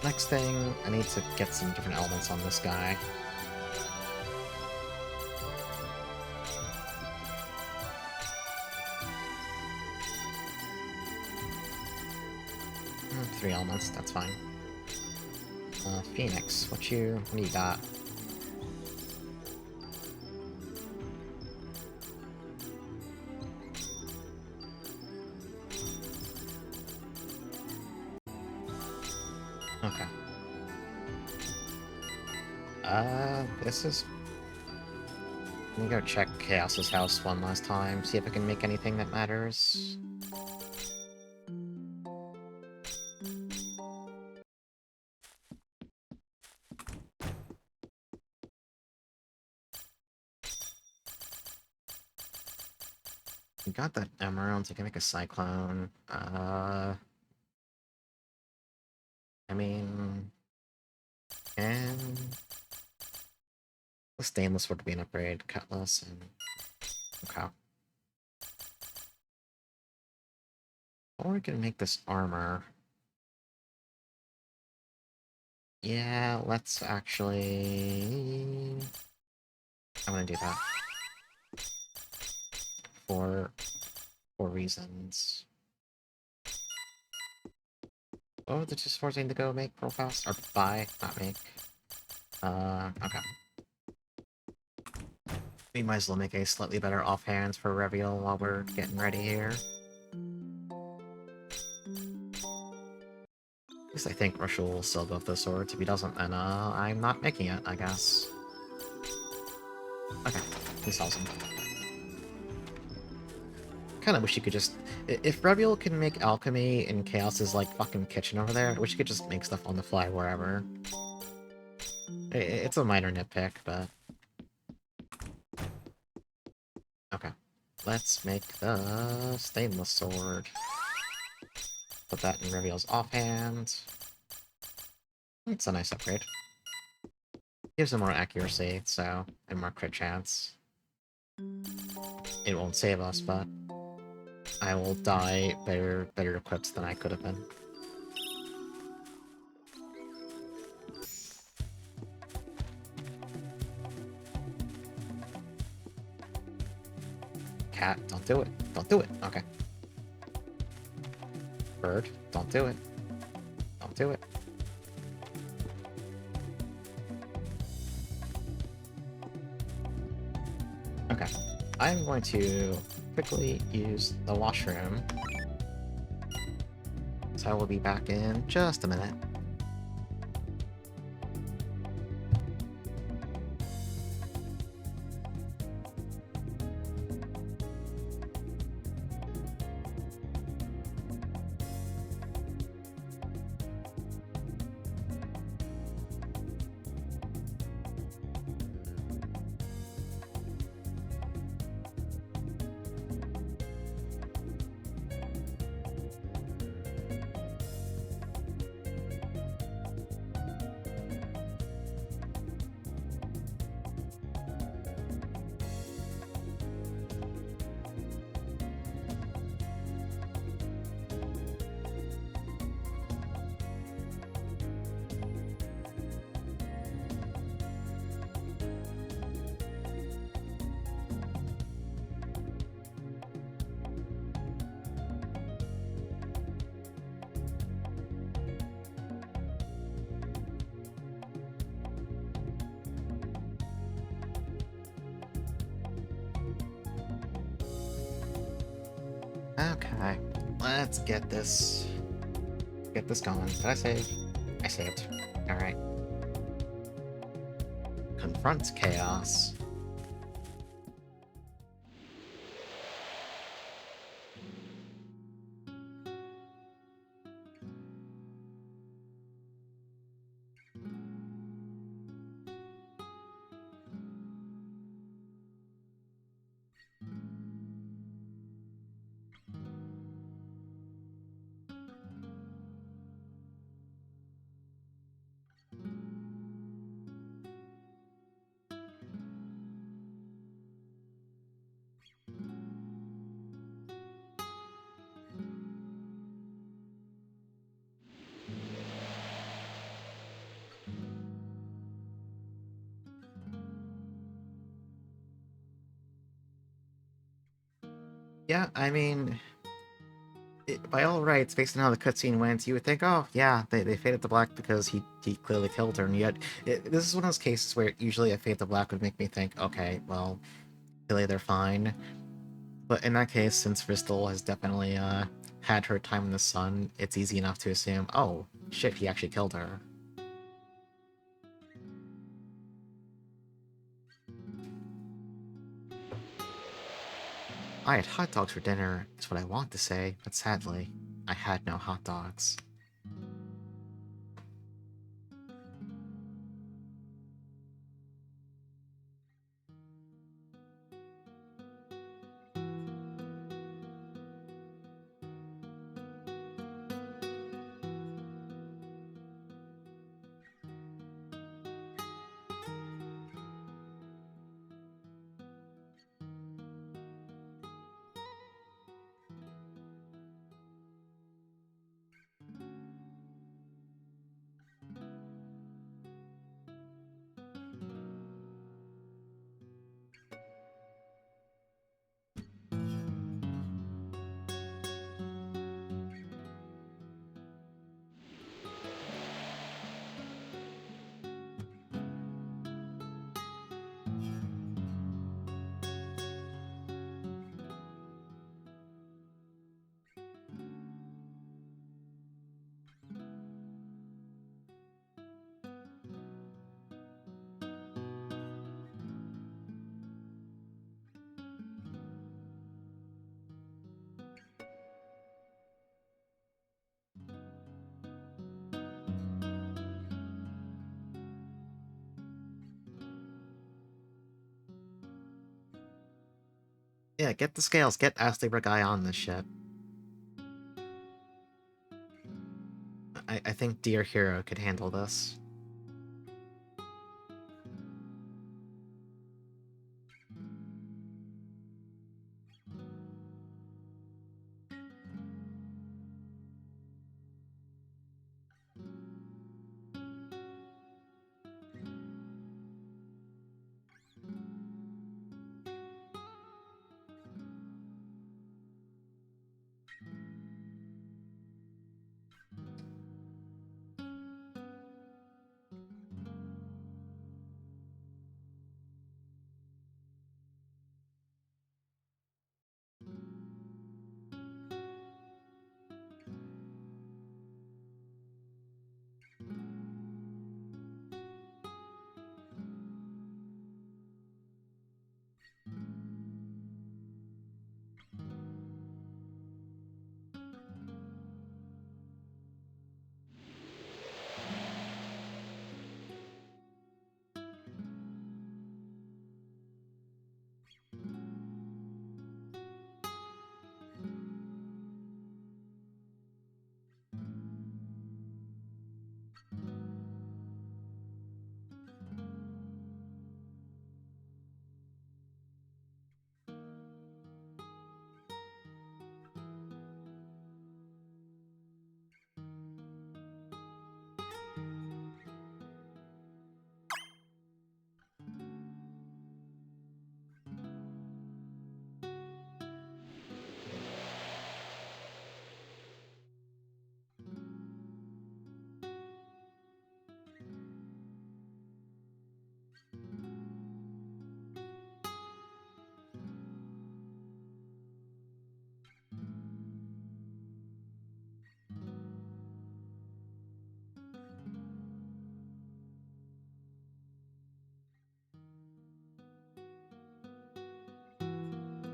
Speaker 1: Next thing, I need to get some different elements on this guy. Three elements, that's fine. Phoenix, what do you got? Okay. This is... Let me go check Chaos's house one last time, see if I can make anything that matters. We got that emerald, so I can make a cyclone. I mean... And... The stainless would be an upgrade, cutlass, and... Okay. Or we can make this armor. Yeah, let's actually... I'm gonna do that. For reasons. Oh, the just forcing to go make real fast? Or buy, not make. Okay. We might as well make a slightly better offhand for Reveal while we're getting ready here. At least I think Rushel will still go with the swords. If he doesn't, then I'm not making it, I guess. Okay, he sells him. Kinda wish you could just... If Reveal can make alchemy in Chaos's, like, fucking kitchen over there, I wish you could just make stuff on the fly wherever. It's a minor nitpick, but... Okay. Let's make the stainless sword. Put that in Reveal's offhand. It's a nice upgrade. Gives him more accuracy, so... and more crit chance. It won't save us, but... I will die better equipped than I could have been. Cat, don't do it. Don't do it. Okay. Bird, don't do it. Don't do it. Okay. I'm going to quickly use the washroom. So I will be back in just a minute. Okay, let's get this going. Did I save? I saved. Alright. Confront chaos. Yeah, I mean, by all rights, based on how the cutscene went, you would think, oh, yeah, they faded to black because he clearly killed her, and yet, this is one of those cases where usually a fade to black would make me think, okay, well, clearly they're fine. But in that case, since Crystal has definitely, had her time in the sun, it's easy enough to assume, oh, shit, he actually killed her. I had hot dogs for dinner, is what I want to say, but sadly, I had no hot dogs. Yeah, get the scales, get Ass Libra guy on this shit. I think Dear Hero could handle this.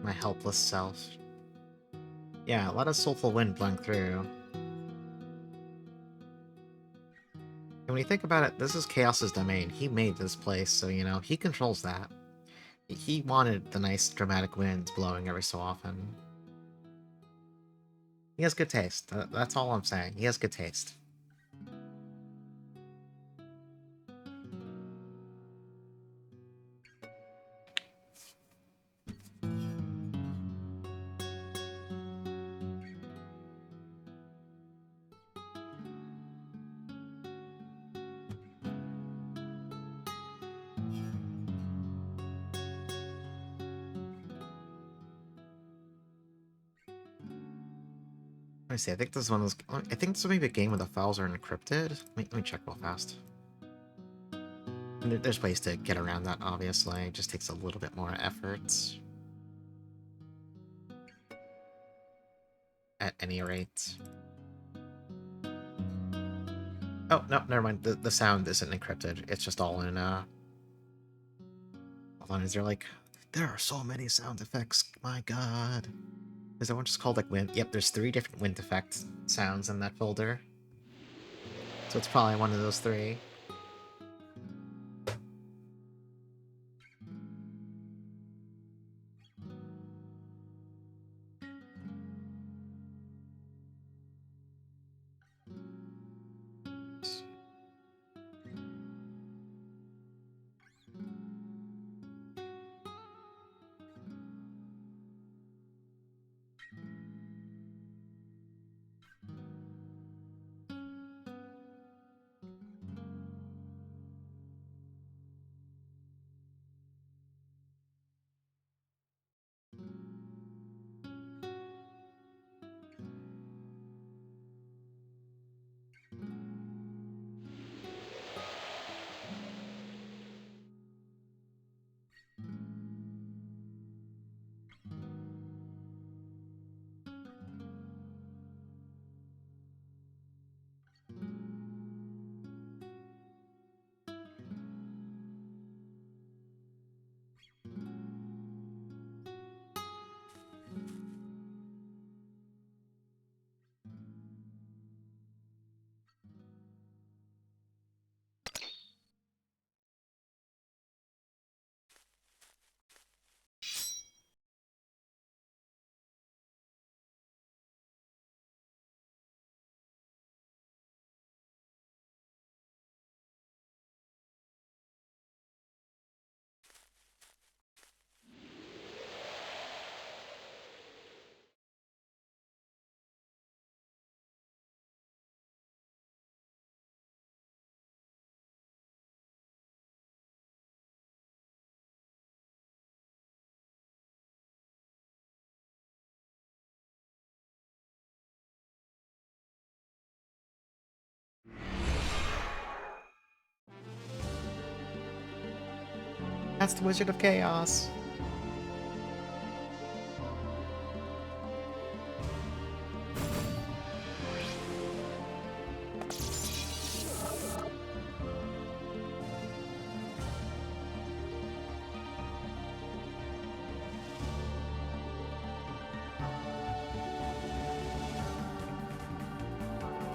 Speaker 1: My helpless self. Yeah, let a soulful wind blink through. And when you think about it, this is Chaos's domain. He made this place, so, you know, he controls that. He wanted the nice dramatic winds blowing every so often. He has good taste. That's all I'm saying. He has good taste. Let me see. I think this is one of those. I think this will be a game where the files are encrypted. Let me check real fast. And there's ways to get around that, obviously. It just takes a little bit more effort. At any rate. Oh, no, never mind. The sound isn't encrypted. It's just all in, Hold on, is there like... There are so many sound effects. My god. Is that one just called, like, wind? Yep, there's 3 different wind effect sounds in that folder. So it's probably one of those 3. That's the Wizard of Chaos!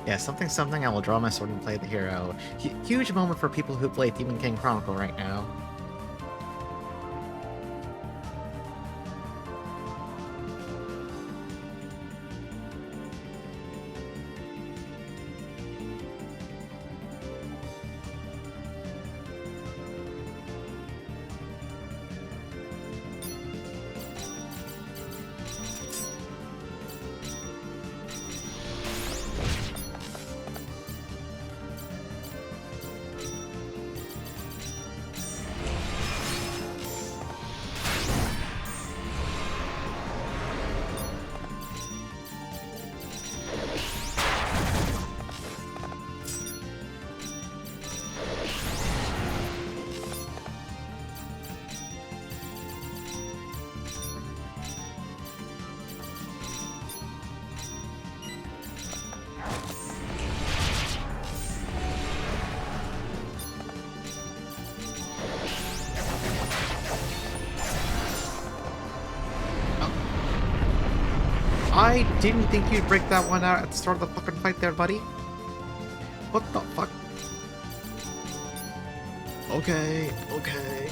Speaker 1: Yeah, something, I will draw my sword and play the hero. Huge moment for people who play Demon King Chronicle right now. I didn't think you'd break that one out at the start of the fucking fight there, buddy. What the fuck? Okay, okay.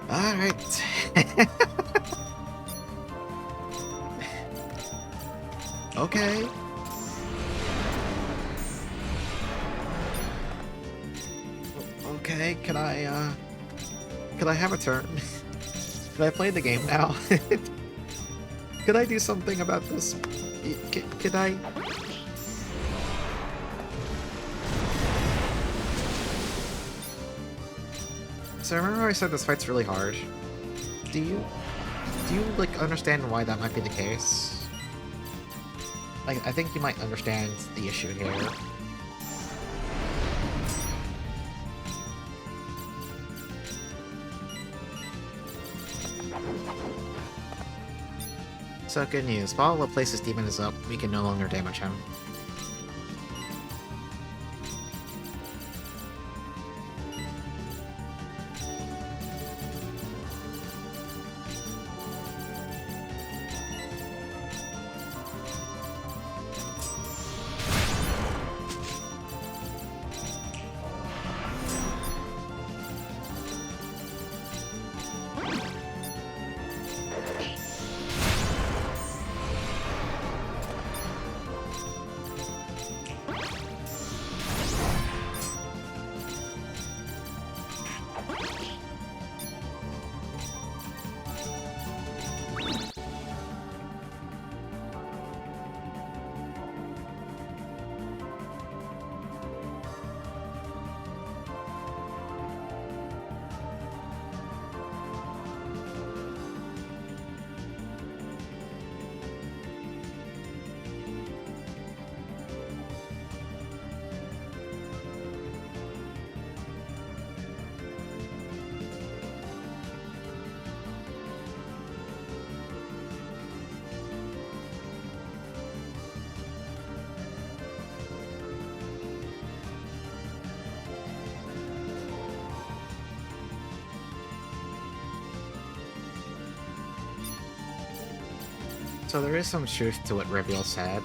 Speaker 1: Alright. Okay. Okay, can I have a turn? Can I play the game now? Can I do something about this? Can I? So remember I said this fight's really hard? Do you like understand why that might be the case? Like, I think you might understand the issue here. So good news, while Laplace's demon is up, we can no longer damage him. So there is some truth to what Reveal said.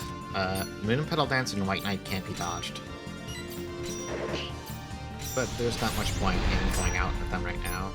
Speaker 1: Moon Petal Dance and White Knight can't be dodged. But there's not much point in going out with them right now.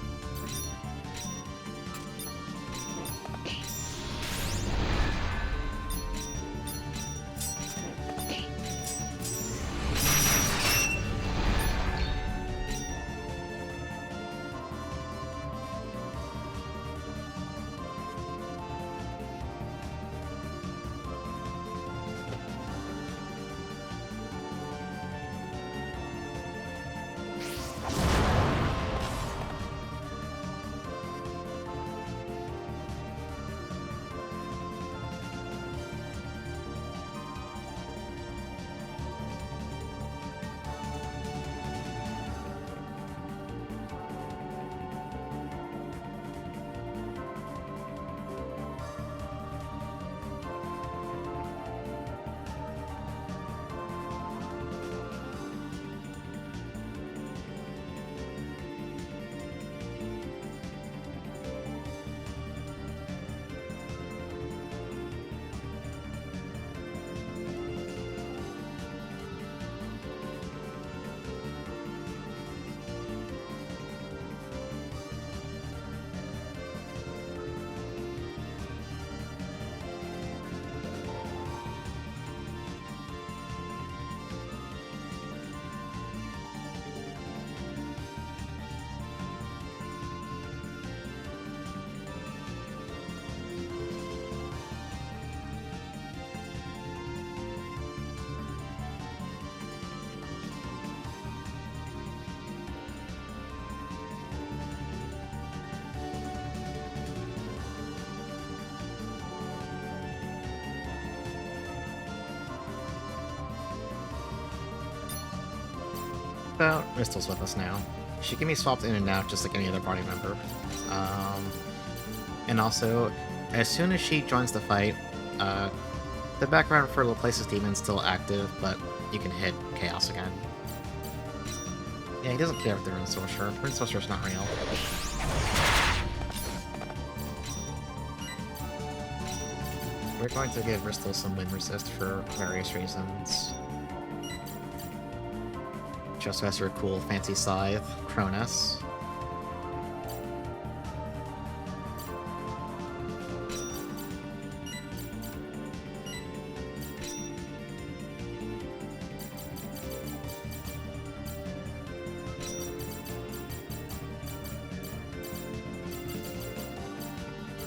Speaker 1: So, Crystal's with us now. She can be swapped in and out just like any other party member. And also, as soon as she joins the fight, the background for Laplace's demon is still active, but you can hit Chaos again. Yeah, he doesn't care if the Rune Sorcerer. Rune Sorcerer's not real. We're going to give Bristol some wind resist for various reasons. She also has her cool fancy scythe, Cronus.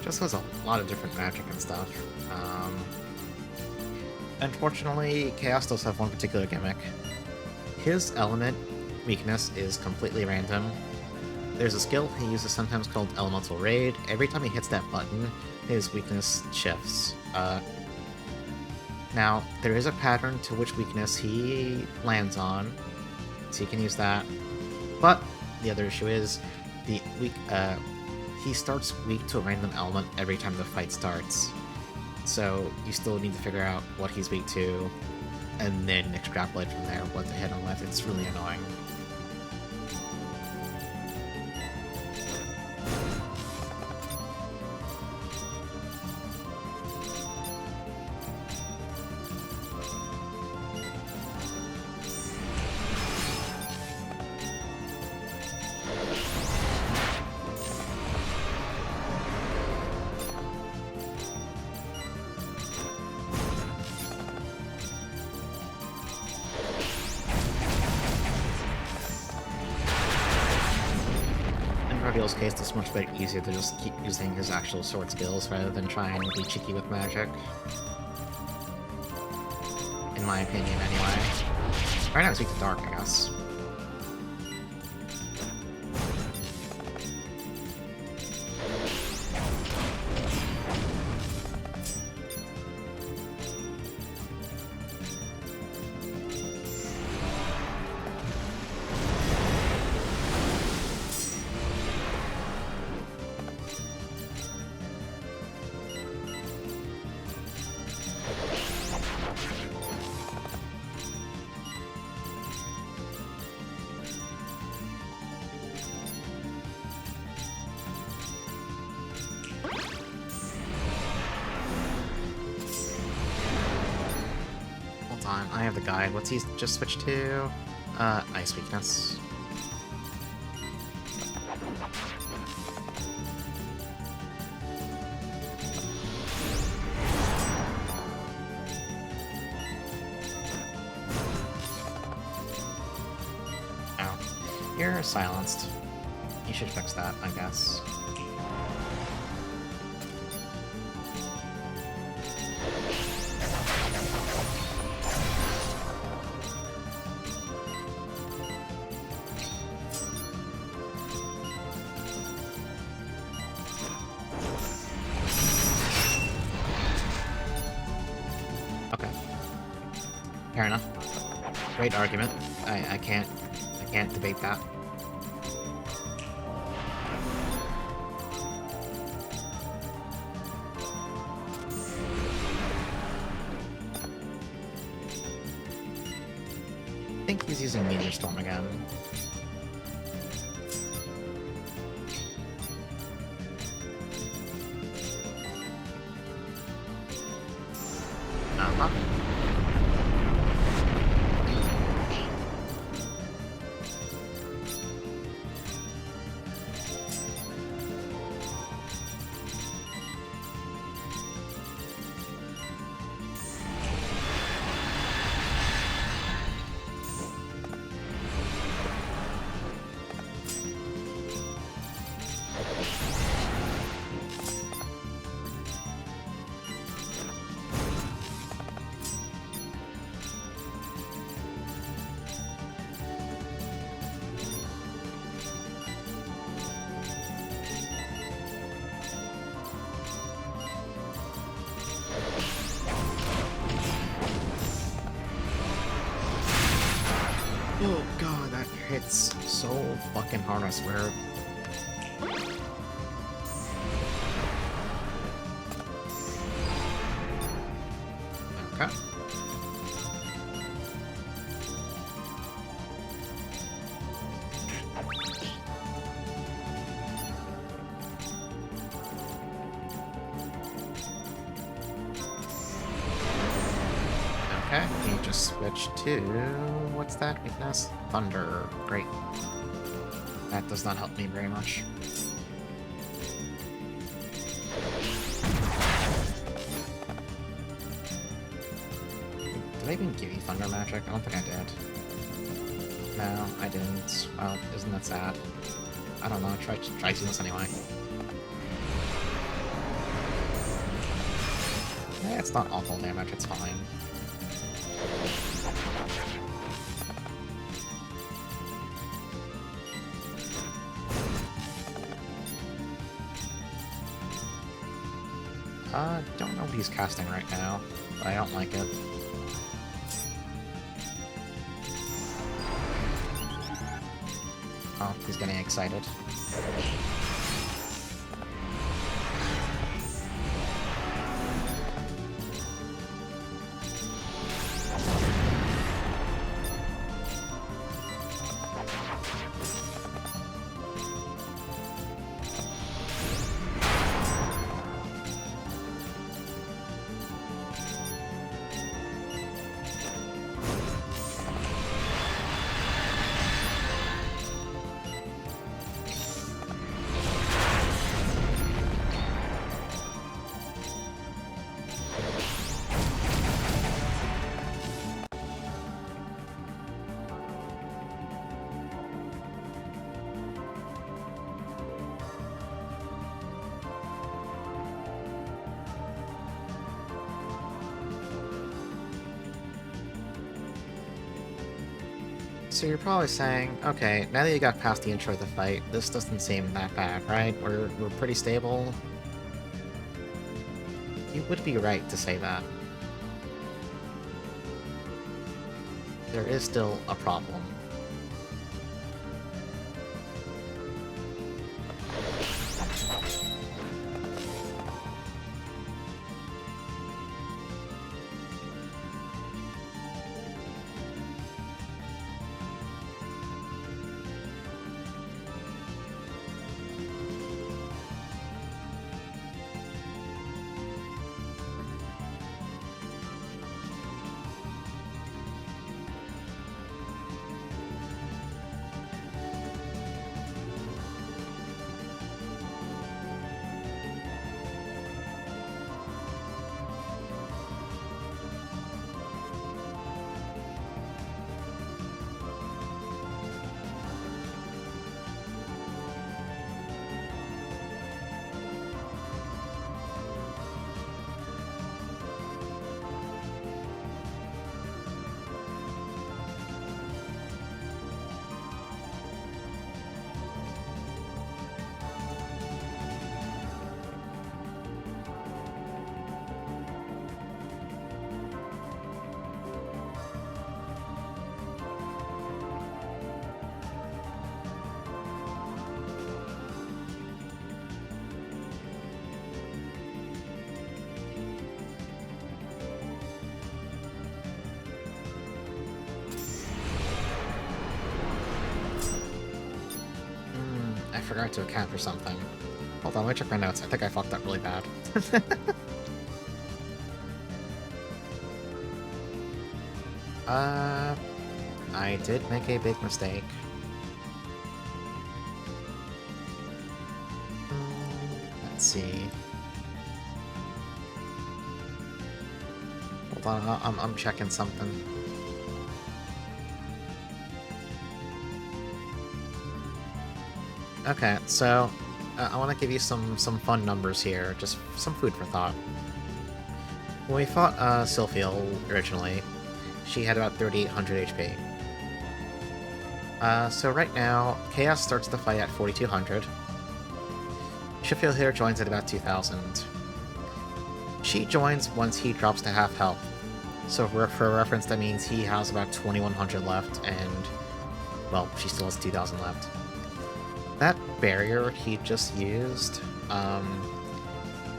Speaker 1: Just has a lot of different magic and stuff. Unfortunately, Chaos does have one particular gimmick. His element weakness is completely random. There's a skill he uses sometimes called Elemental Raid. Every time he hits that button, his weakness shifts. Now, there is a pattern to which weakness he lands on, so you can use that. But the other issue is he starts weak to a random element every time the fight starts. So you still need to figure out what he's weak to, and then extrapolate from there what to hit him with. It's really annoying. In case, it's much better, easier to just keep using his actual sword skills rather than trying to be cheeky with magic. In my opinion, anyway. Right now it's weak to dark, I guess. I have the guide. What's he just switched to? Ice weakness. Oh. You're silenced. You should fix that, I guess. Fair enough. Great argument. I can't debate that. I think he's using Meteor Storm again. Oh god, that hits so fucking hard, I swear. Okay. Okay, he just switched to... what's that weakness? Thunder. Great. That does not help me very much. Did I even give you Thunder Magic? I don't think I did. No, I didn't. Well, isn't that sad? I don't know, try using this anyway. Yeah, it's not awful damage, it's fine. Don't know what he's casting right now, but I don't like it. Oh, he's getting excited. So you're probably saying, okay, now that you got past the intro of the fight, this doesn't seem that bad, right? We're pretty stable. You would be right to say that. There is still a problem. I forgot to account for something. Hold on, let me check my notes. I think I fucked up really bad. I did make a big mistake. Let's see. Hold on, I'm checking something. Okay, so I want to give you some fun numbers here, just some food for thought. When we fought Sylphiel originally, she had about 3,800 HP. So right now, Chaos starts the fight at 4,200. Sylphiel here joins at about 2,000. She joins once he drops to half health. So for reference, that means he has about 2,100 left, and, well, she still has 2,000 left. That barrier he just used,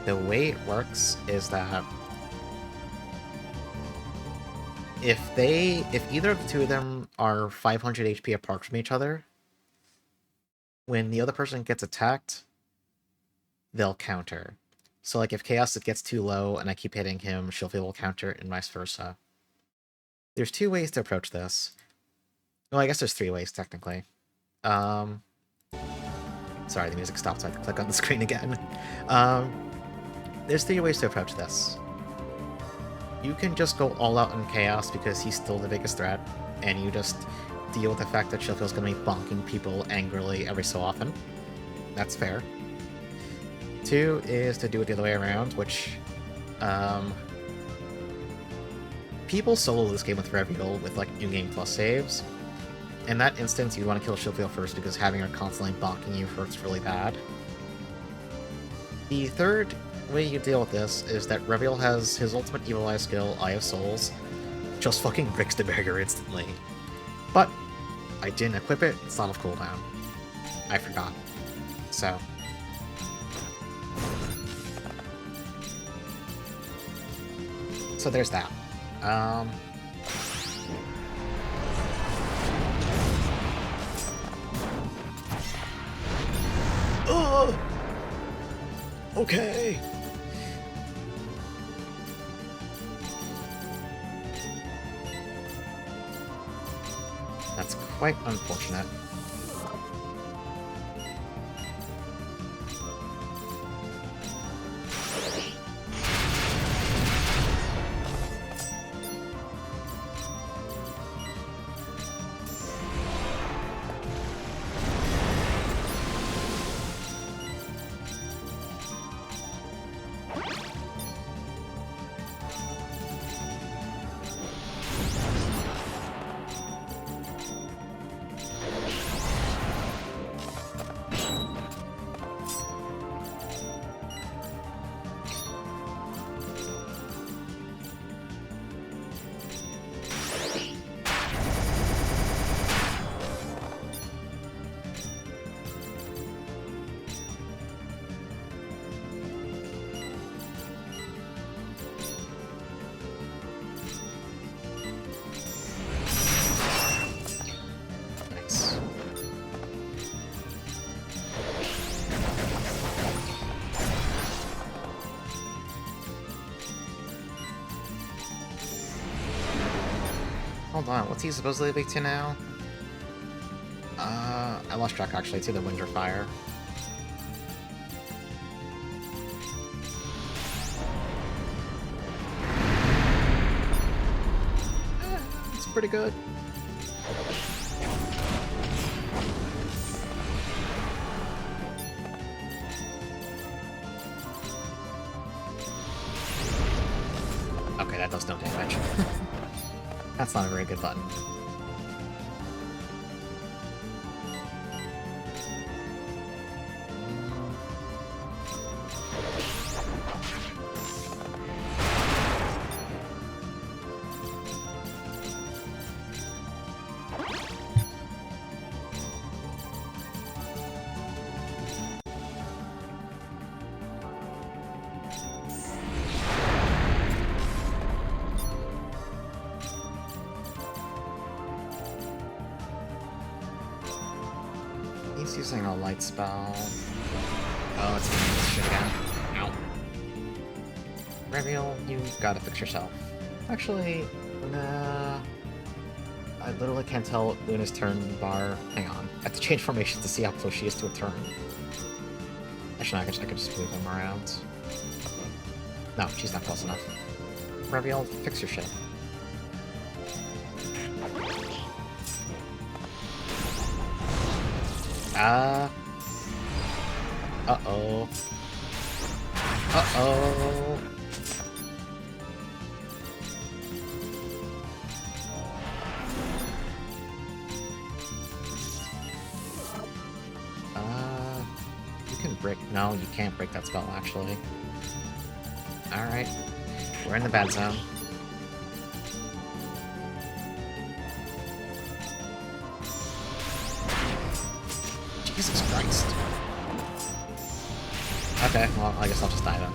Speaker 1: the way it works is that if either of the two of them are 500 HP apart from each other, when the other person gets attacked, they'll counter. So like if Chaos gets too low and I keep hitting him, she'll be able to counter and vice versa. There's two ways to approach this. Well, I guess there's three ways technically. Sorry, the music stopped so I had to click on the screen again. There's three ways to approach this. You can just go all out on Chaos because he's still the biggest threat, and you just deal with the fact that Shillfield's gonna be bonking people angrily every so often. That's fair. Two is to do it the other way around, which, people solo this game with Revial with, like, New Game Plus saves. In that instance, you want to kill Shillfield first because having her constantly bonking you hurts really bad. The third way you deal with this is that Revial has his ultimate Evil Eye skill, Eye of Souls, just fucking bricks the barrier instantly. But I didn't equip it, it's not off cooldown. I forgot. So. So there's that. Oh! Okay. That's quite unfortunate. Hold on, what's he supposedly weak to now? I lost track actually. It's either wind or fire. It's pretty good. Okay, that does no damage. That's not a very good button. He's using a light spell. Oh, it's gonna do this shit again. Ow. Revial, you gotta fix yourself. Actually, nah. I literally can't tell Luna's turn bar. Hang on. I have to change formation to see how close she is to a turn. Actually, I could just move them around. No, she's not close enough. Revial, fix your shit. Uh-oh. Uh-oh. You can break... No, you can't break that spell, actually. Alright. We're in the bad zone. Jesus Christ. Okay, well, I guess I'll just die then.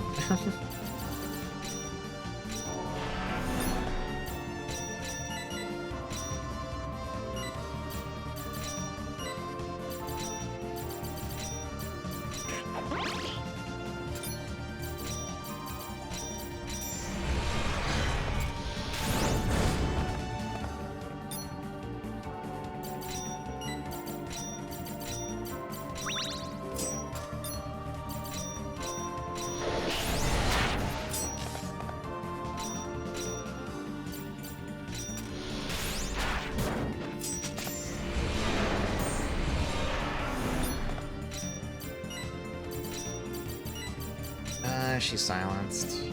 Speaker 1: She's silenced.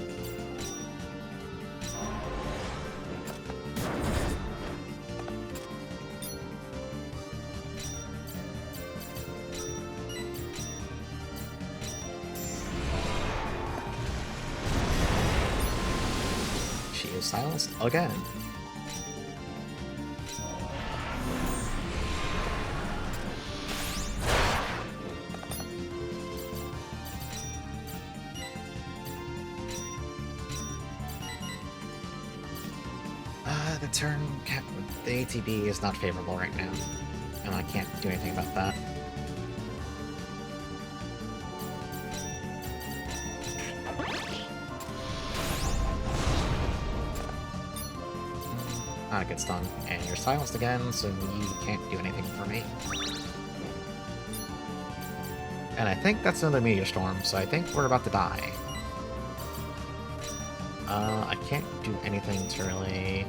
Speaker 1: She is silenced again. The ATB is not favorable right now, and I can't do anything about that. Not a good stun, and you're silenced again, so you can't do anything for me. And I think that's another meteor storm, so I think we're about to die. I can't do anything to really...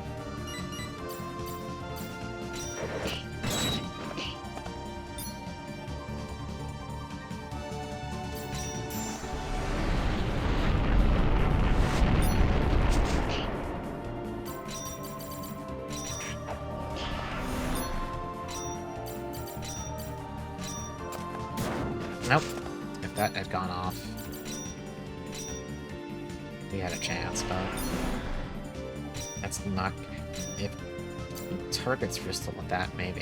Speaker 1: Nope. If that had gone off, we had a chance, but that's not... If targets were still with that, maybe.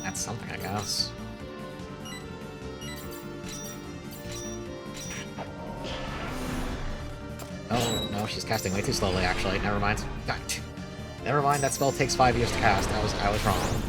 Speaker 1: That's something, I guess. Oh, no, she's casting way too slowly, actually. Never mind. God. Never mind, that spell takes 5 years to cast. I was wrong.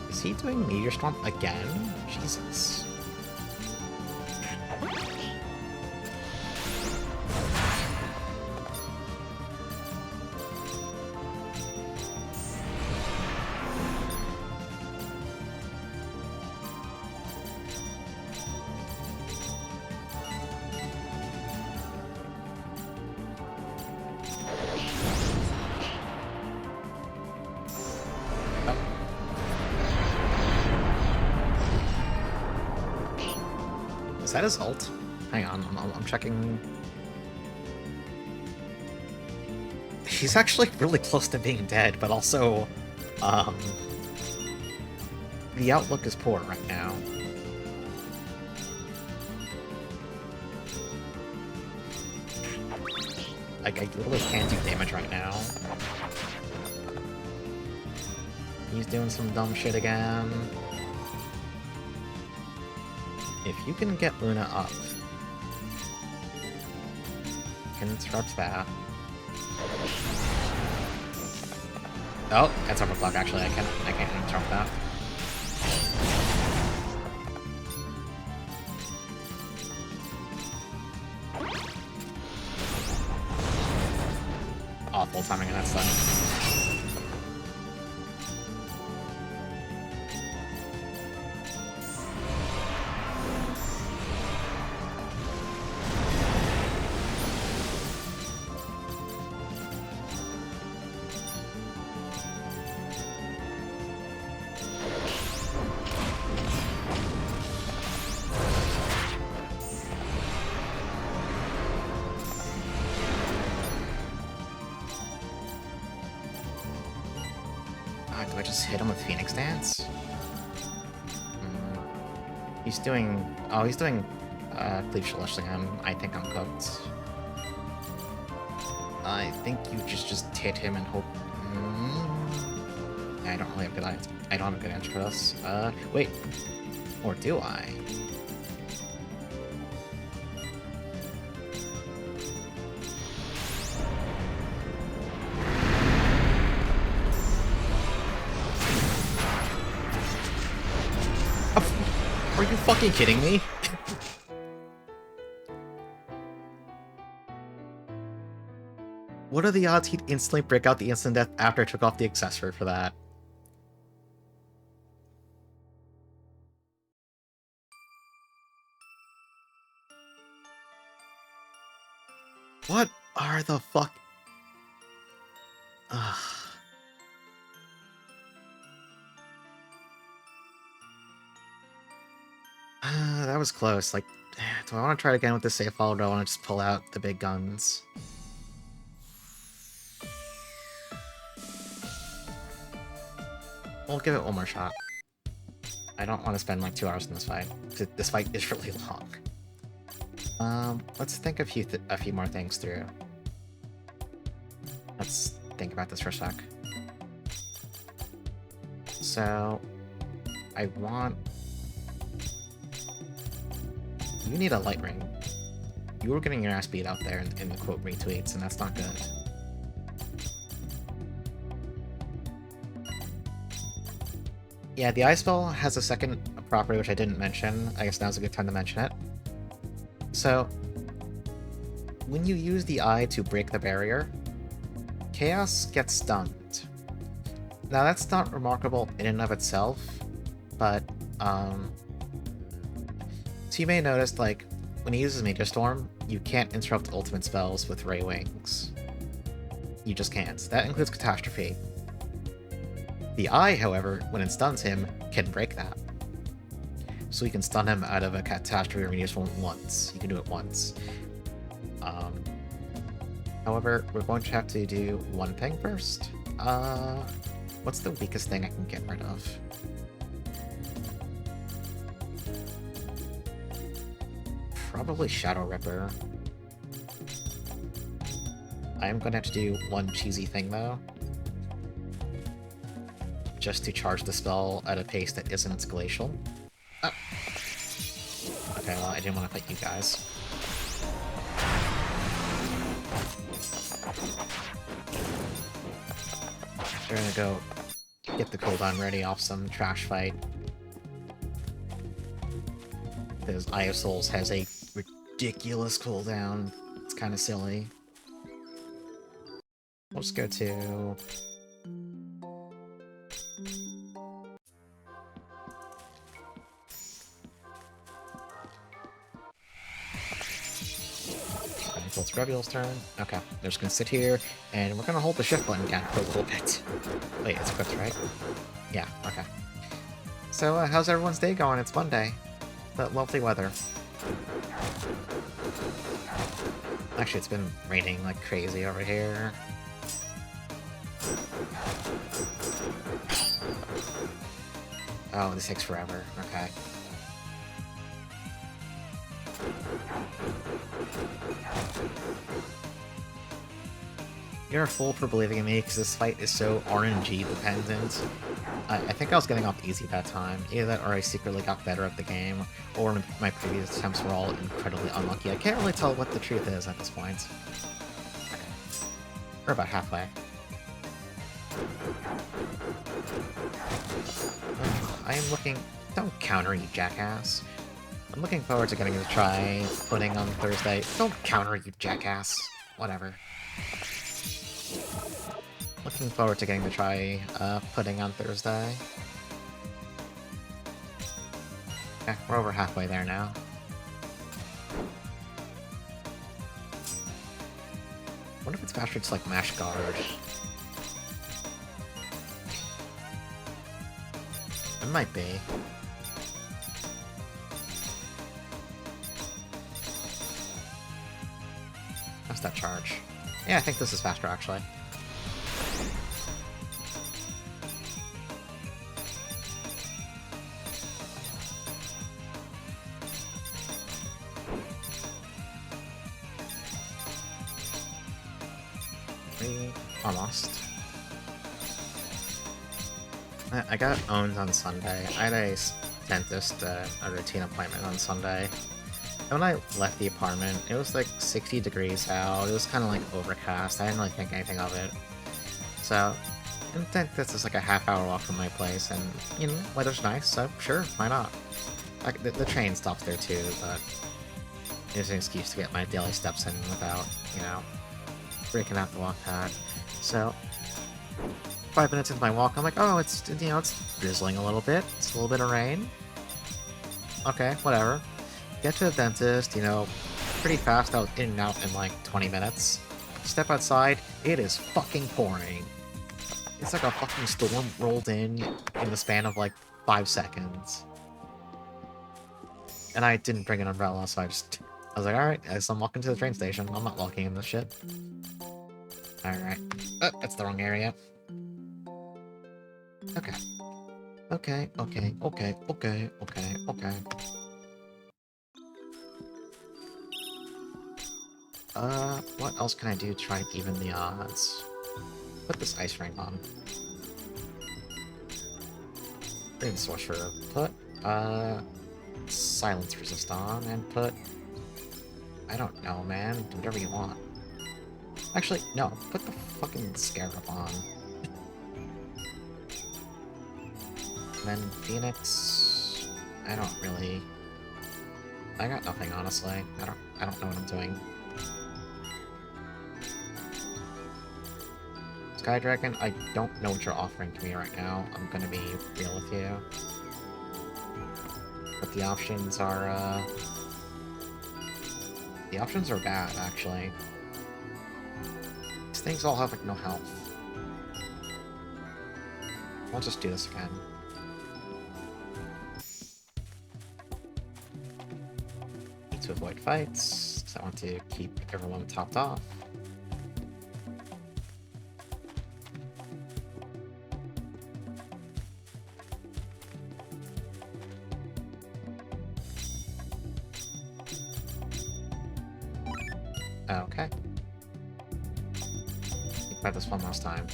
Speaker 1: Is he doing Meteor Storm again? Jesus. Is that his ult? Hang on, I'm checking. He's actually really close to being dead, but also, the outlook is poor right now. Like, I literally can't do damage right now. He's doing some dumb shit again. If you can get Luna up, you can interrupt that. Oh, that's overclock. Actually, I can't interrupt that. Awful timing in that stun. Do I just hit him with Phoenix Dance? He's doing... Oh, he's doing Cleave Shalish again. I think I'm cooked. I think you just hit him and hope... I don't really have good answer. I don't have a good answer for this. Wait. Or do I? Are you fucking kidding me? What are the odds he'd instantly break out the instant death after I took off the accessory for that? What are the fuck? Ugh. That was close. Like, do I want to try it again with the safe file, or do I want to just pull out the big guns? We'll give it one more shot. I don't want to spend like 2 hours in this fight. This fight is really long. Let's think a few more things through. Let's think about this for a sec. So, I want... You need a light ring. You were getting your ass beat out there in the quote retweets, and that's not good. Yeah, the Eye Spell has a second property which I didn't mention. I guess now's a good time to mention it. So, when you use the Eye to break the barrier, Chaos gets stunned. Now that's not remarkable in and of itself, but, so you may notice, like, when he uses Major Storm, you can't interrupt ultimate spells with Ray Wings. You just can't. That includes Catastrophe. The Eye, however, when it stuns him, can break that. So you can stun him out of a Catastrophe Major Storm once. You can do it once. However, we're going to have to do one thing first. What's the weakest thing I can get rid of? Probably Shadow Ripper. I'm gonna have to do one cheesy thing, though. Just to charge the spell at a pace that isn't glacial. Oh. Okay, well, I didn't want to fight you guys. We're gonna go get the cooldown ready off some trash fight. Because Eye of Souls has a ridiculous cooldown. It's kind of silly. We'll just go to... So it's Reviel's turn. Okay, they're just gonna sit here, and we're gonna hold the shift button down for a little bit. Wait, it's equipped, right? Yeah, okay. So, how's everyone's day going? It's Monday. That lovely weather. Actually, it's been raining like crazy over here. Oh, this takes forever. Okay. You're a fool for believing in me, because this fight is so RNG dependent. I think I was getting off easy that time. Either that or I secretly got better at the game, or my previous attempts were all incredibly unlucky. I can't really tell what the truth is at this point. Okay. We're about halfway. I am looking... Don't counter, you jackass. I'm looking forward to getting to try Pudding on Thursday. Don't counter, you jackass. Whatever. Looking forward to getting to try Pudding on Thursday. Okay, we're over halfway there now. I wonder if it's faster to like mash guard. It might be. How's that charge? Yeah, I think this is faster actually. Almost. I got owned on Sunday. I had a dentist, a routine appointment on Sunday. And when I left the apartment, it was like 60 degrees out. It was kind of like overcast. I didn't really think anything of it. So, I think this is like a half-hour walk from my place, and, you know, weather's nice, so sure, why not? Like, the train stops there too, but it's an excuse to get my daily steps in without, you know, breaking out the walk pad. So, 5 minutes into my walk, I'm like, oh, it's, you know, it's drizzling a little bit. It's a little bit of rain. Okay, whatever. Get to the dentist, you know, pretty fast. I was in and out in like 20 minutes. Step outside, it is fucking pouring. It's like a fucking storm rolled in the span of like 5 seconds. And I didn't bring an umbrella, so I was like, alright, I guess I'm walking to the train station. I'm not walking in this shit. Alright. Oh, that's the wrong area. Okay. Okay. What else can I do to try and even the odds? Put this ice ring on. Bring the sorcerer. Put, silence resist on, and put... I don't know, man. Do whatever you want. Actually, no. Put the fucking scarab on. And then Phoenix... I don't really... I got nothing, honestly. I don't know what I'm doing. Sky Dragon, I don't know what you're offering to me right now. I'm gonna be real with you. But the options are, the options are bad, actually. These things all have, like, no health. I'll just do this again. Need to avoid fights, because I want to keep everyone topped off. Okay. Think about this one last time.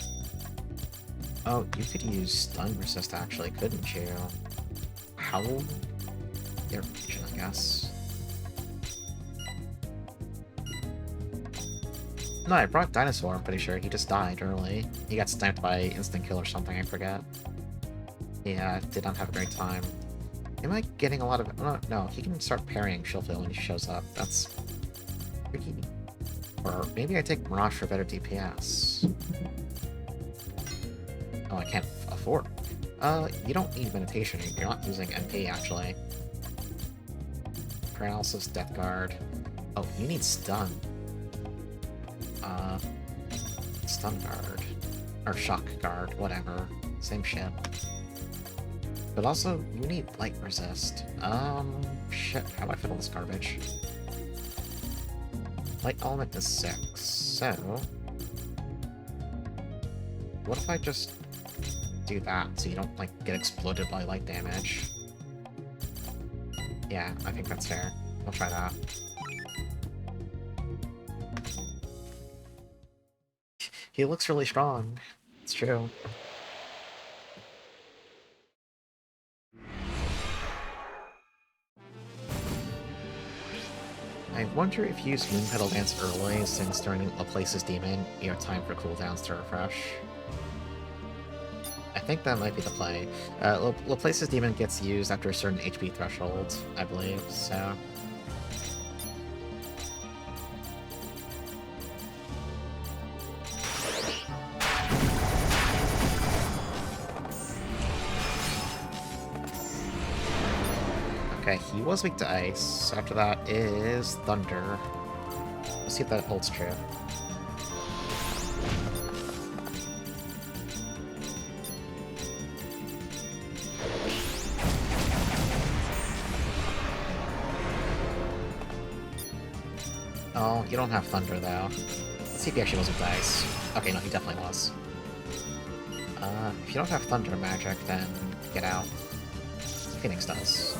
Speaker 1: Oh, you could use stun resist actually, couldn't you? Howl? Irritation, I guess. No, I brought Dinosaur, I'm pretty sure. He just died early. He got sniped by instant kill or something, I forget. Yeah, did not have a great time. Am I getting a lot of... Oh, no, he can start parrying Shieldfield when he shows up. That's... tricky. Or maybe I take Mirage for better DPS. Oh, I can't afford. You don't need Meditation. You're not using MP, actually. Paralysis, Death Guard. Oh, you need Stun. Stun Guard. Or Shock Guard, whatever. Same shit. But also, you need Light Resist. Shit, how do I fit all this garbage? Light Element is 6, so... What if I just do that, so you don't, like, get exploded by light damage? Yeah, I think that's fair. I'll try that. He looks really strong. It's true. I wonder if you use Moonpetal Dance early, since during Laplace's Demon, you have time for cooldowns to refresh. I think that might be the play. Laplace's Demon gets used after a certain HP threshold, I believe, so... Okay, he was weak to ice. After that is thunder. Let's see if that holds true. Oh, you don't have thunder though. Let's see if he actually was with ice. Okay, no, he definitely was. If you don't have thunder magic, then get out. Phoenix does.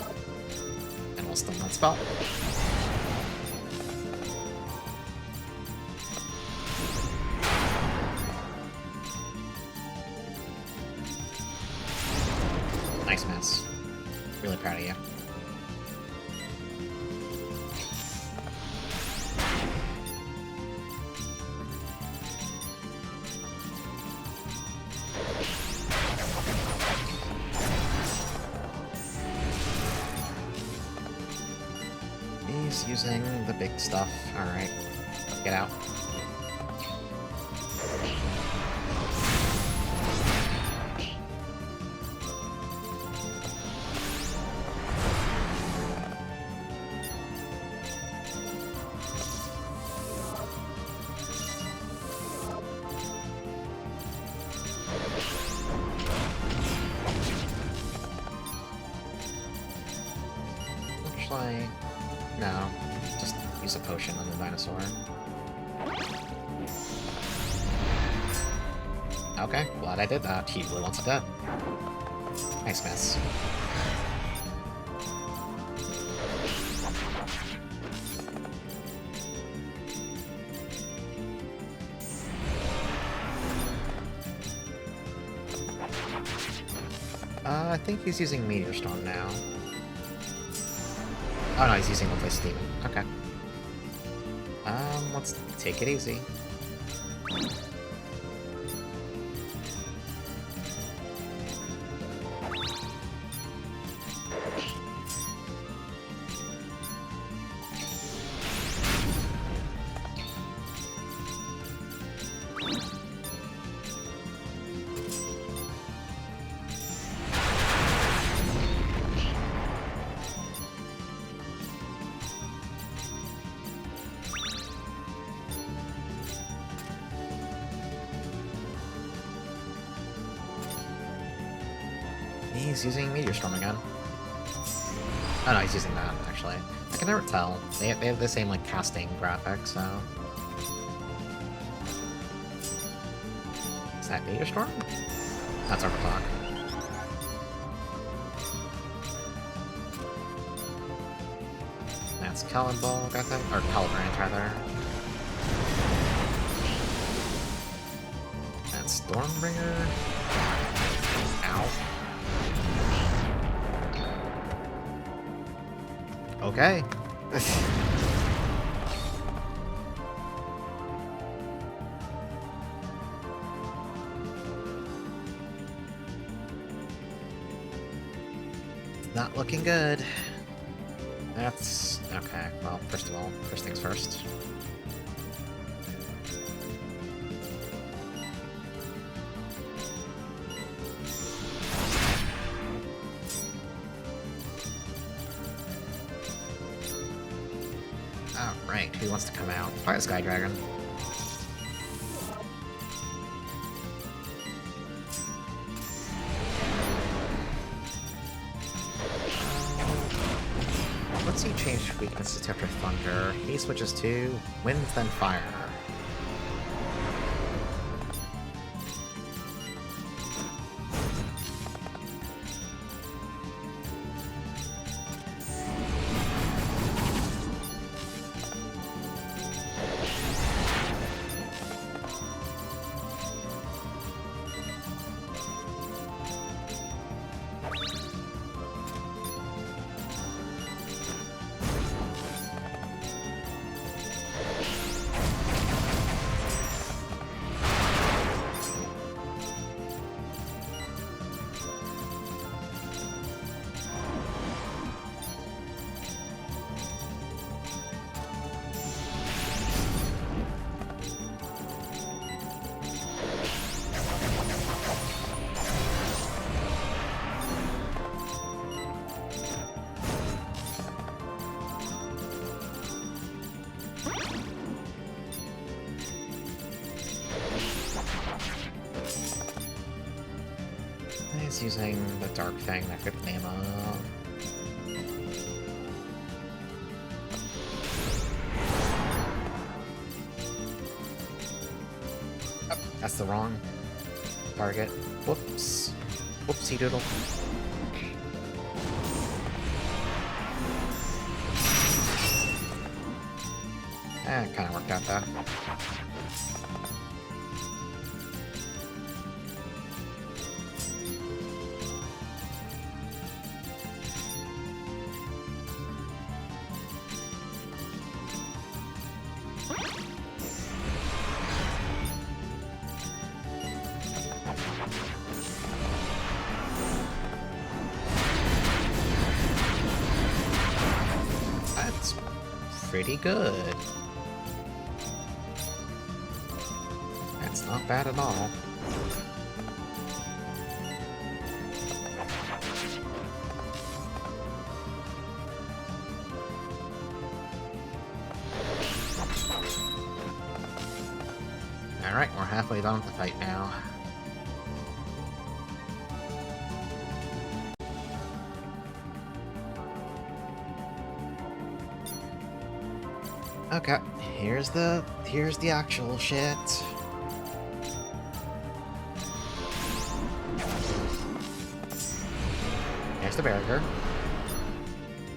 Speaker 1: And we'll stun that spell. Nice miss. Really proud of you. He's using the big stuff. Alright. Get out. Actually, no. Just use a potion on the dinosaur. Okay, glad I did that. He really wants it dead. Nice miss. I think he's using Meteor Storm now. Oh no, he's using Replace Demon. Okay. Let's take it easy. He's using Meteor Storm again. Oh no, he's using that, actually. I can never tell. They have the same, like, casting graphics, so... Is that Meteor Storm? That's Overclock. That's Caliburn, I think? Or Caliburn, rather. That's Stormbringer. Ow. Okay. Not looking good. That's... okay, well, first of all, first things first. Alright, who wants to come out? Fire Sky Dragon. Let's see, change weaknesses after Thunder. He switches to Wind, then Fire. He's using the dark thing that could name up. Oh, that's the wrong target. Whoops. Whoopsie doodle. It kind of worked out though. pretty good. That's not bad at all. Alright, we're halfway done with the fight now. Okay, here's the actual shit. Here's the barrier.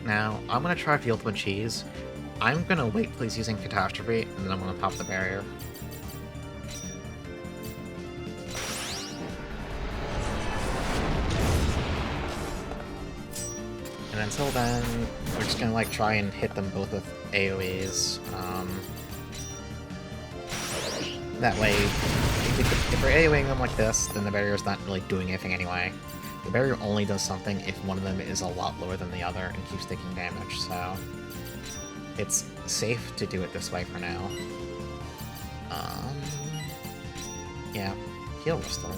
Speaker 1: Now, I'm gonna try for the ultimate cheese. I'm gonna wait till he's using Catastrophe, and then I'm gonna pop the barrier. And until then, we're just gonna like try and hit them both with AoEs. That way, if we're AoEing them like this, then the barrier's not really doing anything anyway. The barrier only does something if one of them is a lot lower than the other and keeps taking damage, so it's safe to do it this way for now. Yeah, heal restore.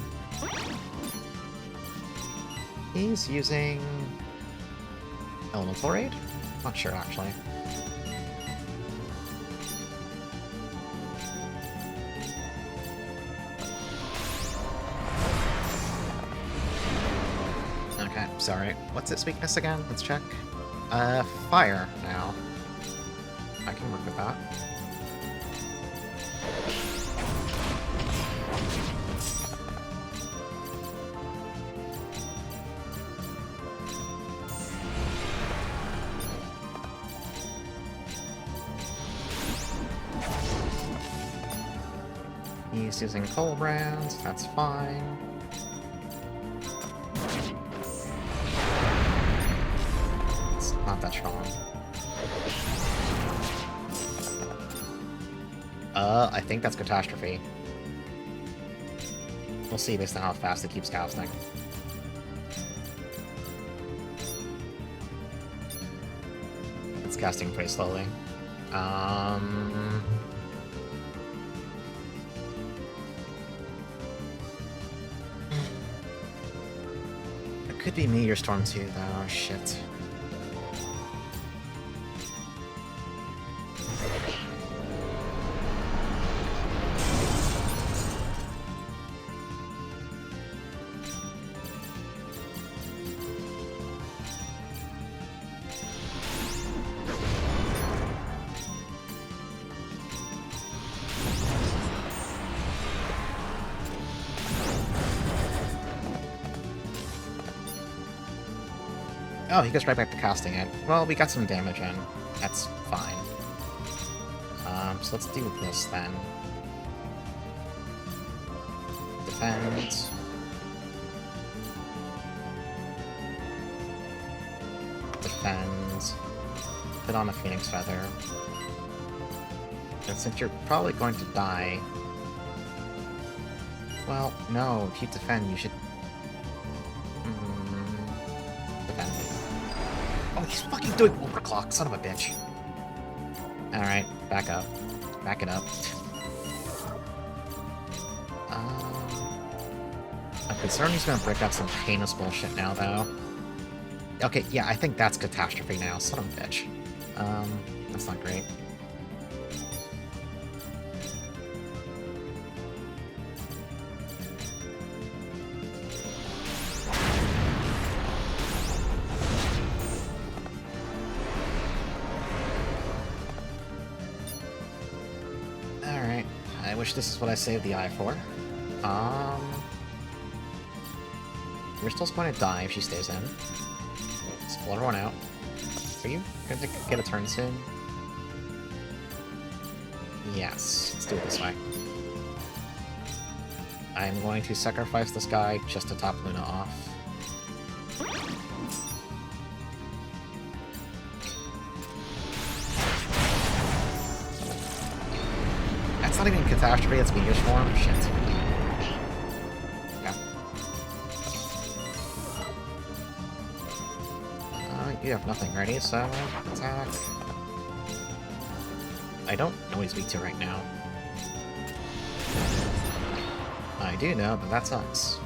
Speaker 1: He's using Elemental Raid? Not sure, actually. Okay, sorry. What's its weakness again? Let's check. Fire now. I can work with that. He's using Cold Brands, that's fine. It's not that strong. I think that's Catastrophe. We'll see based on how fast it keeps casting. It's casting pretty slowly. It could be Meteor Storm too, though. Shit. Oh, he goes right back to casting it. Well, we got some damage in. That's fine. So let's do this then. Defend. Defend. Put on a Phoenix Feather. And since you're probably going to die... Well, no, if you defend, you should... Defend. Oh, he's fucking doing overclock, son of a bitch. Alright, back up. Back it up. I'm concerned he's gonna break out some heinous bullshit now, though. Okay, yeah, I think that's Catastrophe now, son of a bitch. That's not great. Alright, I wish this is what I saved the eye for. Crystal's going to die if she stays in. Let's pull everyone out. Are you going to get a turn soon? Yes, let's do it this way. I'm going to sacrifice this guy just to top Luna off. That's not even Catastrophe, it's Meteor Swarm. Shit. You have nothing ready, so attack. I don't know what he's weak to right now. I do know, but that sucks.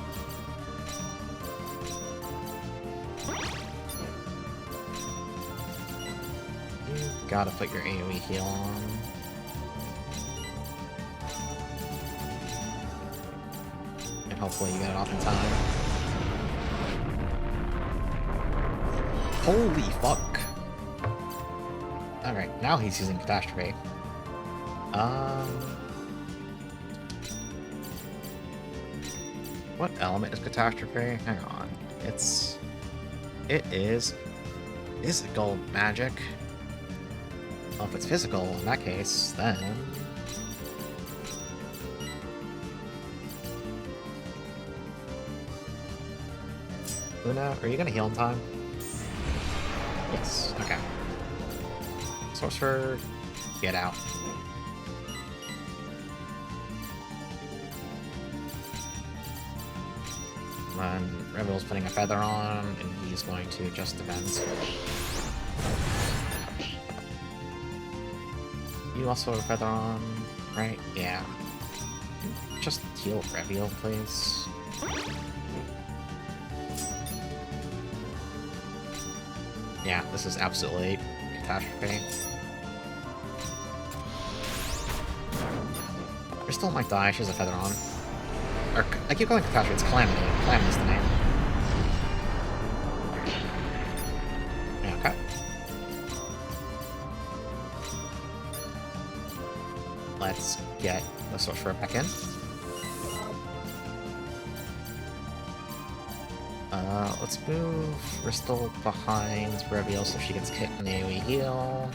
Speaker 1: You gotta put your AoE heal on. And hopefully you get it off in time. Holy fuck! Alright, now he's using Catastrophe. What element is Catastrophe? Hang on. It is physical magic. Well, if it's physical, in that case, then... Luna, are you gonna heal in time? Yes, okay. Sorcerer, get out. Then Rebel's putting a feather on, and he's going to adjust the bends. You also have a feather on, right? Yeah. Just heal Rebel, please. Yeah, this is absolutely Catastrophe. Crystal might die, she has a feather on. Or, I keep calling Catastrophe, it's Calamity. Calamity's the name. Yeah, okay. Let's get the Sorcerer back in. Let's move Crystal behind Reveal so she gets hit in the AoE heal.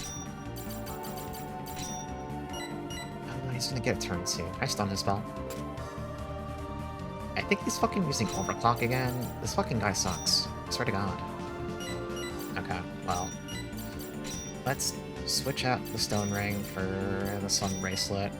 Speaker 1: He's gonna get a turn 2. I stun his spell. I think he's fucking using Overclock again. This fucking guy sucks. I swear to God. Okay, well. Let's switch out the Stone Ring for the Sun Bracelet.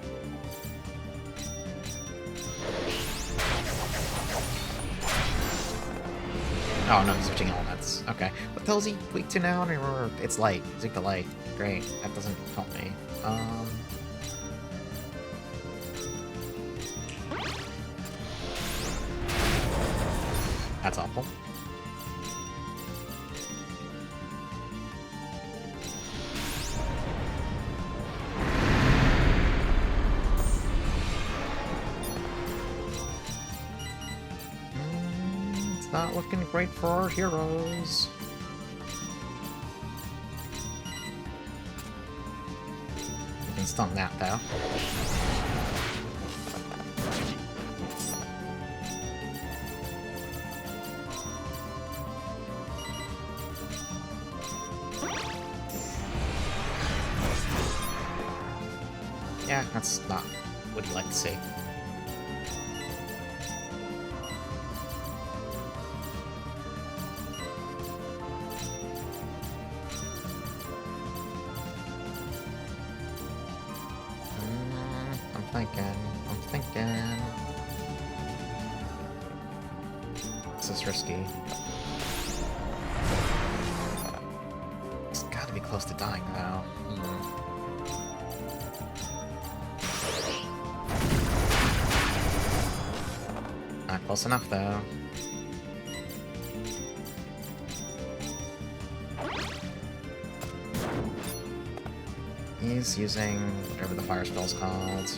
Speaker 1: Oh no, he's switching elements. Okay. What the hell is he weak to now? Or it's light. He's weak to light. Great. That doesn't help me. That's awful. It's not looking great for our heroes. We can stun that, though. Yeah, that's not what you'd like to see. I'm thinking... This is risky. It's gotta be close to dying, though. Not close enough, though. He's using whatever the fire spell's called.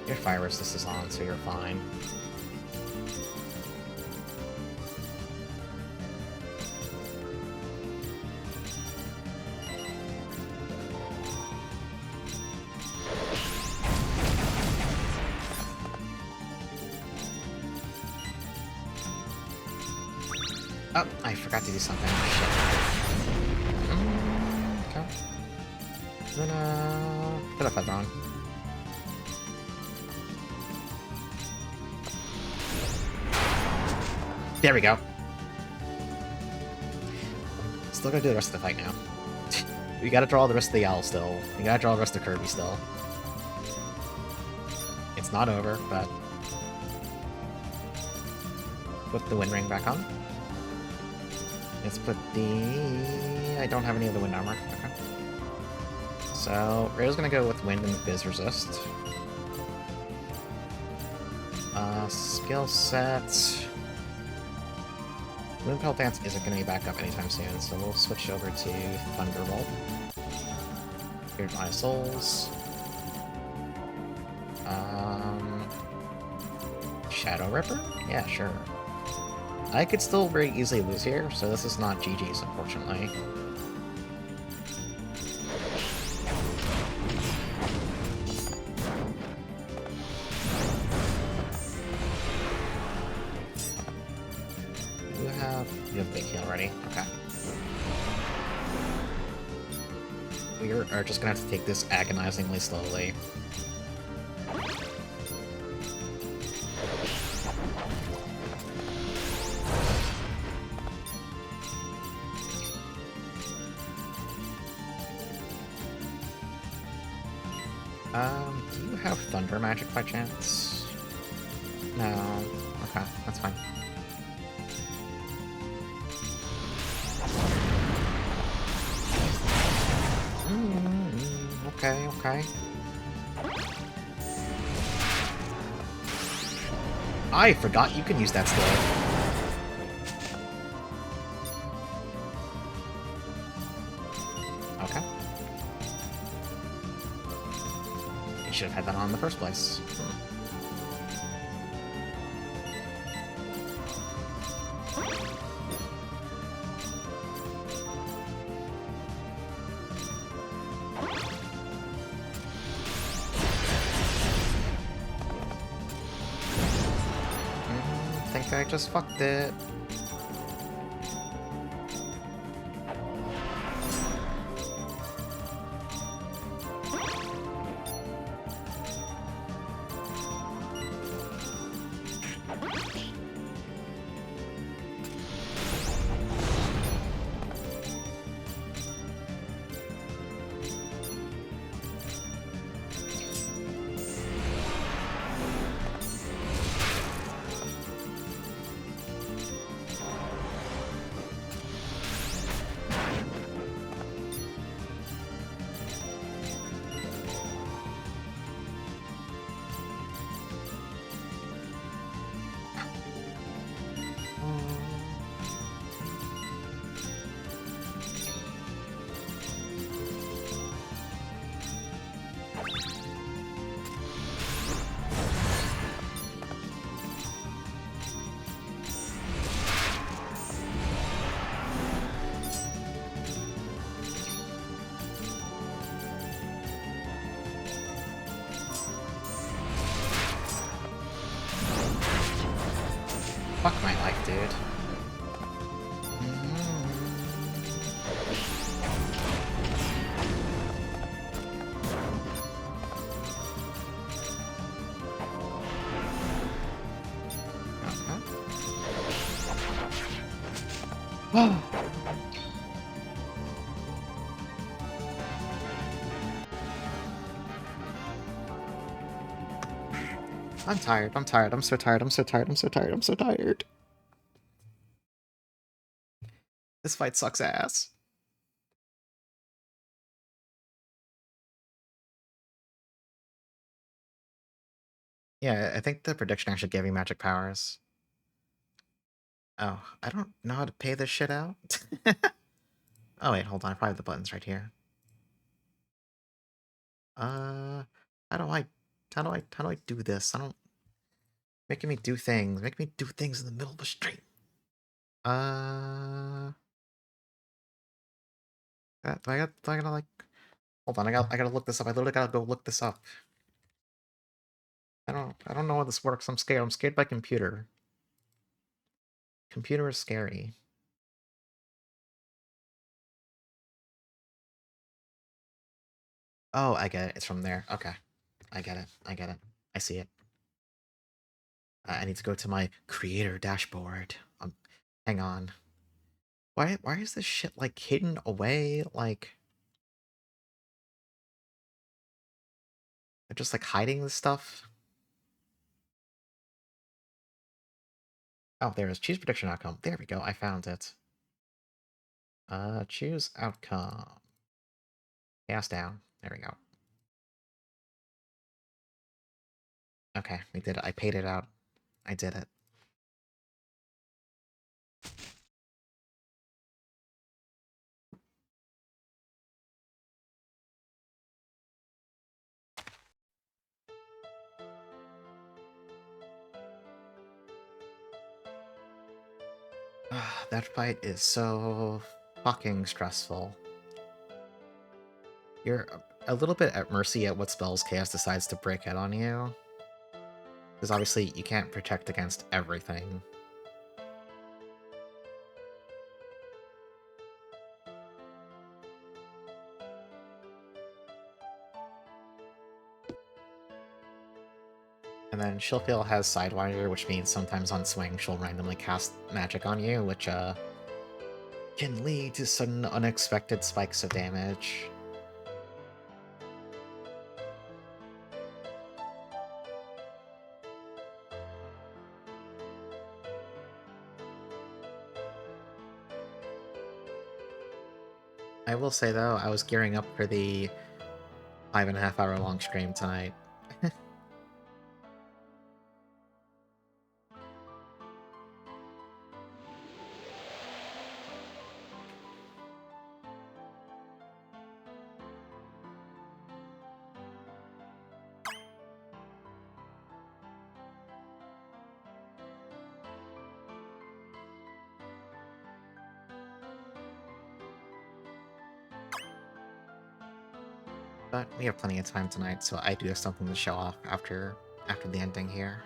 Speaker 1: Your fire resist is on, so you're fine. Oh, I forgot to do something. Shit. Okay. Then, put a feather on. There we go. Still gotta do the rest of the fight now. We gotta draw the rest of the owl still. We gotta draw the rest of Kirby still. It's not over, but... Put the wind ring back on. Let's put the... I don't have any of the wind armor. Okay. So, Ray's gonna go with Wind and Fizz Resist. Skill set... Moonpelt Dance isn't gonna be back up anytime soon, so we'll switch over to Thunderbolt. Cleared my souls. Shadow Ripper? Yeah, sure. I could still very easily lose here, so this is not GG's, unfortunately. You have big heal already. Okay. We are just gonna have to take this agonizingly slowly. Do you have Thunder Magic by chance? No. Okay, that's fine. Okay, okay. I forgot you can use that still. Okay. You should have had that on in the first place. I just fucked it. Fuck my life, dude. Okay. I'm tired, I'm tired, I'm so tired, I'm so tired, I'm so tired, I'm so tired. This fight sucks ass. Yeah, I think the prediction actually gave me magic powers. Oh, I don't know how to pay this shit out. Oh wait, hold on, I probably have the buttons right here. Uh, how do I, how do I do this? I don't, making me do things, make me do things in the middle of a stream. Do I gotta like, hold on, I gotta look this up. I literally gotta go look this up. I don't know how this works. I'm scared. I'm scared by computer. Computer is scary. Oh, I get it. It's from there. Okay. I get it. I get it. I see it. I need to go to my creator dashboard. Hang on. Why is this shit, like, hidden away? Like, they're just, like, hiding this stuff? Oh, there it is. Choose prediction outcome. There we go. I found it. Choose outcome. Chaos down. There we go. Okay, we did it. I paid it out. I did it. That fight is so fucking stressful. You're a little bit at mercy at what spells Chaos decides to break out on you. Because obviously you can't protect against everything. And then Shilfil has Sidewinder, which means sometimes on swing she'll randomly cast magic on you, which can lead to sudden unexpected spikes of damage. I will say though, I was gearing up for the 5.5 hour long stream tonight. But we have plenty of time tonight, so I do have something to show off after the ending here.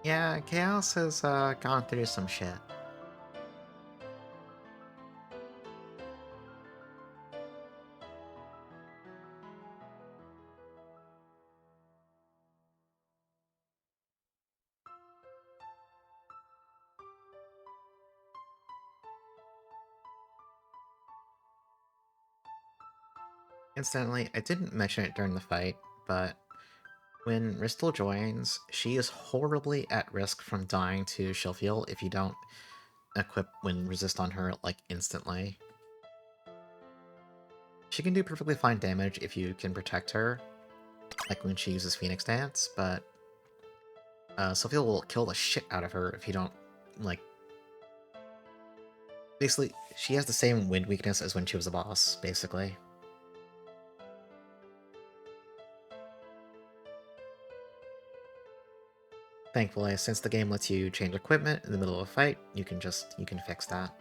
Speaker 1: Yeah, Chaos has gone through some shit. Incidentally, I didn't mention it during the fight, but when Ristal joins, she is horribly at risk from dying to Shilfil if you don't equip Wind Resist on her, like, instantly. She can do perfectly fine damage if you can protect her, like when she uses Phoenix Dance, but Shilfil will kill the shit out of her if you don't, like... Basically, she has the same wind weakness as when she was a boss, basically. Thankfully, since the game lets you change equipment in the middle of a fight, you can fix that.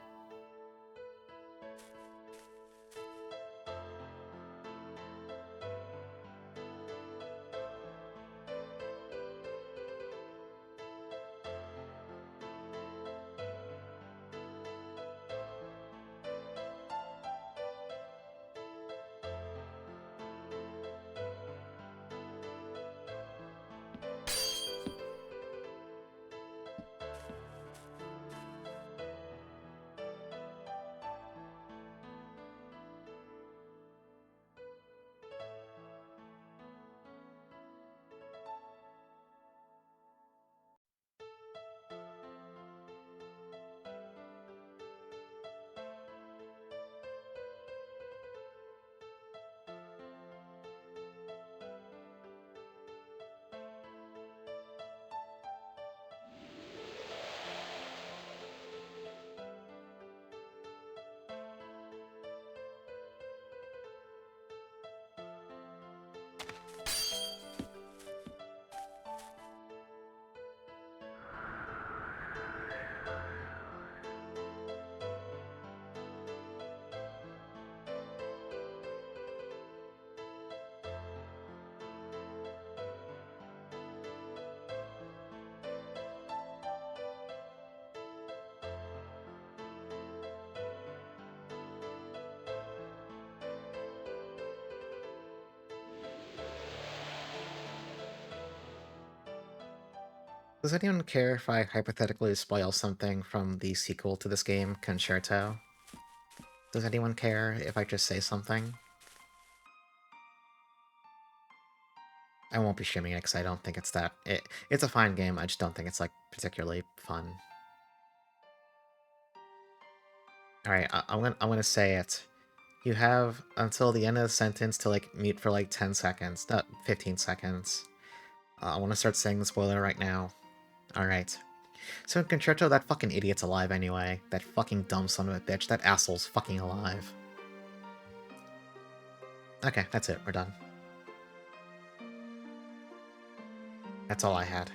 Speaker 1: Does anyone care if I hypothetically spoil something from the sequel to this game, Concerto? Does anyone care if I just say something? I won't be streaming it because I don't think it's that... It's a fine game, I just don't think it's, like, particularly fun. Alright, I'm gonna say it. You have until the end of the sentence to, like, mute for, like, 10 seconds. Not 15 seconds. I want to start saying the spoiler right now. Alright. So in Concerto, that fucking idiot's alive anyway. That fucking dumb son of a bitch. That asshole's fucking alive. Okay, that's it. We're done. That's all I had.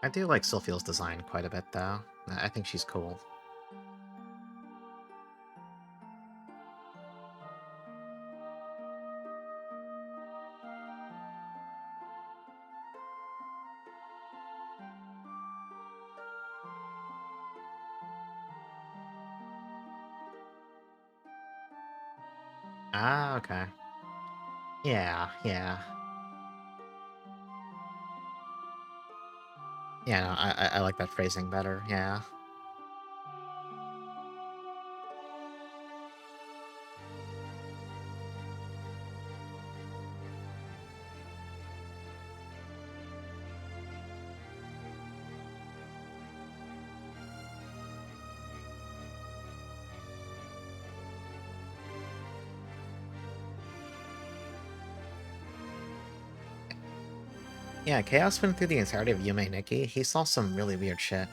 Speaker 1: I do like Sylphia's design quite a bit, though. I think she's cool. Ah, okay. Yeah, yeah. Yeah, no, I like that phrasing better, yeah. Yeah, Chaos went through the entirety of Yume Nikki. He saw some really weird shit.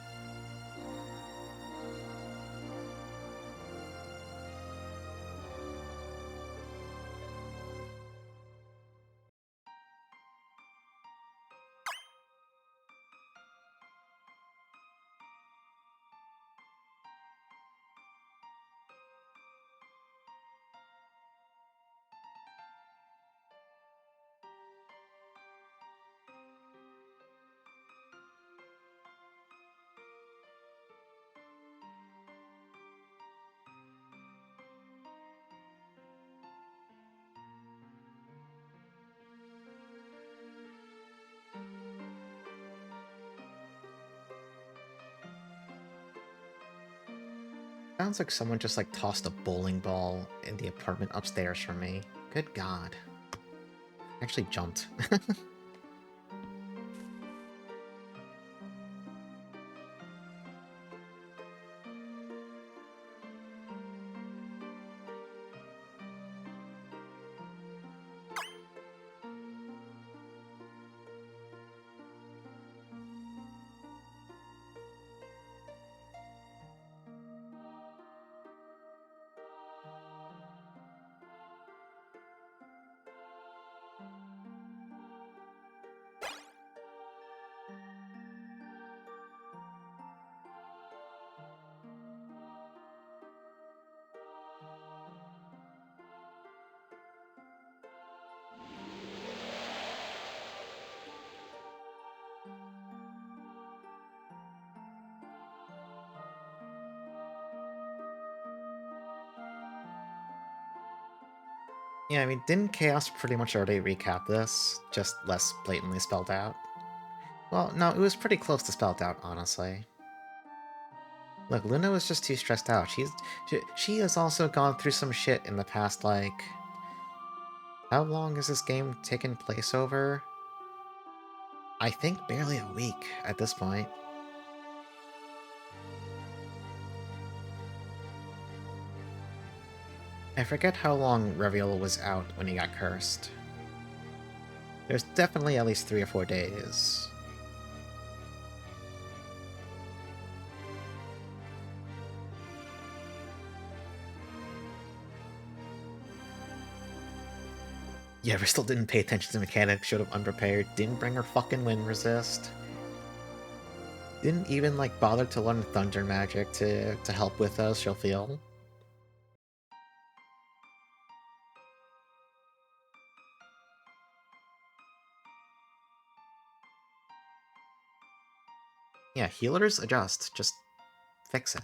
Speaker 1: Sounds like someone just, like, tossed a bowling ball in the apartment upstairs from me. Good god. Actually jumped. Yeah, I mean, didn't Chaos pretty much already recap this? Just less blatantly spelled out? Well, no, it was pretty close to spelled out, honestly. Look, Luna was just too stressed out. She has also gone through some shit in the past, like... How long has this game taken place over? I think barely a week at this point. I forget how long Reviel was out when he got cursed. There's definitely at least 3 or 4 days. Yeah, we still didn't pay attention to mechanics, showed up unprepared, didn't bring her fucking wind resist. Didn't even, like, bother to learn thunder magic to help with us, she'll feel. Yeah, healers adjust, just fix it.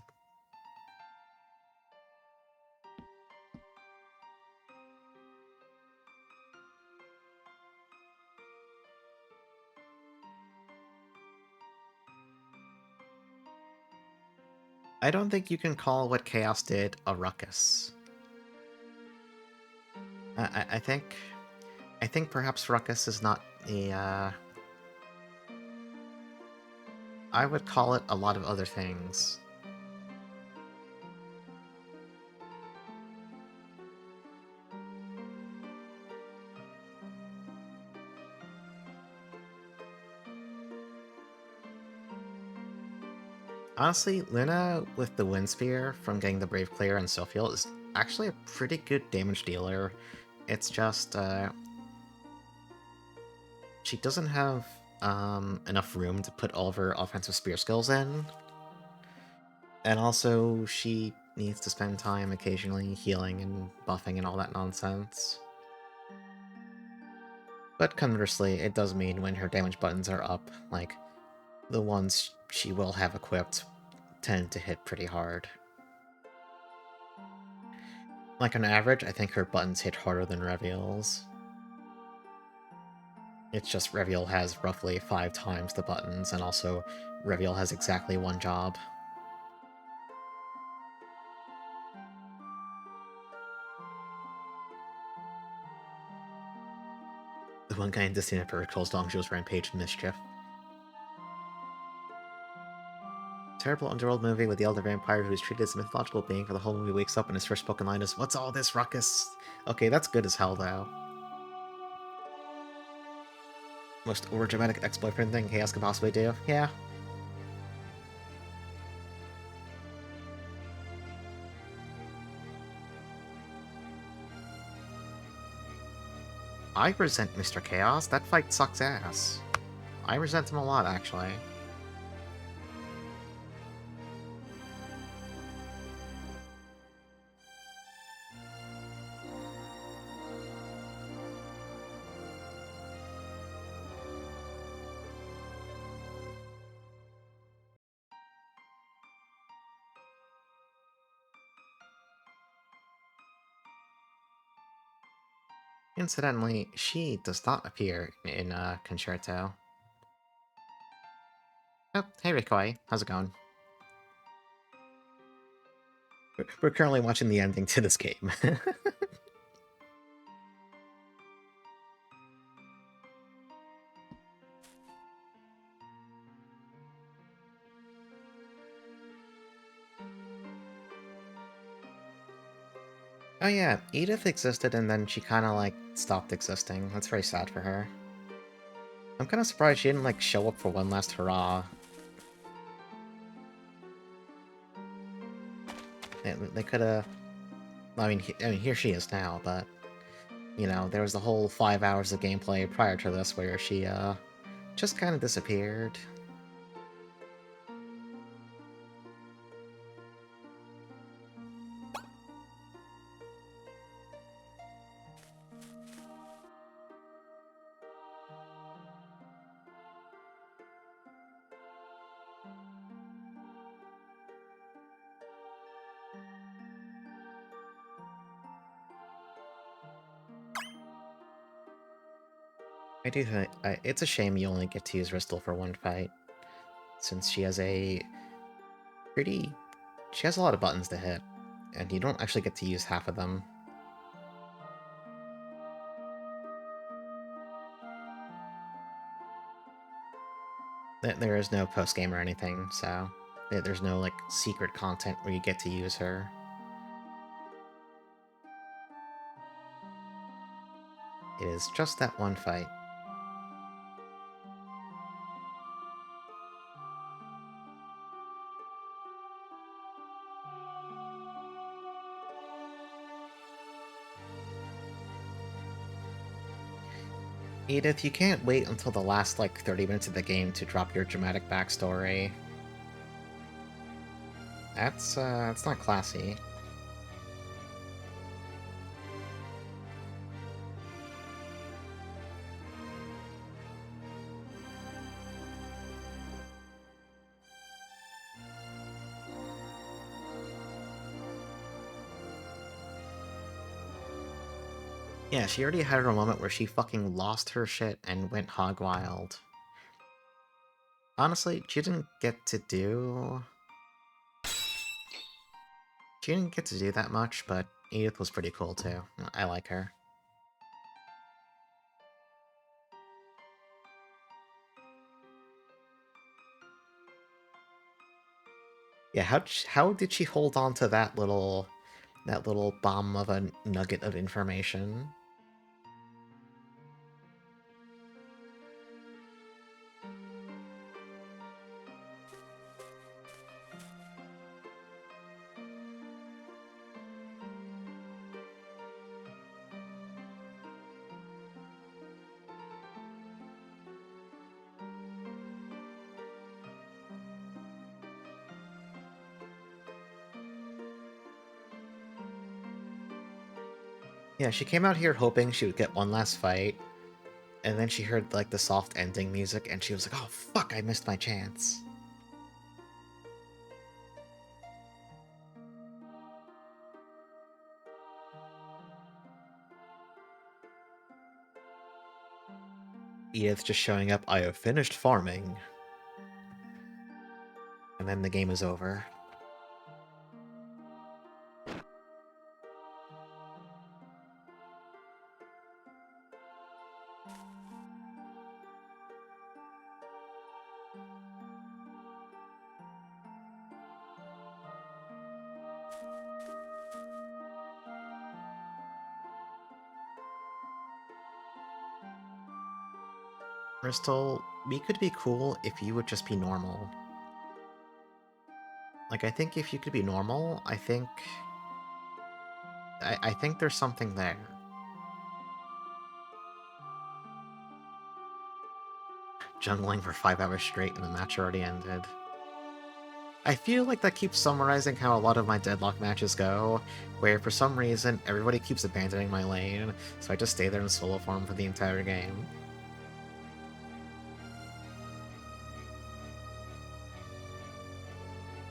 Speaker 1: I don't think you can call what Chaos did a ruckus. I think perhaps ruckus is not a, I would call it a lot of other things. Honestly, Luna with the Wind Spear from getting the Brave Clear and Sophiel is actually a pretty good damage dealer. It's just, she doesn't have enough room to put all of her offensive spear skills in. And also, she needs to spend time occasionally healing and buffing and all that nonsense. But conversely, it does mean when her damage buttons are up, like, the ones she will have equipped tend to hit pretty hard. Like, on average, I think her buttons hit harder than Reviel's. It's just Reviel has roughly 5 times the buttons, and also Reviel has exactly one job. The one guy in Disney never recalls Dongzhuo's rampage and mischief. Terrible underworld movie with the elder vampire who is treated as a mythological being for the whole movie wakes up and his first spoken line is, "What's all this ruckus?" Okay, that's good as hell, though. Most overdramatic ex-boyfriend thing Chaos could possibly do? Yeah. I resent Mr. Chaos. That fight sucks ass. I resent him a lot, actually. Incidentally, she does not appear in Concerto. Oh, hey Rikoi, how's it going? We're currently watching the ending to this game. Oh yeah, Edith existed and then she kinda, like, stopped existing. That's very sad for her. I'm kinda surprised she didn't, like, show up for one last hurrah. They could've... I mean, here she is now, but... You know, there was the whole 5 hours of gameplay prior to this where she, just kinda disappeared. I do think... it's a shame you only get to use Ristle for one fight, since she has a pretty... She has a lot of buttons to hit, and you don't actually get to use half of them. There is no post-game or anything, so... There's no, like, secret content where you get to use her. It is just that one fight. Edith, you can't wait until the last, like, 30 minutes of the game to drop your dramatic backstory. That's not classy. Yeah, she already had her moment where she fucking lost her shit and went hog wild. Honestly, she didn't get to do... She didn't get to do that much, but Edith was pretty cool too. I like her. Yeah, how did she hold on to that little bomb of a nugget of information? Yeah, she came out here hoping she would get one last fight, and then she heard, like, the soft ending music, and she was like, oh fuck, I missed my chance. Edith just showing up, I have finished farming. And then the game is over. Crystal, we could be cool if you would just be normal. Like, I think if you could be normal, I think there's something there. Jungling for 5 hours straight and the match already ended. I feel like that keeps summarizing how a lot of my deadlock matches go, where for some reason everybody keeps abandoning my lane, so I just stay there in solo form for the entire game.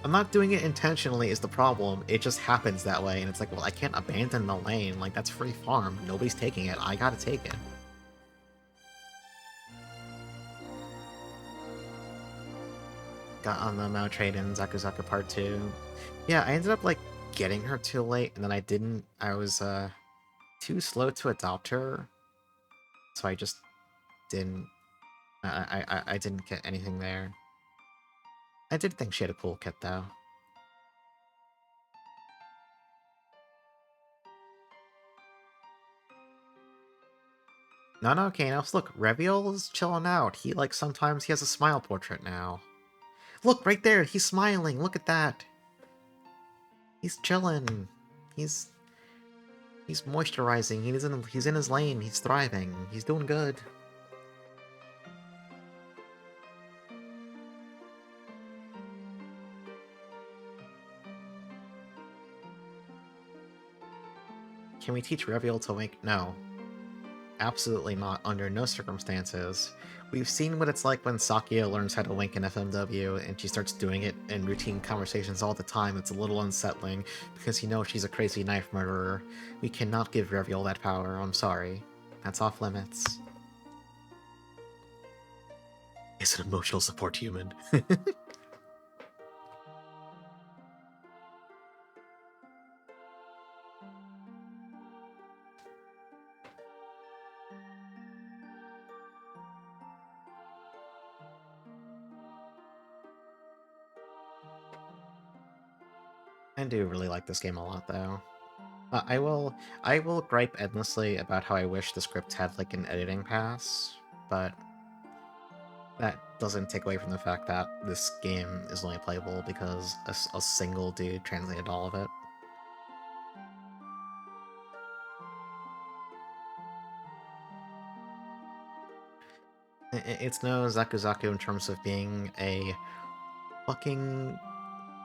Speaker 1: I'm not doing it intentionally is the problem, it just happens that way, and it's like, well, I can't abandon the lane, like, that's free farm, nobody's taking it, I gotta take it. Got on the Mount Trade in Zaku Zaku Part 2. Yeah, I ended up, like, getting her too late, and then I was, too slow to adopt her, so I just didn't, I didn't get anything there. I did think she had a cool kit, though. No, Kanos, look, Reviol's chilling out. Sometimes he has a smile portrait now. Look, right there, he's smiling, look at that! He's chilling. He's moisturizing, he's in his lane, he's thriving, he's doing good. Can we teach Reviol to wink? No. Absolutely not, under no circumstances. We've seen what it's like when Sakia learns how to wink in FMW, and she starts doing it in routine conversations all the time. It's a little unsettling, because you know she's a crazy knife murderer. We cannot give Reviol that power, I'm sorry. That's off limits. Is an emotional support human. I do really like this game a lot, though. I will gripe endlessly about how I wish the script had, like, an editing pass, but that doesn't take away from the fact that this game is only playable because a single dude translated all of it. It's no Zakuzaku in terms of being a fucking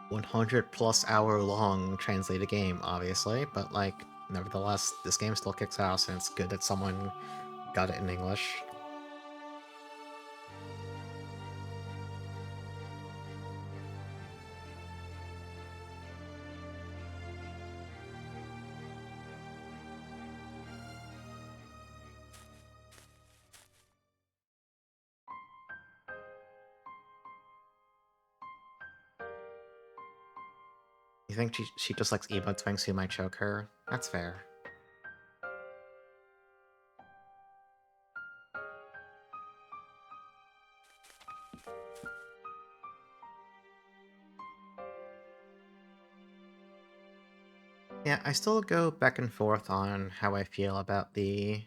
Speaker 1: 100 plus hour long translated game, obviously, but like, nevertheless, this game still kicks ass, and it's good that someone got it in English. You think she just likes emotes so you might choke her? That's fair. Yeah, I still go back and forth on how I feel about the...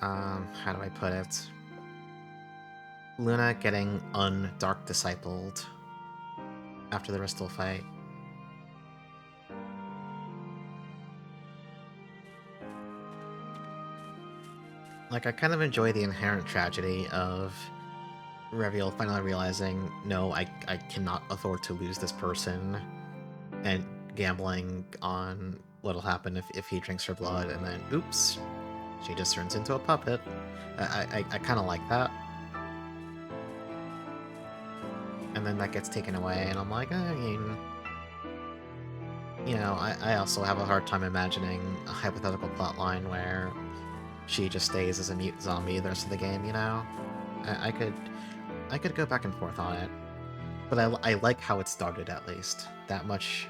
Speaker 1: how do I put it? Luna getting un-Dark Discipled after the Ristal fight. Like, I kind of enjoy the inherent tragedy of Reveal finally realizing, no, I cannot afford to lose this person, and gambling on what'll happen if he drinks her blood, and then, oops, she just turns into a puppet. I kind of like that. And then that gets taken away, and I'm like, I mean... You know, I also have a hard time imagining a hypothetical plotline where she just stays as a mute zombie the rest of the game, you know? I could go back and forth on it. But I like how it started, at least. That much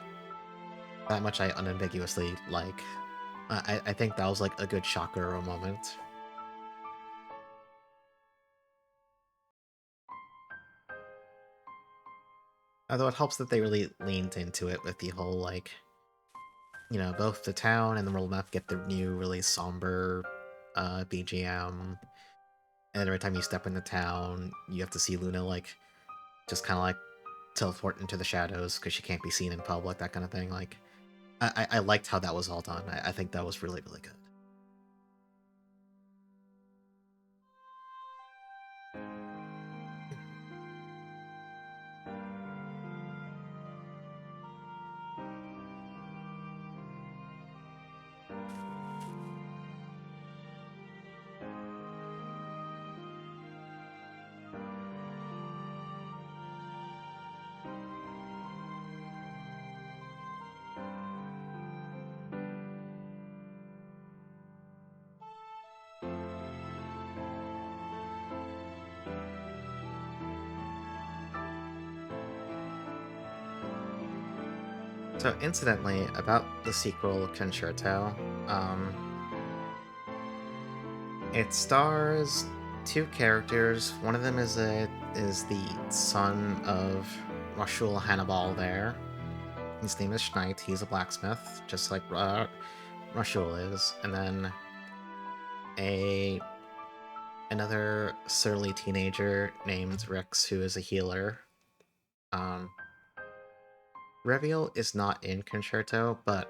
Speaker 1: I unambiguously like. I think that was, like, a good shocker moment. Although it helps that they really leaned into it with the whole, like, you know, both the town and the world map get the new, really somber BGM. And every time you step into town, you have to see Luna, like, just kind of, like, teleport into the shadows because she can't be seen in public, that kind of thing. Like, I liked how that was all done. I think that was really, really good. So, incidentally, about the sequel, Concerto, it stars two characters. One of them is the son of Rashul Hannibal there. His name is Schneid. He's a blacksmith, just like Rashul is. And then another surly teenager named Rex, who is a healer. Reveal is not in Concerto, but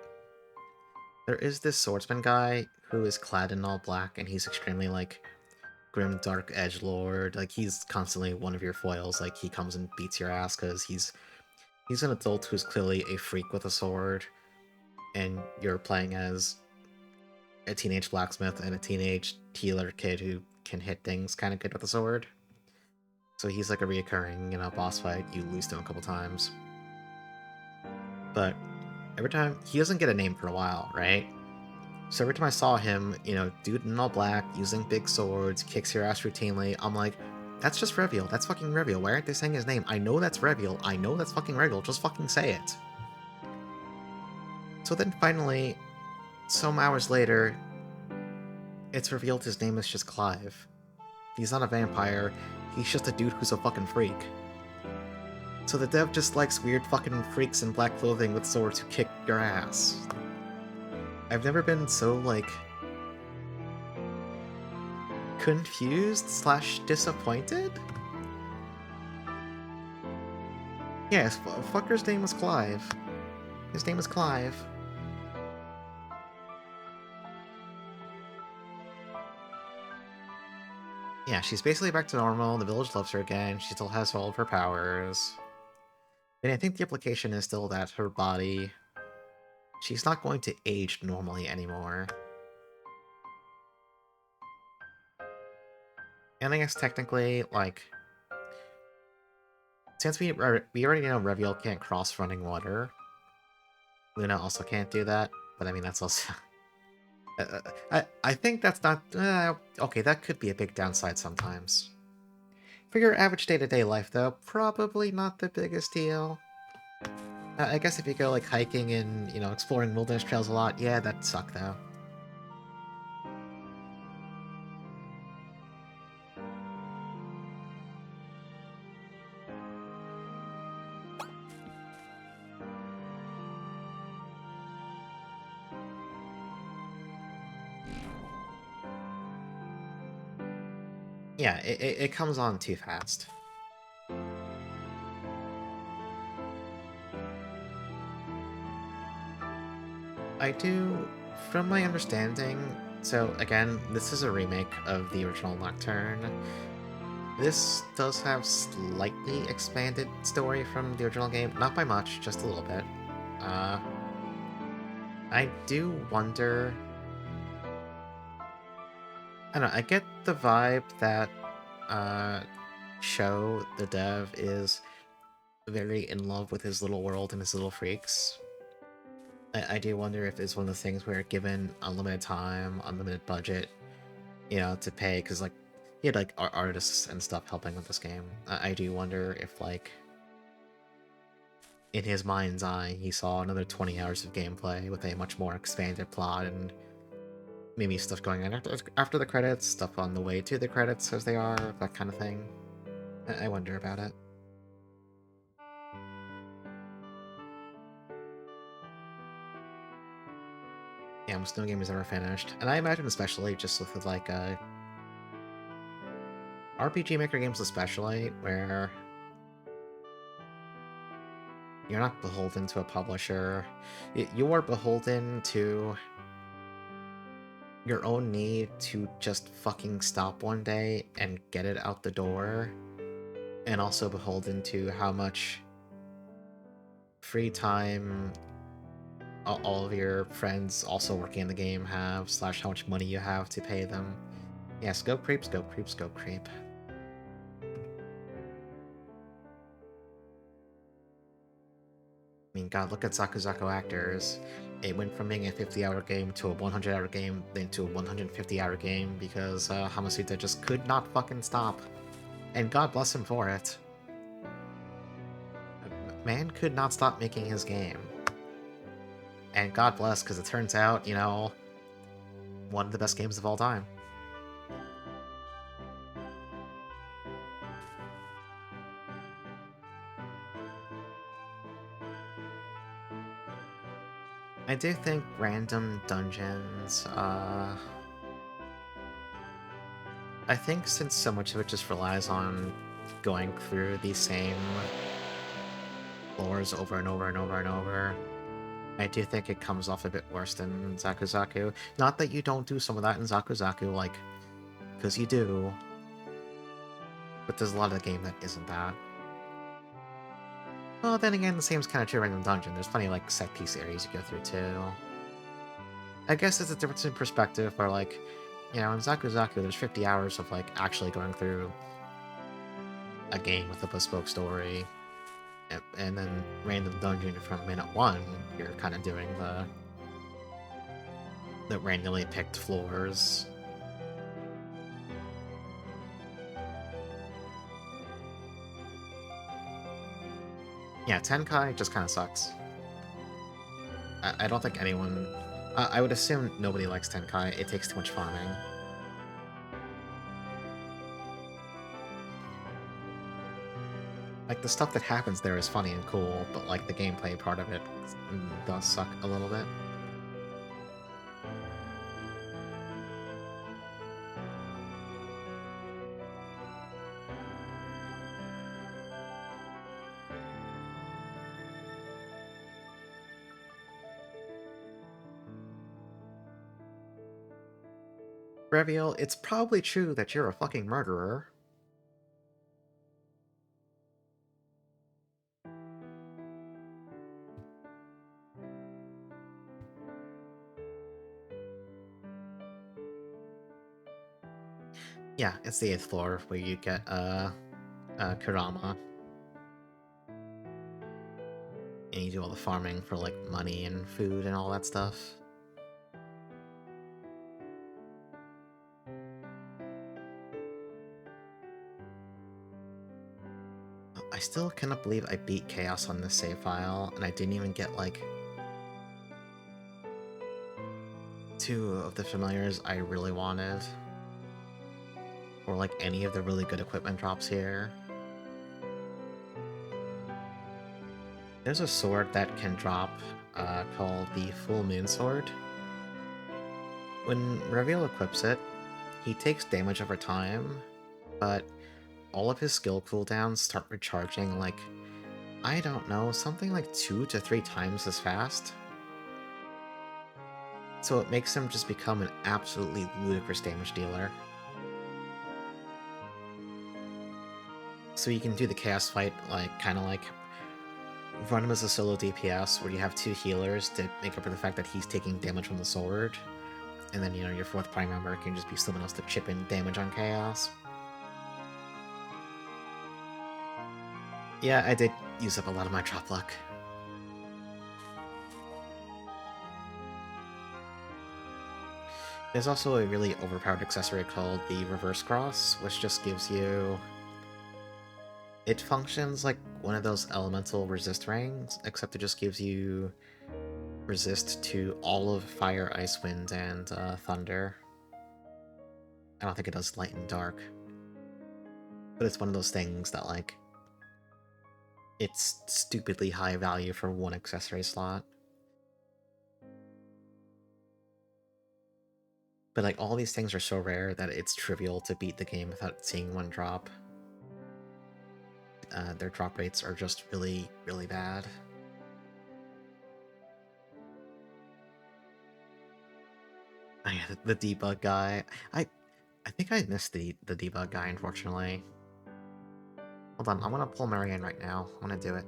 Speaker 1: there is this swordsman guy who is clad in all black, and he's extremely, like, grim, dark edgelord. Like, he's constantly one of your foils. Like, he comes and beats your ass because he's an adult who's clearly a freak with a sword, and you're playing as a teenage blacksmith and a teenage healer kid who can hit things kind of good with a sword. So he's like a reoccurring, you know, boss fight. You lose to him a couple times. But every time, he doesn't get a name for a while, right? So every time I saw him, you know, dude in all black, using big swords, kicks your ass routinely, I'm like, that's just Reveal. That's fucking Reveal. Why aren't they saying his name? I know that's Reveal. I know that's fucking Reveal. Just fucking say it. So then finally, some hours later, it's revealed his name is just Clive. He's not a vampire. He's just a dude who's a fucking freak. So the dev just likes weird fucking freaks in black clothing with swords who kick your ass. I've never been so, like, confused / disappointed? Yes, fucker's name was Clive. His name is Clive. Yeah, she's basically back to normal. The village loves her again. She still has all of her powers. And I think the implication is still that her body, she's not going to age normally anymore. And I guess technically, like, since we already know Reviel can't cross running water, Luna also can't do that. But I mean, that's also I think that's not okay. That could be a big downside sometimes. For your average day-to-day life, though, probably not the biggest deal. I guess if you go like hiking and exploring wilderness trails a lot, yeah, that'd suck though. Yeah, it comes on too fast. I do, from my understanding, so again, this is a remake of the original Nocturne. This does have slightly expanded story from the original game, not by much, just a little bit. Uh, I do wonder... I don't know, I get the vibe that uh, Sho, the dev, is very in love with his little world and his little freaks. I do wonder if it's one of the things where given unlimited time, unlimited budget, to pay, because, like, he had, like, artists and stuff helping with this game. I do wonder if, like, in his mind's eye, he saw another 20 hours of gameplay with a much more expanded plot and maybe stuff going on after the credits, stuff on the way to the credits as they are, that kind of thing. I wonder about it. Yeah, almost no game is ever finished. And I imagine especially just with, like, RPGMaker games especially, where you're not beholden to a publisher. You are beholden to your own need to just fucking stop one day and get it out the door, and also beholden to how much free time all of your friends also working in the game have, slash how much money you have to pay them. Yeah, scope creep, scope creep, scope creep. I mean, god, look at Zaku Zaku Actors. It went from being a 50-hour game to a 100-hour game, then to a 150-hour game, because Hamasuda just could not fucking stop. And God bless him for it. Man could not stop making his game. And God bless, because it turns out, one of the best games of all time. I do think random dungeons, I think since so much of it just relies on going through the same floors over and over and over and over, I do think it comes off a bit worse than Zaku Zaku. Not that you don't do some of that in Zaku Zaku, like, because you do, but there's a lot of the game that isn't that. Well, then again, the same's kind of true of Random Dungeon. There's plenty of, like, set-piece areas you go through, too. I guess it's a difference in perspective where, like, in Zaku Zaku, there's 50 hours of, like, actually going through a game with a bespoke story, and then Random Dungeon from minute one, you're kind of doing the randomly picked floors. Yeah, Tenkai just kind of sucks. I don't think anyone... I would assume nobody likes Tenkai. It takes too much farming. Like, the stuff that happens there is funny and cool, but, like, the gameplay part of it does suck a little bit. Reviel, it's probably true that you're a fucking murderer. Yeah, it's the 8th floor where you get, Kurama. And you do all the farming for, like, money and food and all that stuff. I still cannot believe I beat Chaos on this save file, and I didn't even get, like, 2 of the familiars I really wanted. Or, like, any of the really good equipment drops here. There's a sword that can drop, called the Full Moon Sword. When Reveal equips it, he takes damage over time, but all of his skill cooldowns start recharging, like, I don't know, something like 2 to 3 times as fast. So it makes him just become an absolutely ludicrous damage dealer. So you can do the Chaos fight, like, kinda like, run him as a solo DPS, where you have 2 healers to make up for the fact that he's taking damage from the sword. And then, you know, your 4th party member can just be someone else to chip in damage on Chaos. Yeah, I did use up a lot of my drop luck. There's also a really overpowered accessory called the Reverse Cross, which just gives you... It functions like one of those elemental resist rings, except it just gives you resist to all of fire, ice, wind, and thunder. I don't think it does light and dark. But it's one of those things that, like, it's stupidly high value for one accessory slot. But, like, all these things are so rare that it's trivial to beat the game without seeing one drop. Their drop rates are just really, really bad. Oh yeah, the debug guy. I think I missed the debug guy, unfortunately. Hold on, I'm gonna pull Marianne right now. I'm gonna do it.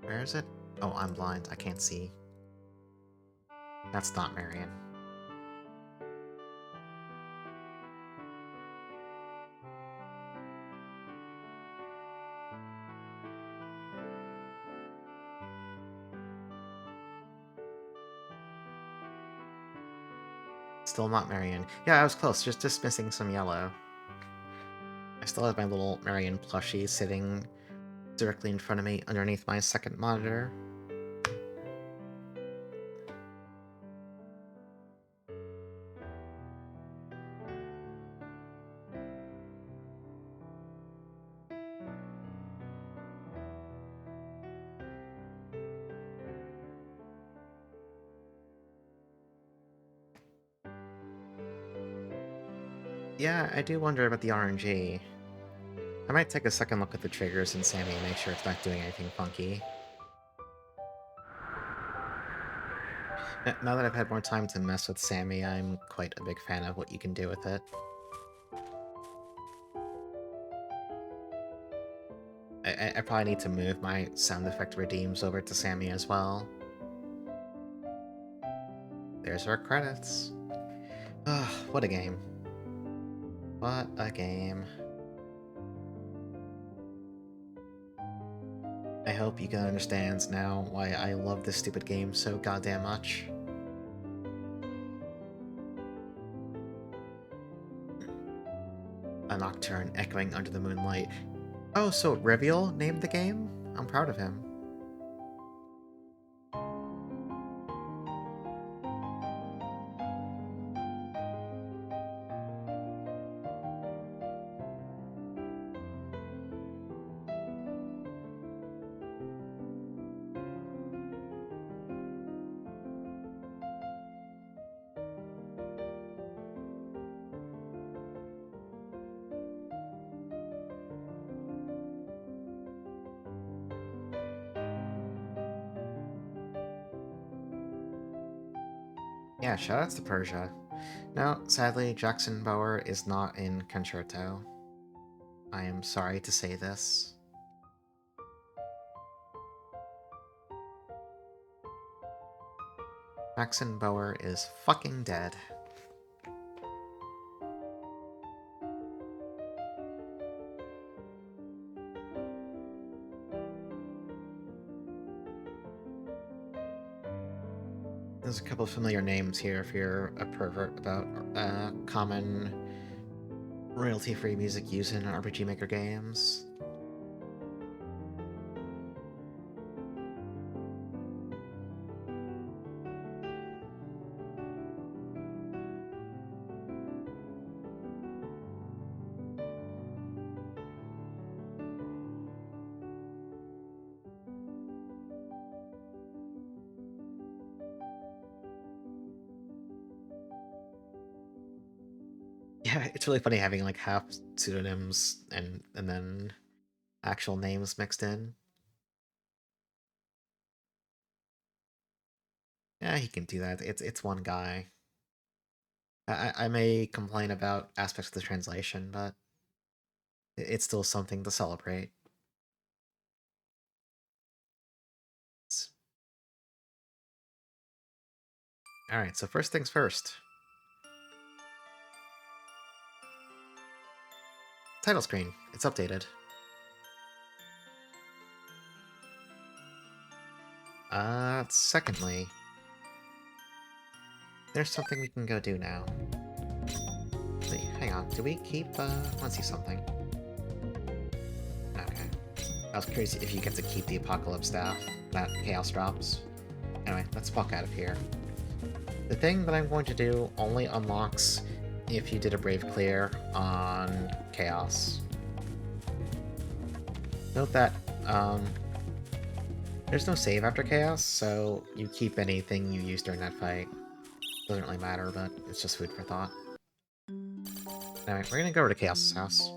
Speaker 1: Where is it? Oh, I'm blind. I can't see. That's not Marianne. Still not Marianne. Yeah, I was close, just missing some yellow. I still have my little Marianne plushie sitting directly in front of me underneath my second monitor. Yeah, I do wonder about the RNG. I might take a second look at the triggers in Sammy and make sure it's not doing anything funky. Now that I've had more time to mess with Sammy, I'm quite a big fan of what you can do with it. I probably need to move my sound effect redeems over to Sammy as well. There's our credits. Ah, what a game. What a game. I hope you can understand now why I love this stupid game so goddamn much. A Nocturne echoing under the moonlight. Oh, so Reveal named the game? I'm proud of him. Yeah, shoutouts to Persia. No, sadly, Jackson Bower is not in Concerto. I am sorry to say this. Jackson Bower is fucking dead. There's a couple of familiar names here if you're a pervert about common royalty-free music used in RPGMaker games. Yeah, it's really funny having like half pseudonyms and then actual names mixed in. Yeah, he can do that. It's one guy. I may complain about aspects of the translation, but it's still something to celebrate. Alright, so first things first. Title screen. It's updated. Secondly, there's something we can go do now. Wait, hang on. Do we keep, let's see something. Okay. I was curious if you get to keep the Apocalypse Staff that Chaos drops. Anyway, let's walk out of here. The thing that I'm going to do only unlocks if you did a Brave Clear on Chaos. Note that, there's no save after Chaos, so you keep anything you use during that fight. Doesn't really matter, but it's just food for thought. Alright, we're gonna go over to Chaos's house.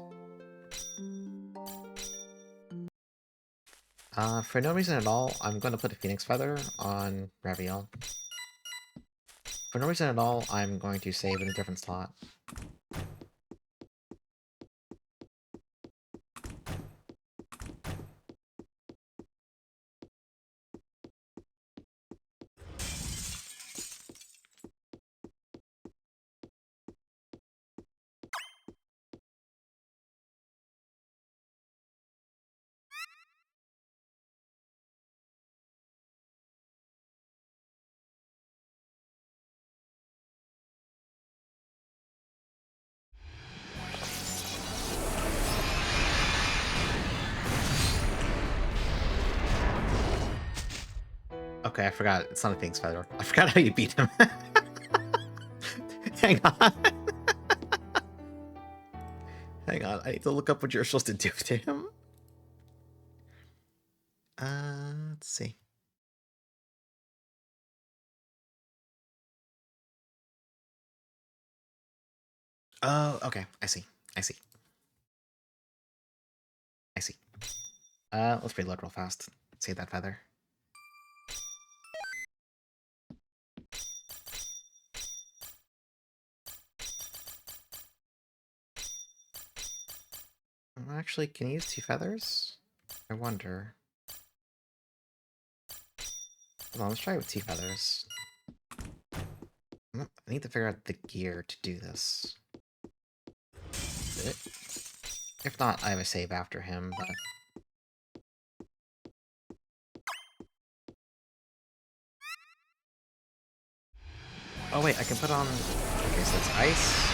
Speaker 1: For no reason at all, I'm gonna put a Phoenix Feather on Raviel. For no reason at all, I'm going to save in a different slot. Okay, I forgot. It's not a Phoenix Feather. I forgot how you beat him. Hang on. Hang on, I need to look up what you're supposed to do to him. Let's see. Oh, okay. I see. I see. I see. Let's reload real fast. Save that feather. Actually, can you use 2 feathers? I wonder. Hold on, let's try it with 2 feathers. I need to figure out the gear to do this. If not, I have a save after him, but... Oh wait, I can put on... Okay, so it's ice...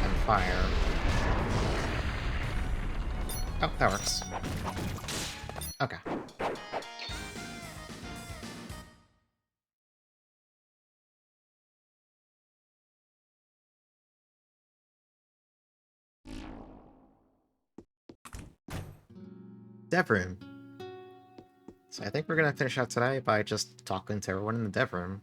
Speaker 1: and fire. Oh, that works. Okay. Dev room. So I think we're gonna finish out today by just talking to everyone in the dev room.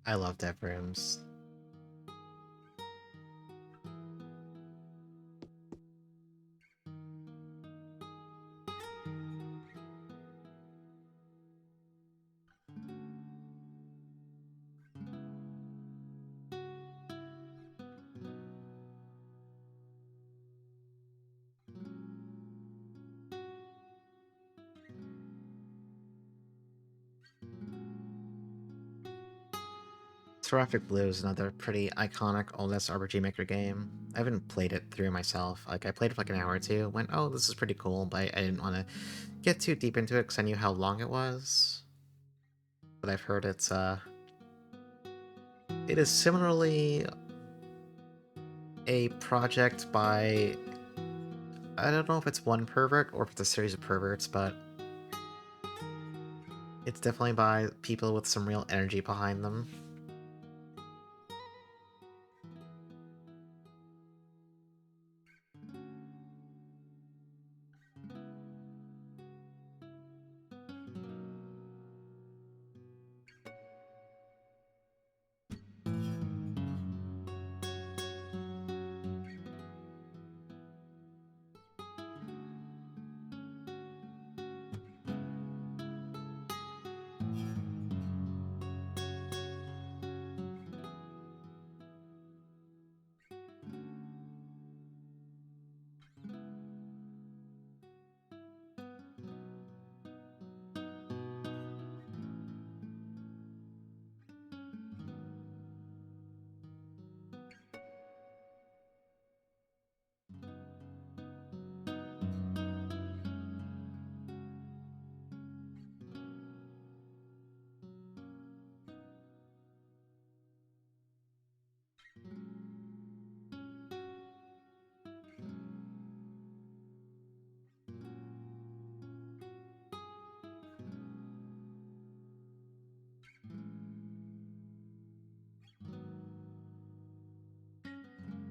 Speaker 1: I love dev rooms. Seraphic Blue is another pretty iconic oldest RPGMaker game. I haven't played it through myself. Like, I played it for like an hour or two, went, oh, this is pretty cool, but I didn't want to get too deep into it because I knew how long it was. But I've heard it is similarly a project by, I don't know if it's one pervert or if it's a series of perverts, but it's definitely by people with some real energy behind them.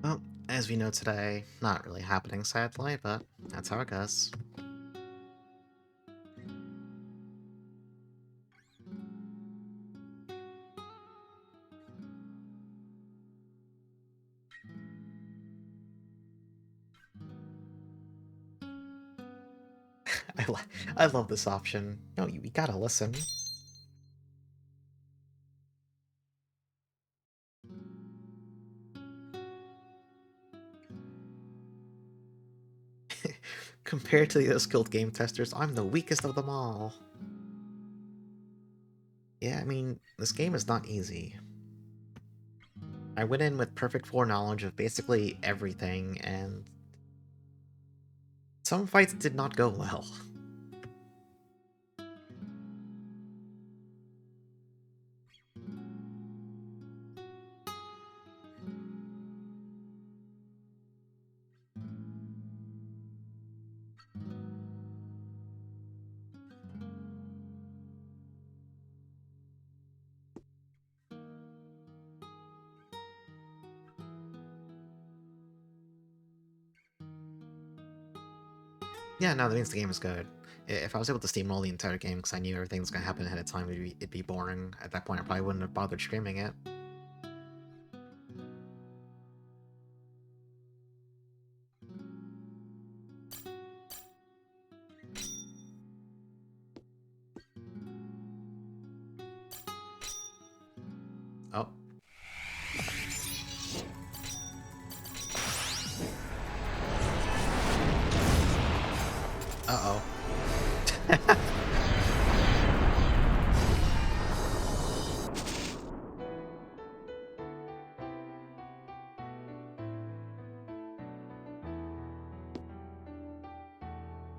Speaker 1: Well, as we know today, not really happening sadly, but that's how it goes. I, I love this option. No, you gotta listen. Compared to the other skilled game testers, I'm the weakest of them all. Yeah, I mean, this game is not easy. I went in with perfect foreknowledge of basically everything, and some fights did not go well. Yeah, no, that means the game is good. If I was able to steamroll the entire game because I knew everything was going to happen ahead of time, it'd be boring. At that point, I probably wouldn't have bothered streaming it. Oh. Uh-oh.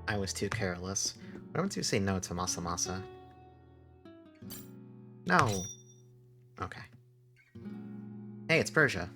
Speaker 1: I was too careless. Why don't you say no to Masa Masa? No! Okay. Hey, it's Persia.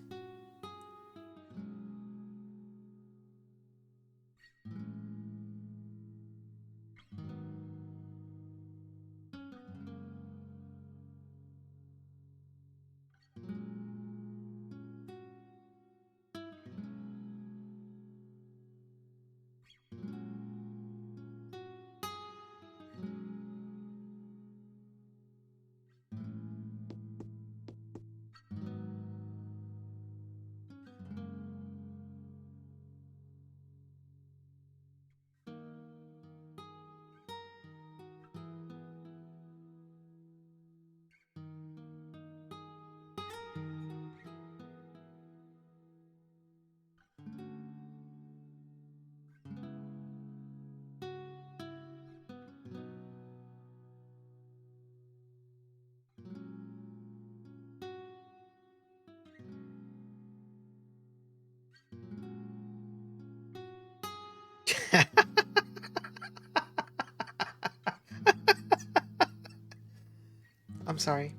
Speaker 1: I'm sorry.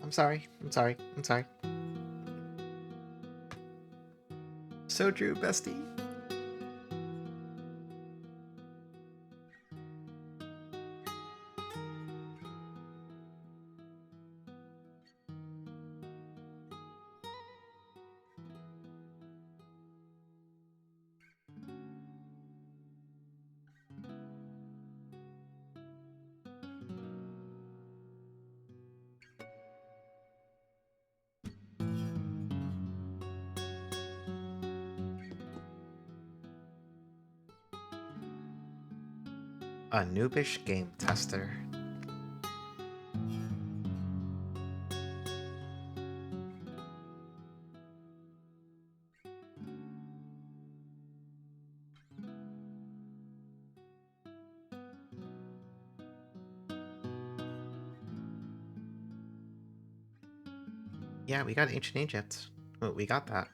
Speaker 1: I'm sorry. I'm sorry. I'm sorry. So true, bestie. A noobish game tester. Yeah, we got Ancient Egypt. Oh, we got that.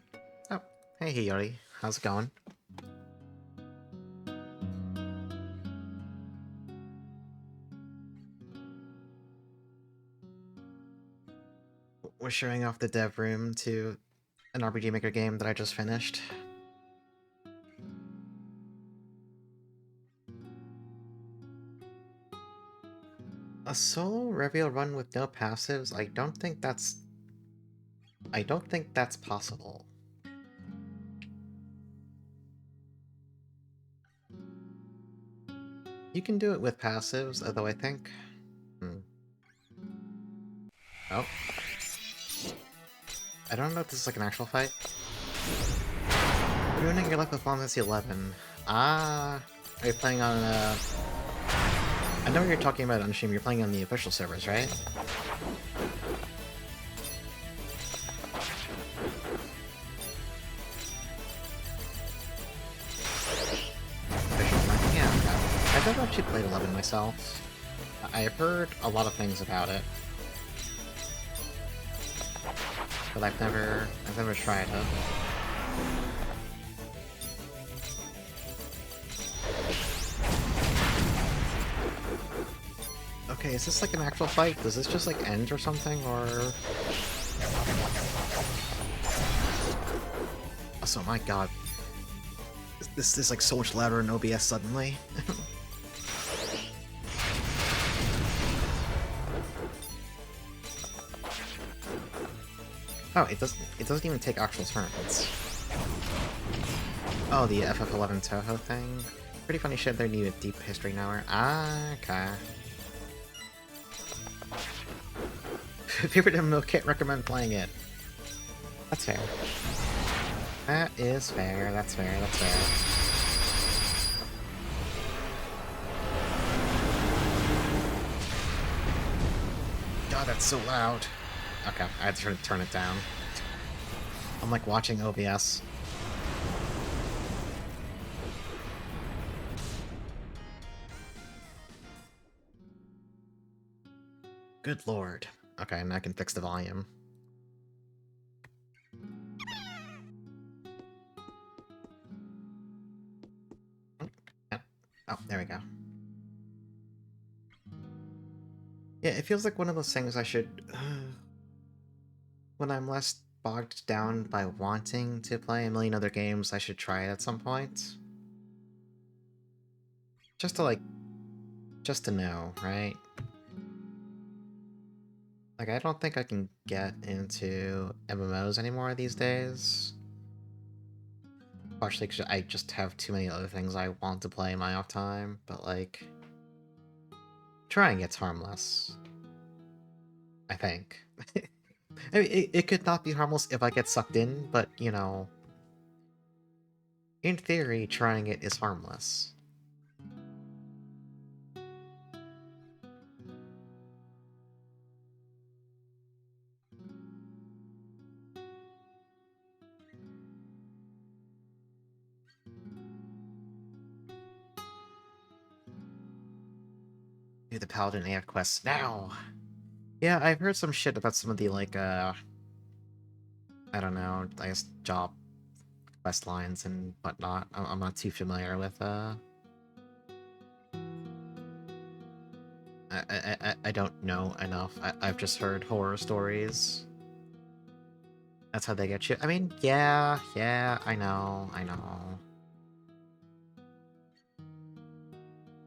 Speaker 1: Oh, hey Hiyori. How's it going? We're showing off the dev room to an RPGMaker game that I just finished. A solo reveal run with no passives? I don't think that's possible. You can do it with passives, although I think... Oh. I don't know if this is like an actual fight. Ruining your life with Final Fantasy 11. Ah, are you playing on I know what you're talking about on stream. You're playing on the official servers, right? Yeah, I've never actually played 11 myself. I've heard a lot of things about it, but I've never tried it. Okay, is this like an actual fight? Does this just like end or something, or... Also, my god. This is like so much louder in OBS suddenly. Oh, it doesn't even take actual turns. Oh, the FF11 Toho thing? Pretty funny shit, they need a deep history now. Ah, okay. Favorite MMO, can't recommend playing it. That's fair. That is fair, that's fair, that's fair. God, that's so loud. Okay, I had to turn it down. I'm like watching OBS. Good lord. Okay, now I can fix the volume. Oh, there we go. Yeah, it feels like one of those things I should... when I'm less bogged down by wanting to play a million other games, I should try it at some point. Just to, like... just to know, right? Like, I don't think I can get into MMOs anymore these days. Partially because I just have too many other things I want to play in my off time, but, like... trying it's harmless. I think. I mean, it could not be harmless if I get sucked in, but, you know... in theory, trying it is harmless. Do the Paladin AF quests now! Yeah, I've heard some shit about some of the, like, I don't know, I guess, job quest lines and whatnot. I'm not too familiar with I don't know enough. I've just heard horror stories. That's how they get you. I mean, yeah, I know.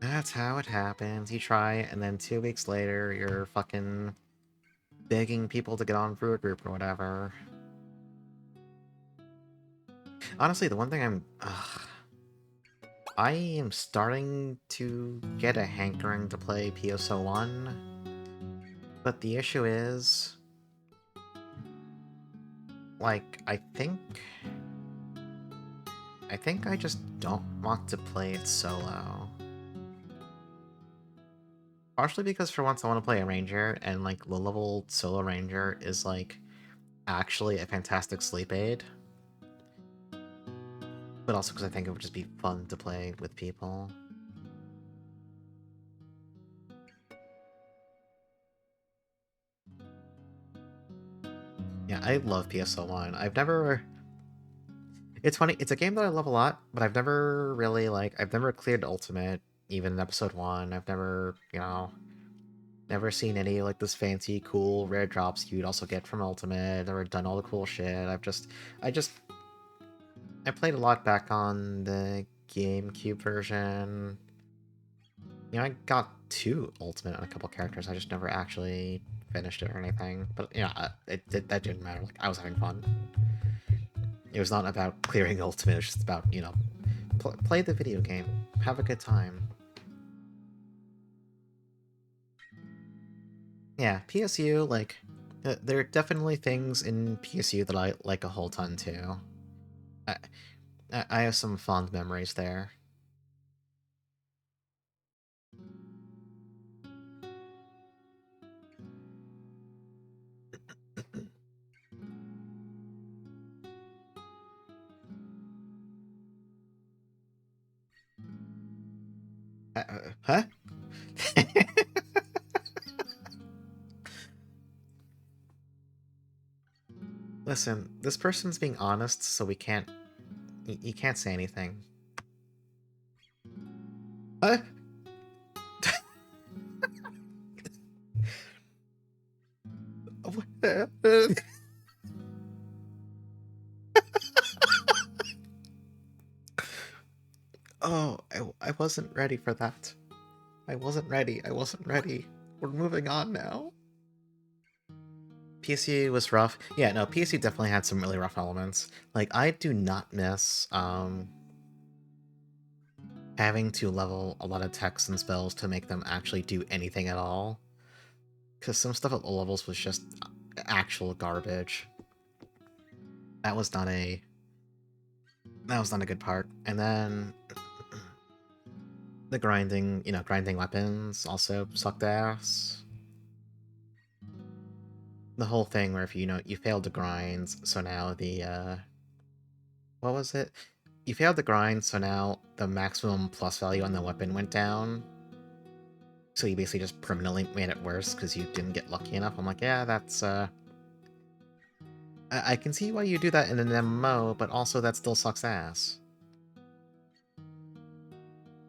Speaker 1: That's how it happens. You try, and then 2 weeks later, you're fucking begging people to get on through a group or whatever. Honestly, the one thing I am starting to get a hankering to play PSO1, but the issue is, like, I think I just don't want to play it solo. Partially because for once I want to play a ranger, and like low-level solo ranger is like actually a fantastic sleep aid. But also because I think it would just be fun to play with people. Yeah, I love PSO1. I've never... It's funny, it's a game that I love a lot, but I've never really, like, I've never cleared Ultimate, even in Episode 1. I've never, never seen any, like, this fancy, cool, rare drops you'd also get from Ultimate, never done all the cool shit. I played a lot back on the GameCube version. I got to Ultimate on a couple characters, I just never actually finished it or anything. But, that didn't matter. Like, I was having fun. It was not about clearing Ultimate, it was just about, play the video game. Have a good time. Yeah, PSU, like, there are definitely things in PSU that I like a whole ton, too. I, I have some fond memories there. Huh? Listen, this person's being honest, so we can't... You can't say anything. Huh? Oh, I wasn't ready for that. I wasn't ready. We're moving on now. PSU was rough. Yeah, no, PSU definitely had some really rough elements. Like, I do not miss, having to level a lot of texts and spells to make them actually do anything at all. Because some stuff at low levels was just actual garbage. That was not a... That was not a good part. And then... The grinding, grinding weapons also sucked ass. The whole thing where if you failed to grind, so now the, what was it? You failed to grind, so now the maximum plus value on the weapon went down. So you basically just permanently made it worse because you didn't get lucky enough. I'm like, yeah, that's, I can see why you do that in an MMO, but also that still sucks ass.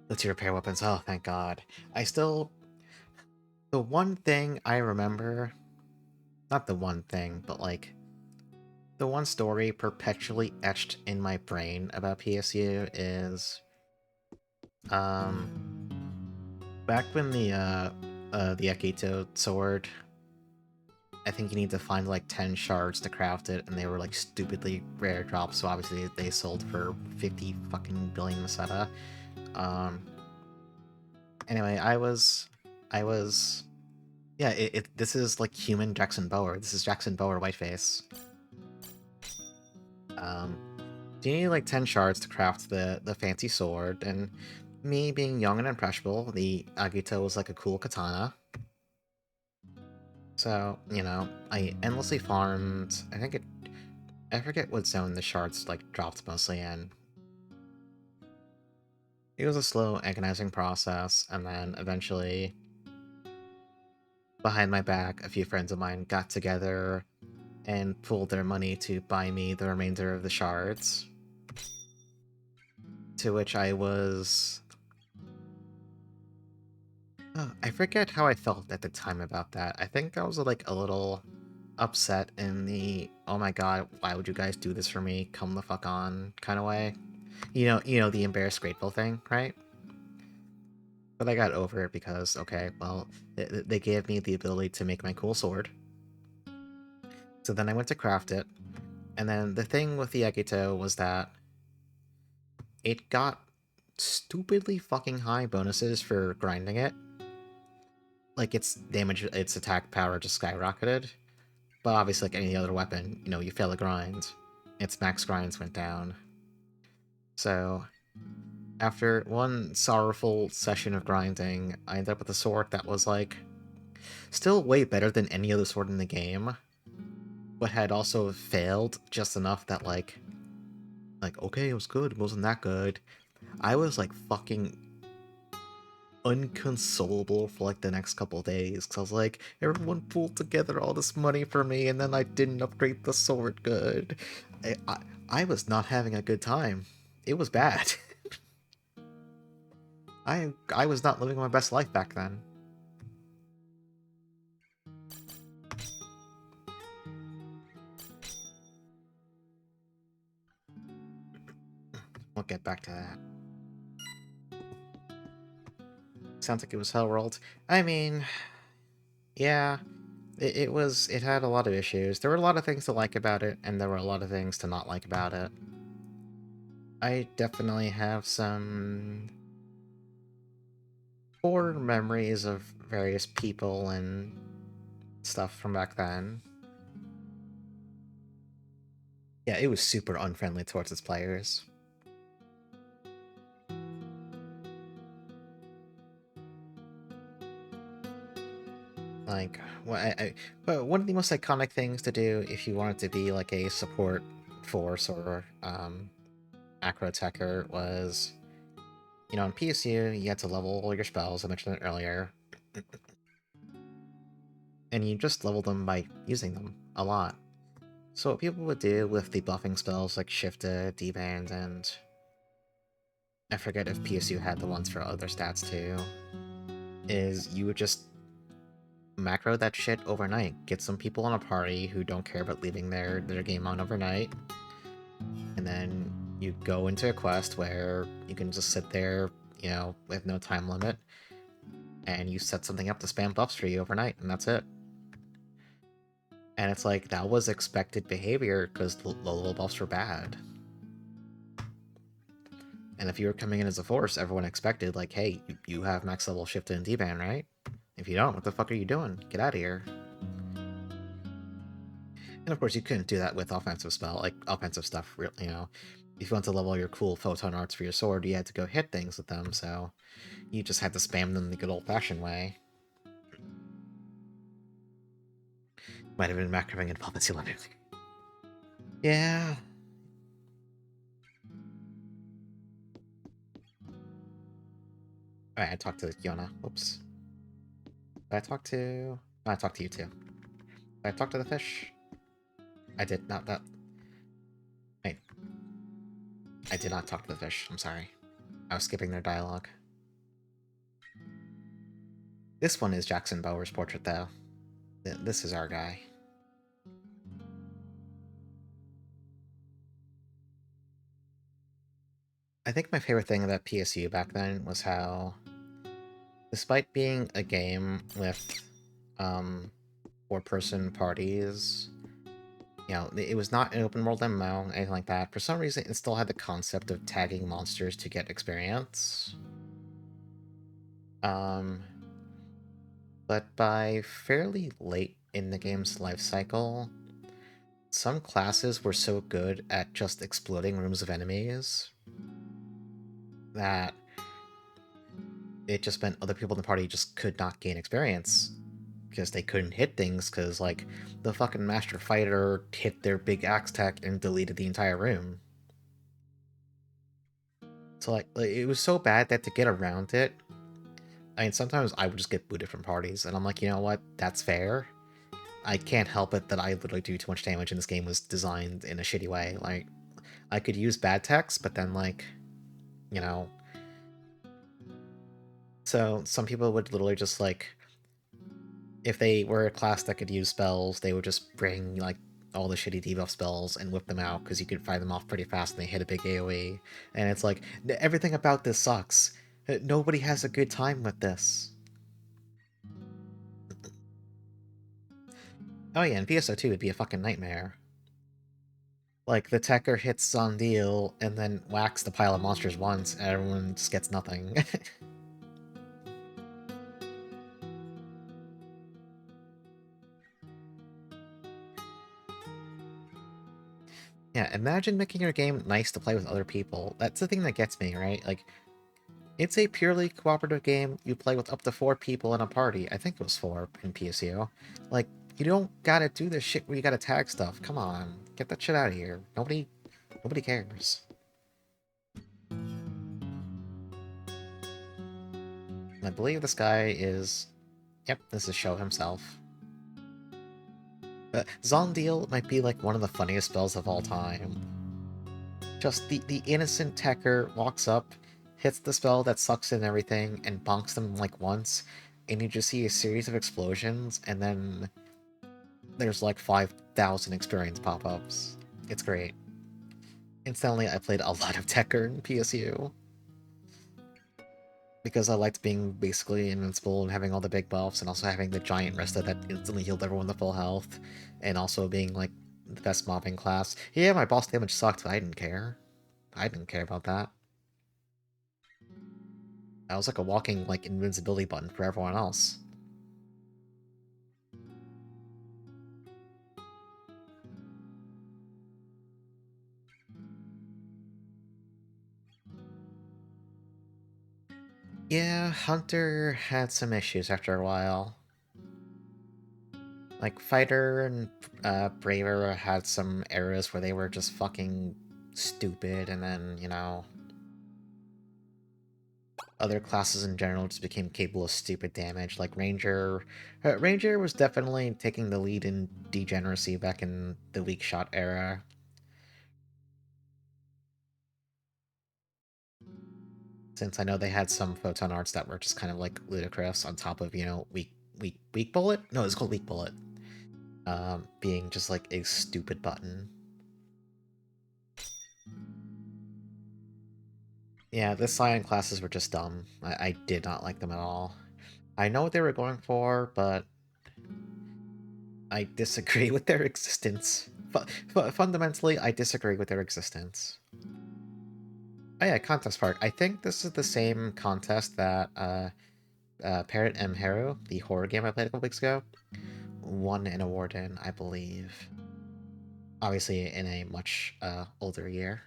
Speaker 1: Let's repair weapons. Oh, thank God. The one thing I remember... Not the one thing, but, like... The one story perpetually etched in my brain about PSU is... Back when the Akito sword... I think you need to find, like, 10 shards to craft it, and they were, like, stupidly rare drops, so obviously they sold for 50 fucking billion Meseta. Anyway, yeah, this is, like, human Jackson Bower. This is Jackson Bower Whiteface. You need, like, 10 shards to craft the fancy sword, and me being young and impressionable, the Agito was, like, a cool katana. So, I endlessly farmed... I forget what zone the shards, like, dropped mostly in. It was a slow, agonizing process, and then eventually... Behind my back, a few friends of mine got together and pooled their money to buy me the remainder of the shards. To which I was... I forget how I felt at the time about that. I think I was like a little upset in the "oh my god, why would you guys do this for me? Come the fuck on" kind of way. You know the embarrassed grateful thing, right? But I got over it because okay, well, they gave me the ability to make my cool sword. So then I went to craft it, and then the thing with the Agito was that it got stupidly fucking high bonuses for grinding it. Like its damage, its attack power just skyrocketed. But obviously, like any other weapon, you fail a grind. Its max grinds went down. So, after one sorrowful session of grinding, I ended up with a sword that was, like, still way better than any other sword in the game, but had also failed just enough that, okay, it was good, it wasn't that good. I was, like, fucking unconsolable for, like, the next couple days, because I was like, everyone pulled together all this money for me, and then I didn't upgrade the sword good. I was not having a good time. It was bad. I was not living my best life back then. We'll get back to that. Sounds like it was Hellworld. I mean, yeah, it had a lot of issues. There were a lot of things to like about it, and there were a lot of things to not like about it. I definitely have some poor memories of various people and stuff from back then. Yeah, it was super unfriendly towards its players. Like, well, one of the most iconic things to do if you wanted to be like a support force or acro attacker was, on PSU, you had to level all your spells, I mentioned it earlier, and you just level them by using them a lot. So what people would do with the buffing spells like Shifted, Deband, and I forget if PSU had the ones for other stats too, is you would just macro that shit overnight. Get some people in a party who don't care about leaving their game on overnight, and then you go into a quest where you can just sit there, with no time limit, and you set something up to spam buffs for you overnight, and that's it. And it's like, that was expected behavior because the low-level buffs were bad. And if you were coming in as a force, everyone expected, like, hey, you have max level Shift and D-Ban, right? If you don't, what the fuck are you doing? Get out of here. And of course, you couldn't do that with offensive stuff, If you want to level your cool photon arts for your sword, you had to go hit things with them, so you just had to spam them the good old-fashioned way. Might have been macroing in Puppets 11. Yeah. Alright, I talked to Yona. Oops. Did I talk to... Oh, I talked to you too. Did I talk to the fish? I did not. Wait. I did not talk to the fish. I'm sorry. I was skipping their dialogue. This one is Jackson Bower's portrait, though. This is our guy. I think my favorite thing about PSU back then was how, despite being a game with, four-person parties, it was not an open world MMO, anything like that. For some reason, it still had the concept of tagging monsters to get experience. But by fairly late in the game's life cycle, some classes were so good at just exploding rooms of enemies that it just meant other people in the party just could not gain experience because they couldn't hit things because, like, the fucking Master Fighter hit their big axe tech and deleted the entire room. So, like, it was so bad that to get around it, I mean, sometimes I would just get booted from parties, and I'm like, you know what? That's fair. I can't help it that I literally do too much damage, and this game was designed in a shitty way. Like, I could use bad techs, but then, like, you know? So some people would literally just, like, if they were a class that could use spells, they would just bring, like, all the shitty debuff spells and whip them out, because you could fight them off pretty fast and they hit a big AoE. And it's like, everything about this sucks. Nobody has a good time with this. Oh yeah, and PSO2 would be a fucking nightmare. Like, the Tekker hits Zondil and then whacks the pile of monsters once, and everyone just gets nothing. Yeah, imagine making your game nice to play with other people. That's the thing that gets me, right? Like, it's a purely cooperative game. You play with up to 4 people in a party. I think it was 4 in PSU. Like, you don't gotta do this shit where you gotta tag stuff. Come on, get that shit out of here. Nobody cares. I believe this guy is... Yep, this is Show himself. Zondil might be like one of the funniest spells of all time. Just the innocent Tekker walks up, hits the spell that sucks in everything, and bonks them like once, and you just see a series of explosions, and then there's like 5,000 experience pop-ups. It's great. Instantly, I played a lot of Tekker in PSU, because I liked being basically invincible and having all the big buffs, and also having the giant Resta that instantly healed everyone to full health, and also being like the best mobbing class. Yeah, my boss damage sucked, but I didn't care. I didn't care about that. I was like a walking, like, invincibility button for everyone else. Yeah, Hunter had some issues after a while. Like, Fighter and Braver had some eras where they were just fucking stupid, and then, you know, other classes in general just became capable of stupid damage. Like Ranger. Ranger was definitely taking the lead in degeneracy back in the weak shot era. Since I know they had some photon arts that were just kind of like ludicrous on top of, you know, weak bullet? No, it's called weak bullet. Being just like a stupid button. Yeah, the Scion classes were just dumb. I did not like them at all. I know what they were going for, but I disagree with their existence. Fundamentally, I disagree with their existence. Oh yeah, Contest Park. I think this is the same contest that Parrot M. Haru, the horror game I played a couple weeks ago, won an award in, I believe. Obviously in a much older year.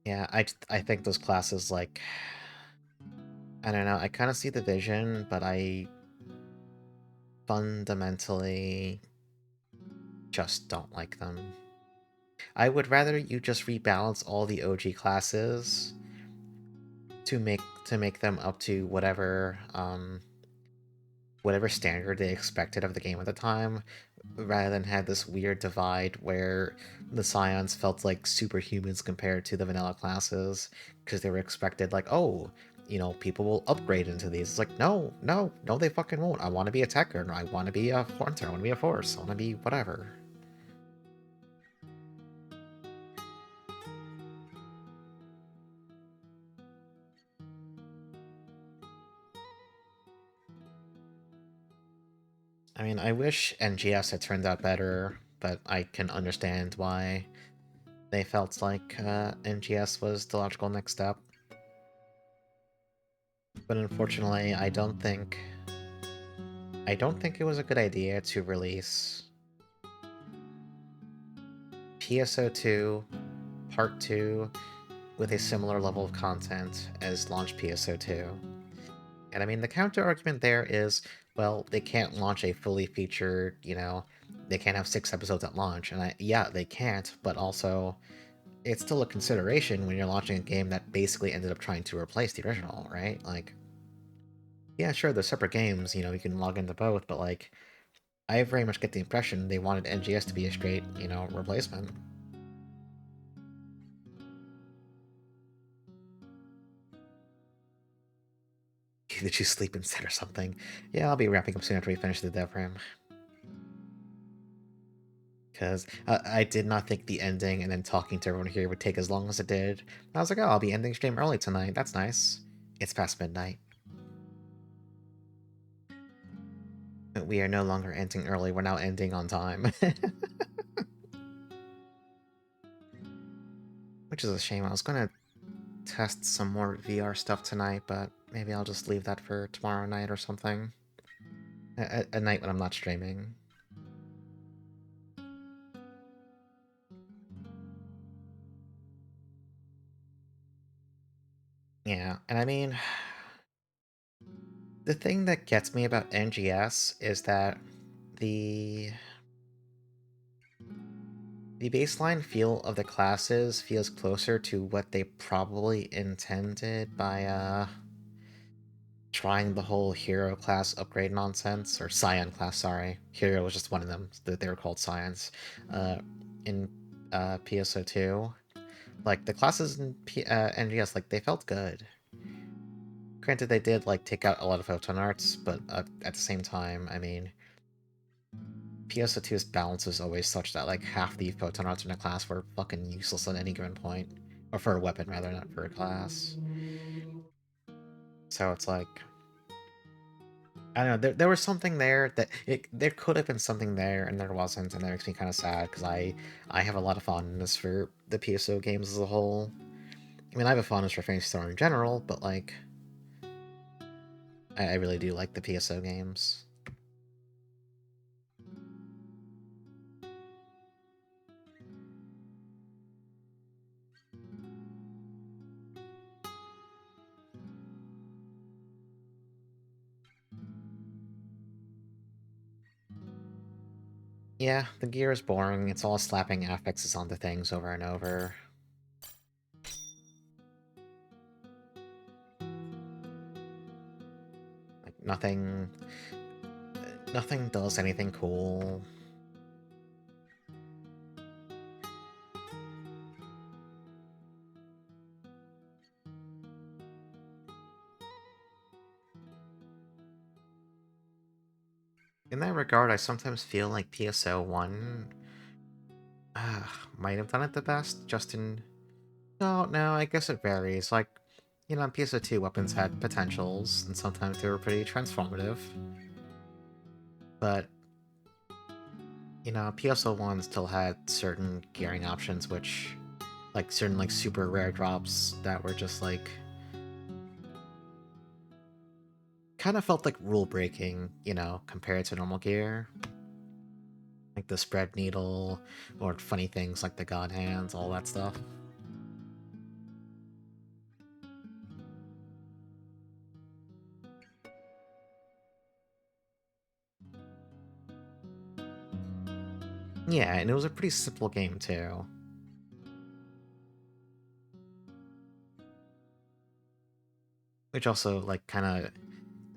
Speaker 1: Yeah, I think those classes, like, I don't know, I kind of see the vision, but I fundamentally just don't like them. I would rather you just rebalance all the OG classes to make them up to whatever standard they expected of the game at the time, rather than have this weird divide where the Scions felt like superhumans compared to the vanilla classes, because they were expected, like, oh, you know, people will upgrade into these. It's like, no, no, no, they fucking won't. I want to be a Tekker, I want to be a Hunter, I want to be a Force, I want to be whatever. I mean, I wish NGS had turned out better, but I can understand why they felt like NGS was the logical next step. But unfortunately, I don't think it was a good idea to release PSO2 Part 2 with a similar level of content as launch PSO2. And I mean, the counter argument there is, well, they can't launch a fully featured, you know, they can't have 6 episodes at launch. And yeah, they can't, but also, it's still a consideration when you're launching a game that basically ended up trying to replace the original, right? Like, Yeah, sure, they're separate games, you can log into both, but like, I very much get the impression they wanted NGS to be a straight, replacement. Did you sleep instead or something? Yeah, I'll be wrapping up soon after we finish the dev room. Because I did not think the ending and then talking to everyone here would take as long as it did. I was like, oh, I'll be ending stream early tonight. That's nice. It's past midnight. We are no longer ending early. We're now ending on time. Which is a shame. I was going to test some more VR stuff tonight, but maybe I'll just leave that for tomorrow night or something. A night when I'm not streaming. Yeah, and I mean, the thing that gets me about NGS is that the the baseline feel of the classes feels closer to what they probably intended by trying the whole hero class upgrade nonsense, or Scion class, sorry. Hero was just one of them, they were called Scions, in PSO2. Like, the classes in NGS, like, they felt good. Granted, they did, like, take out a lot of photon arts, but at the same time, I mean, PSO2's balance is always such that, like, half the photon arts in a class were fucking useless at any given point. Or for a weapon, rather, not for a class. So it's like, I don't know, there was something there that there could have been something there, and there wasn't, and that makes me kind of sad, because I have a lot of fondness for the PSO games as a whole. I mean, I have a fondness for Phantasy Star in general, but, like, I really do like the PSO games. Yeah, the gear is boring, it's all slapping affixes onto things over and over. Like, nothing does anything cool. In that regard, I sometimes feel like PSO 1 might have done it the best, just in... No, I guess it varies. Like, in PSO 2, weapons had potentials, and sometimes they were pretty transformative. But, PSO 1 still had certain gearing options, which... Like, certain, like, super rare drops that were just, like... Kind of felt like rule-breaking, compared to normal gear. Like the spread needle, or funny things like the god hands, all that stuff. Yeah, and it was a pretty simple game too. Which also, like,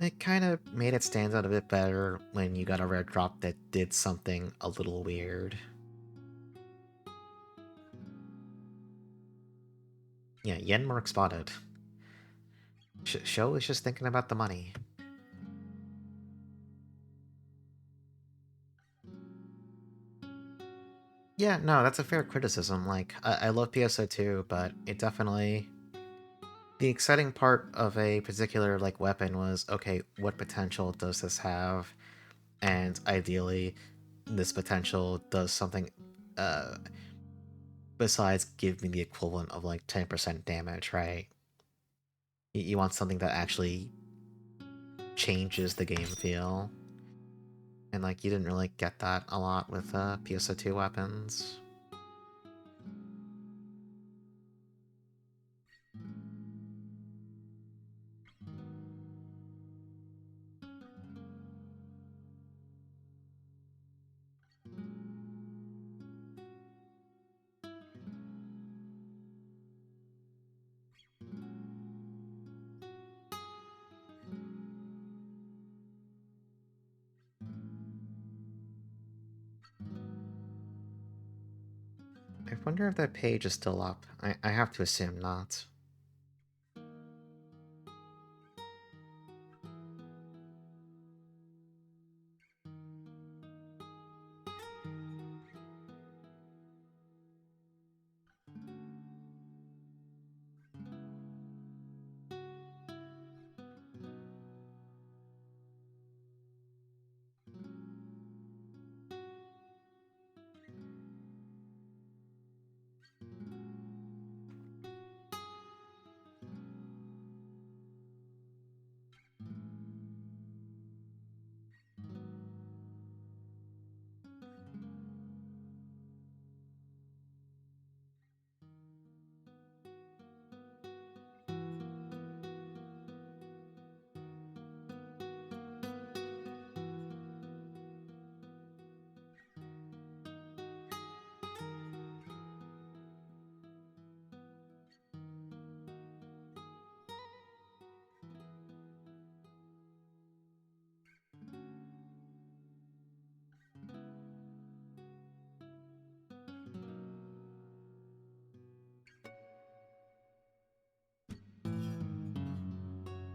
Speaker 1: it kind of made it stand out a bit better when you got a rare drop that did something a little weird. Yeah, Yenmark spotted. Show is just thinking about the money. Yeah, no, that's a fair criticism. Like, I love PSO2, but it definitely... The exciting part of a particular, like, weapon was, okay, what potential does this have? And ideally, this potential does something uh, besides give me the equivalent of, like, 10% damage, right? You want something that actually changes the game feel. And, like, you didn't really get that a lot with PSO2 weapons. I wonder if that page is still up. I have to assume not.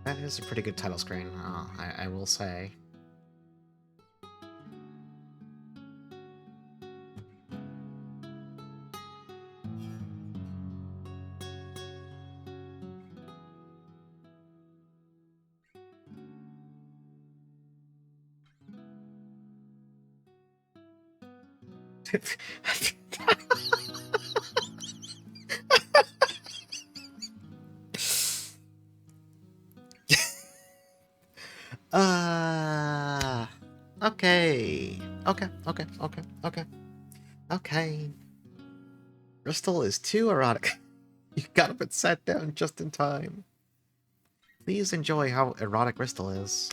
Speaker 1: That is a pretty good title screen, I will say. uh... Okay. Okay. Crystal is too erotic. You gotta put sat down just in time. Please enjoy how erotic Crystal is.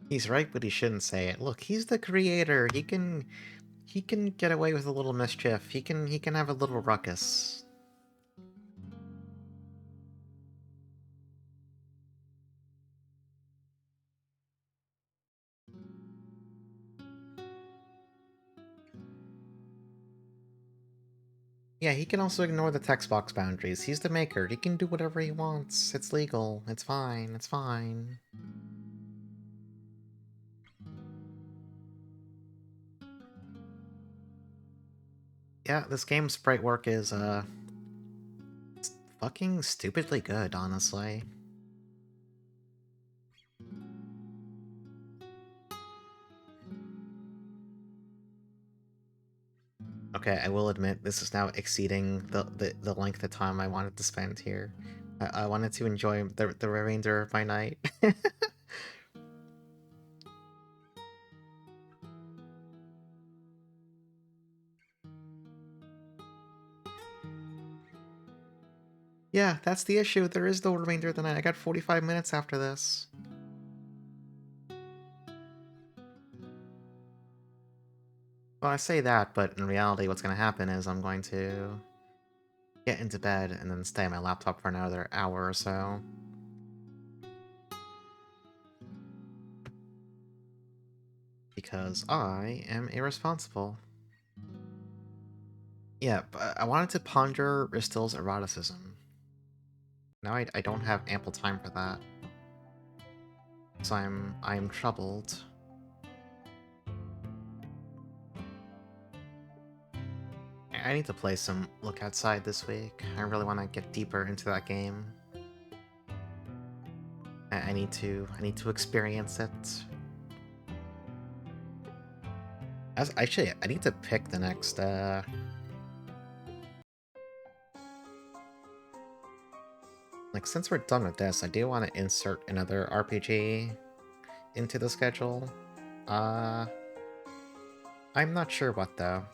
Speaker 1: He's right, but he shouldn't say it. Look, he's the creator. He can get away with a little mischief. He can have a little ruckus. Yeah, he can also ignore the text box boundaries. He's the maker. He can do whatever he wants. It's legal. It's fine. It's fine. Yeah, this game's sprite work is, it's fucking stupidly good, honestly. Okay, I will admit, this is now exceeding the length of time I wanted to spend here. I wanted to enjoy the remainder of my night. Yeah, that's the issue. There is no remainder of the night. I got 45 minutes after this. Well, I say that, but in reality, what's going to happen is I'm going to get into bed and then stay on my laptop for another hour or so. Because I am irresponsible. Yeah, but I wanted to ponder Ristil's eroticism. Now I don't have ample time for that. So I'm troubled. I need to play some Look Outside this week. I really want to get deeper into that game. I need to experience it. Actually, I need to pick the next like, since we're done with this, I do want to insert another RPG into the schedule. Uh I'm not sure what though.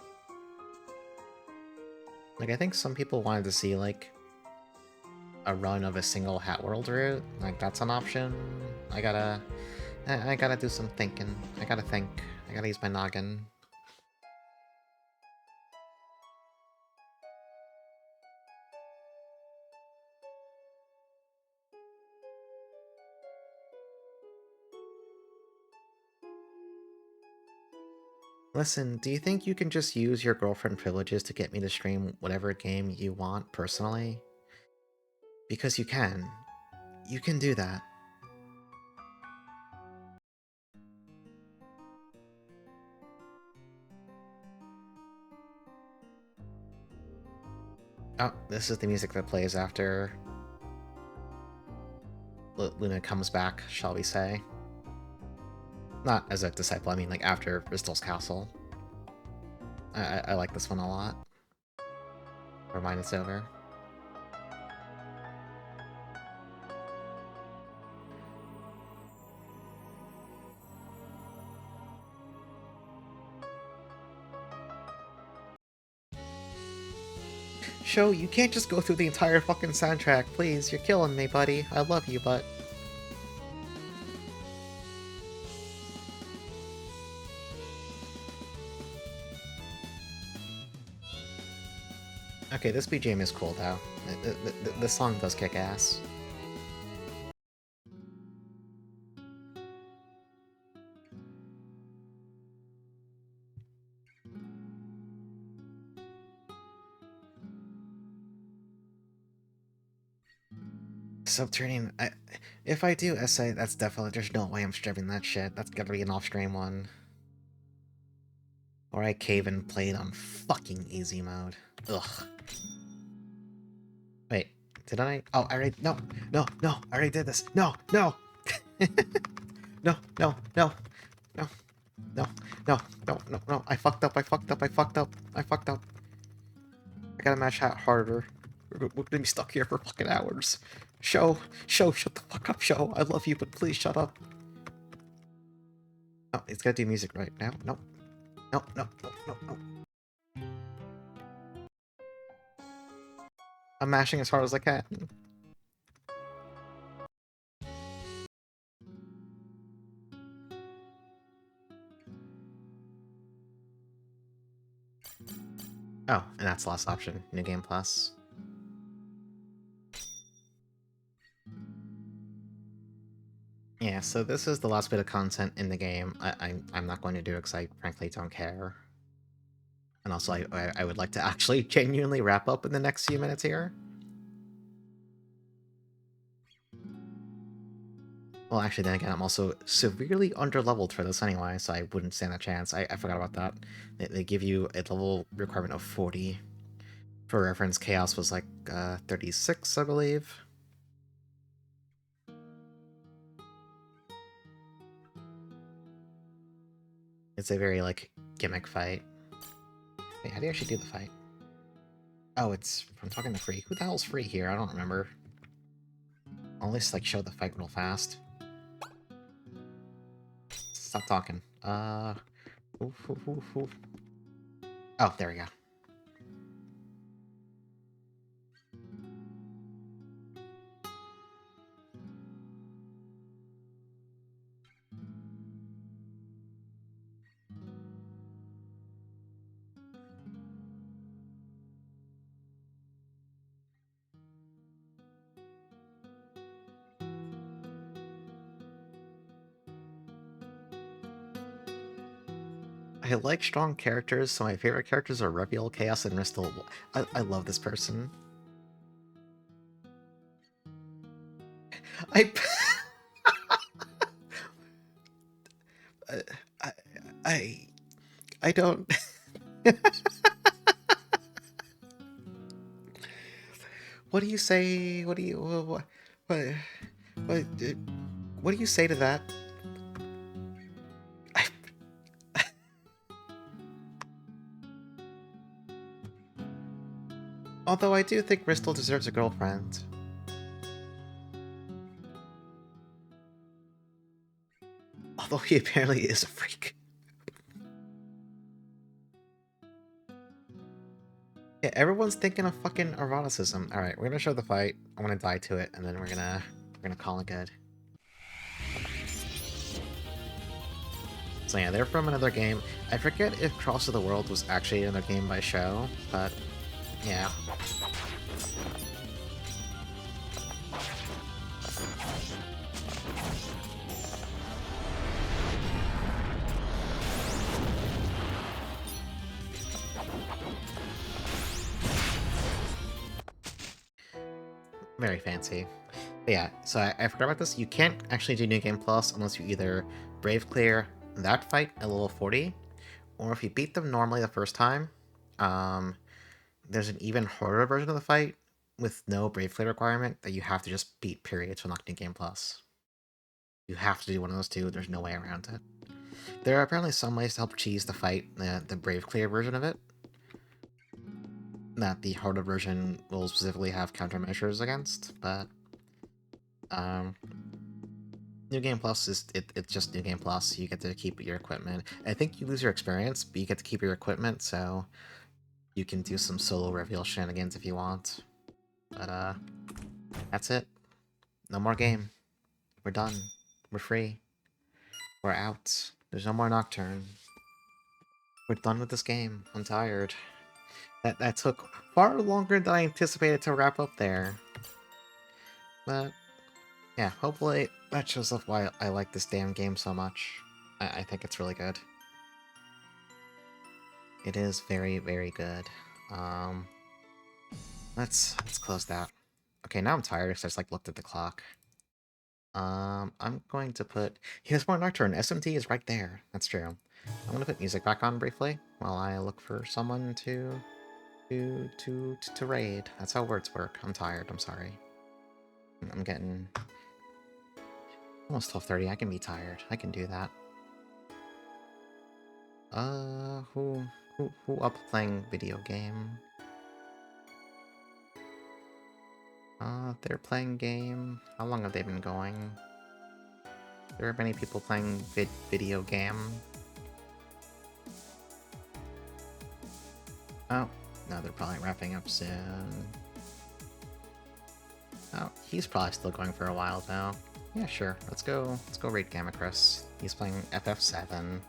Speaker 1: Like, I think some people wanted to see, like, a run of a single Hat World route. Like, that's an option. I gotta do some thinking. I gotta think. I gotta use my noggin. Listen, do you think you can just use your girlfriend privileges to get me to stream whatever game you want personally? Because you can. You can do that. Oh, this is the music that plays after Luna comes back, shall we say. Not as a disciple, I mean like after Bristol's Castle. I like this one a lot. Remind it's over. Sho, you can't just go through the entire fucking soundtrack, please. You're killing me, buddy. I love you, but... Okay, this BGM is cool, though. The song does kick ass. Subterranean... if I do essay, that's definitely... There's no way I'm streaming that shit. That's gotta be an off-stream one. Or I cave and play it on fucking easy mode. Ugh. Wait, did I? Oh, I already... No, no, no, I already did this. No, no! No, no, no, no, no, no, no, no, no. I fucked up, I fucked up, I fucked up, I fucked up. I gotta match that harder. We're gonna be stuck here for fucking hours. Sho, shut the fuck up, Sho. I love you, but please shut up. Oh, it's gotta do music right now. No. No, no, no, no, no. I'm mashing as hard as I can. Oh, and that's the last option. New Game Plus. Yeah, so this is the last bit of content in the game. I'm not going to do it because I frankly don't care. And also, I would like to actually genuinely wrap up in the next few minutes here. Well, actually, then again, I'm also severely underleveled for this anyway, so I wouldn't stand a chance. I forgot about that. They give you a level requirement of 40. For reference, Chaos was like 36, I believe. It's a very, like, gimmick fight. Wait, how do you actually do the fight? Oh, it's from talking to Free. Who the hell's Free here? I don't remember. I'll at least, like, show the fight real fast. Stop talking. Oof, oof, oof, oof. Oh, there we go. I like strong characters, so my favorite characters are Reveal, Chaos, and Ristal. I love this person. I... I... I... I don't... What do you say? What do you... what do you say to that? Although I do think Ristal deserves a girlfriend. Although he apparently is a freak. Yeah, everyone's thinking of fucking eroticism. Alright, we're gonna show the fight. I wanna die to it, and then we're gonna call it good. So yeah, they're from another game. I forget if Cross of the World was actually another game by Show, but yeah. Very fancy. But yeah, so I forgot about this. You can't actually do New Game Plus unless you either Brave Clear that fight at level 40, or if you beat them normally the first time, um, there's an even harder version of the fight with no Brave Clear requirement that you have to just beat, period, to unlock New Game Plus. You have to do one of those two, there's no way around it. There are apparently some ways to help cheese the fight, the Brave Clear version of it, that the harder version will specifically have countermeasures against, but New Game Plus is it's just New Game Plus. You get to keep your equipment. I think you lose your experience, but you get to keep your equipment, so you can do some solo reveal shenanigans if you want. But that's it. No more game. We're done. We're free. We're out. There's no more Nocturne. We're done with this game. I'm tired. That took far longer than I anticipated to wrap up there. But yeah, hopefully that shows off why I like this damn game so much. I think it's really good. It is very, very good. Let's close that. Okay, now I'm tired because I just like looked at the clock. I'm going to put... Here's more Nocturne. SMT is right there. That's true. I'm gonna put music back on briefly while I look for someone to raid. That's how words work. I'm tired. I'm sorry. I'm getting almost 12:30. I can be tired. I can do that. Who up playing video game? They're playing game. How long have they been going? There are many people playing video game. Oh, no, they're probably wrapping up soon. Oh, he's probably still going for a while though. Yeah, sure. Let's go raid Gamma Chris. He's playing FF7.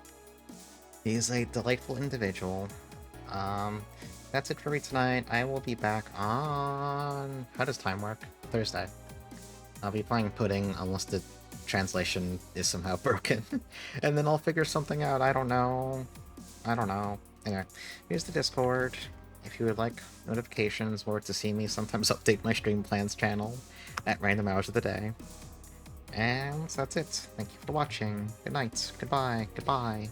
Speaker 1: He's a delightful individual. That's it for me tonight. I will be back on... How does time work? Thursday. I'll be playing Pudding unless the translation is somehow broken. And then I'll figure something out. I don't know. Anyway, here's the Discord. If you would like notifications or to see me sometimes update my stream plans channel at random hours of the day. And that's it. Thank you for watching. Good night. Goodbye. Goodbye.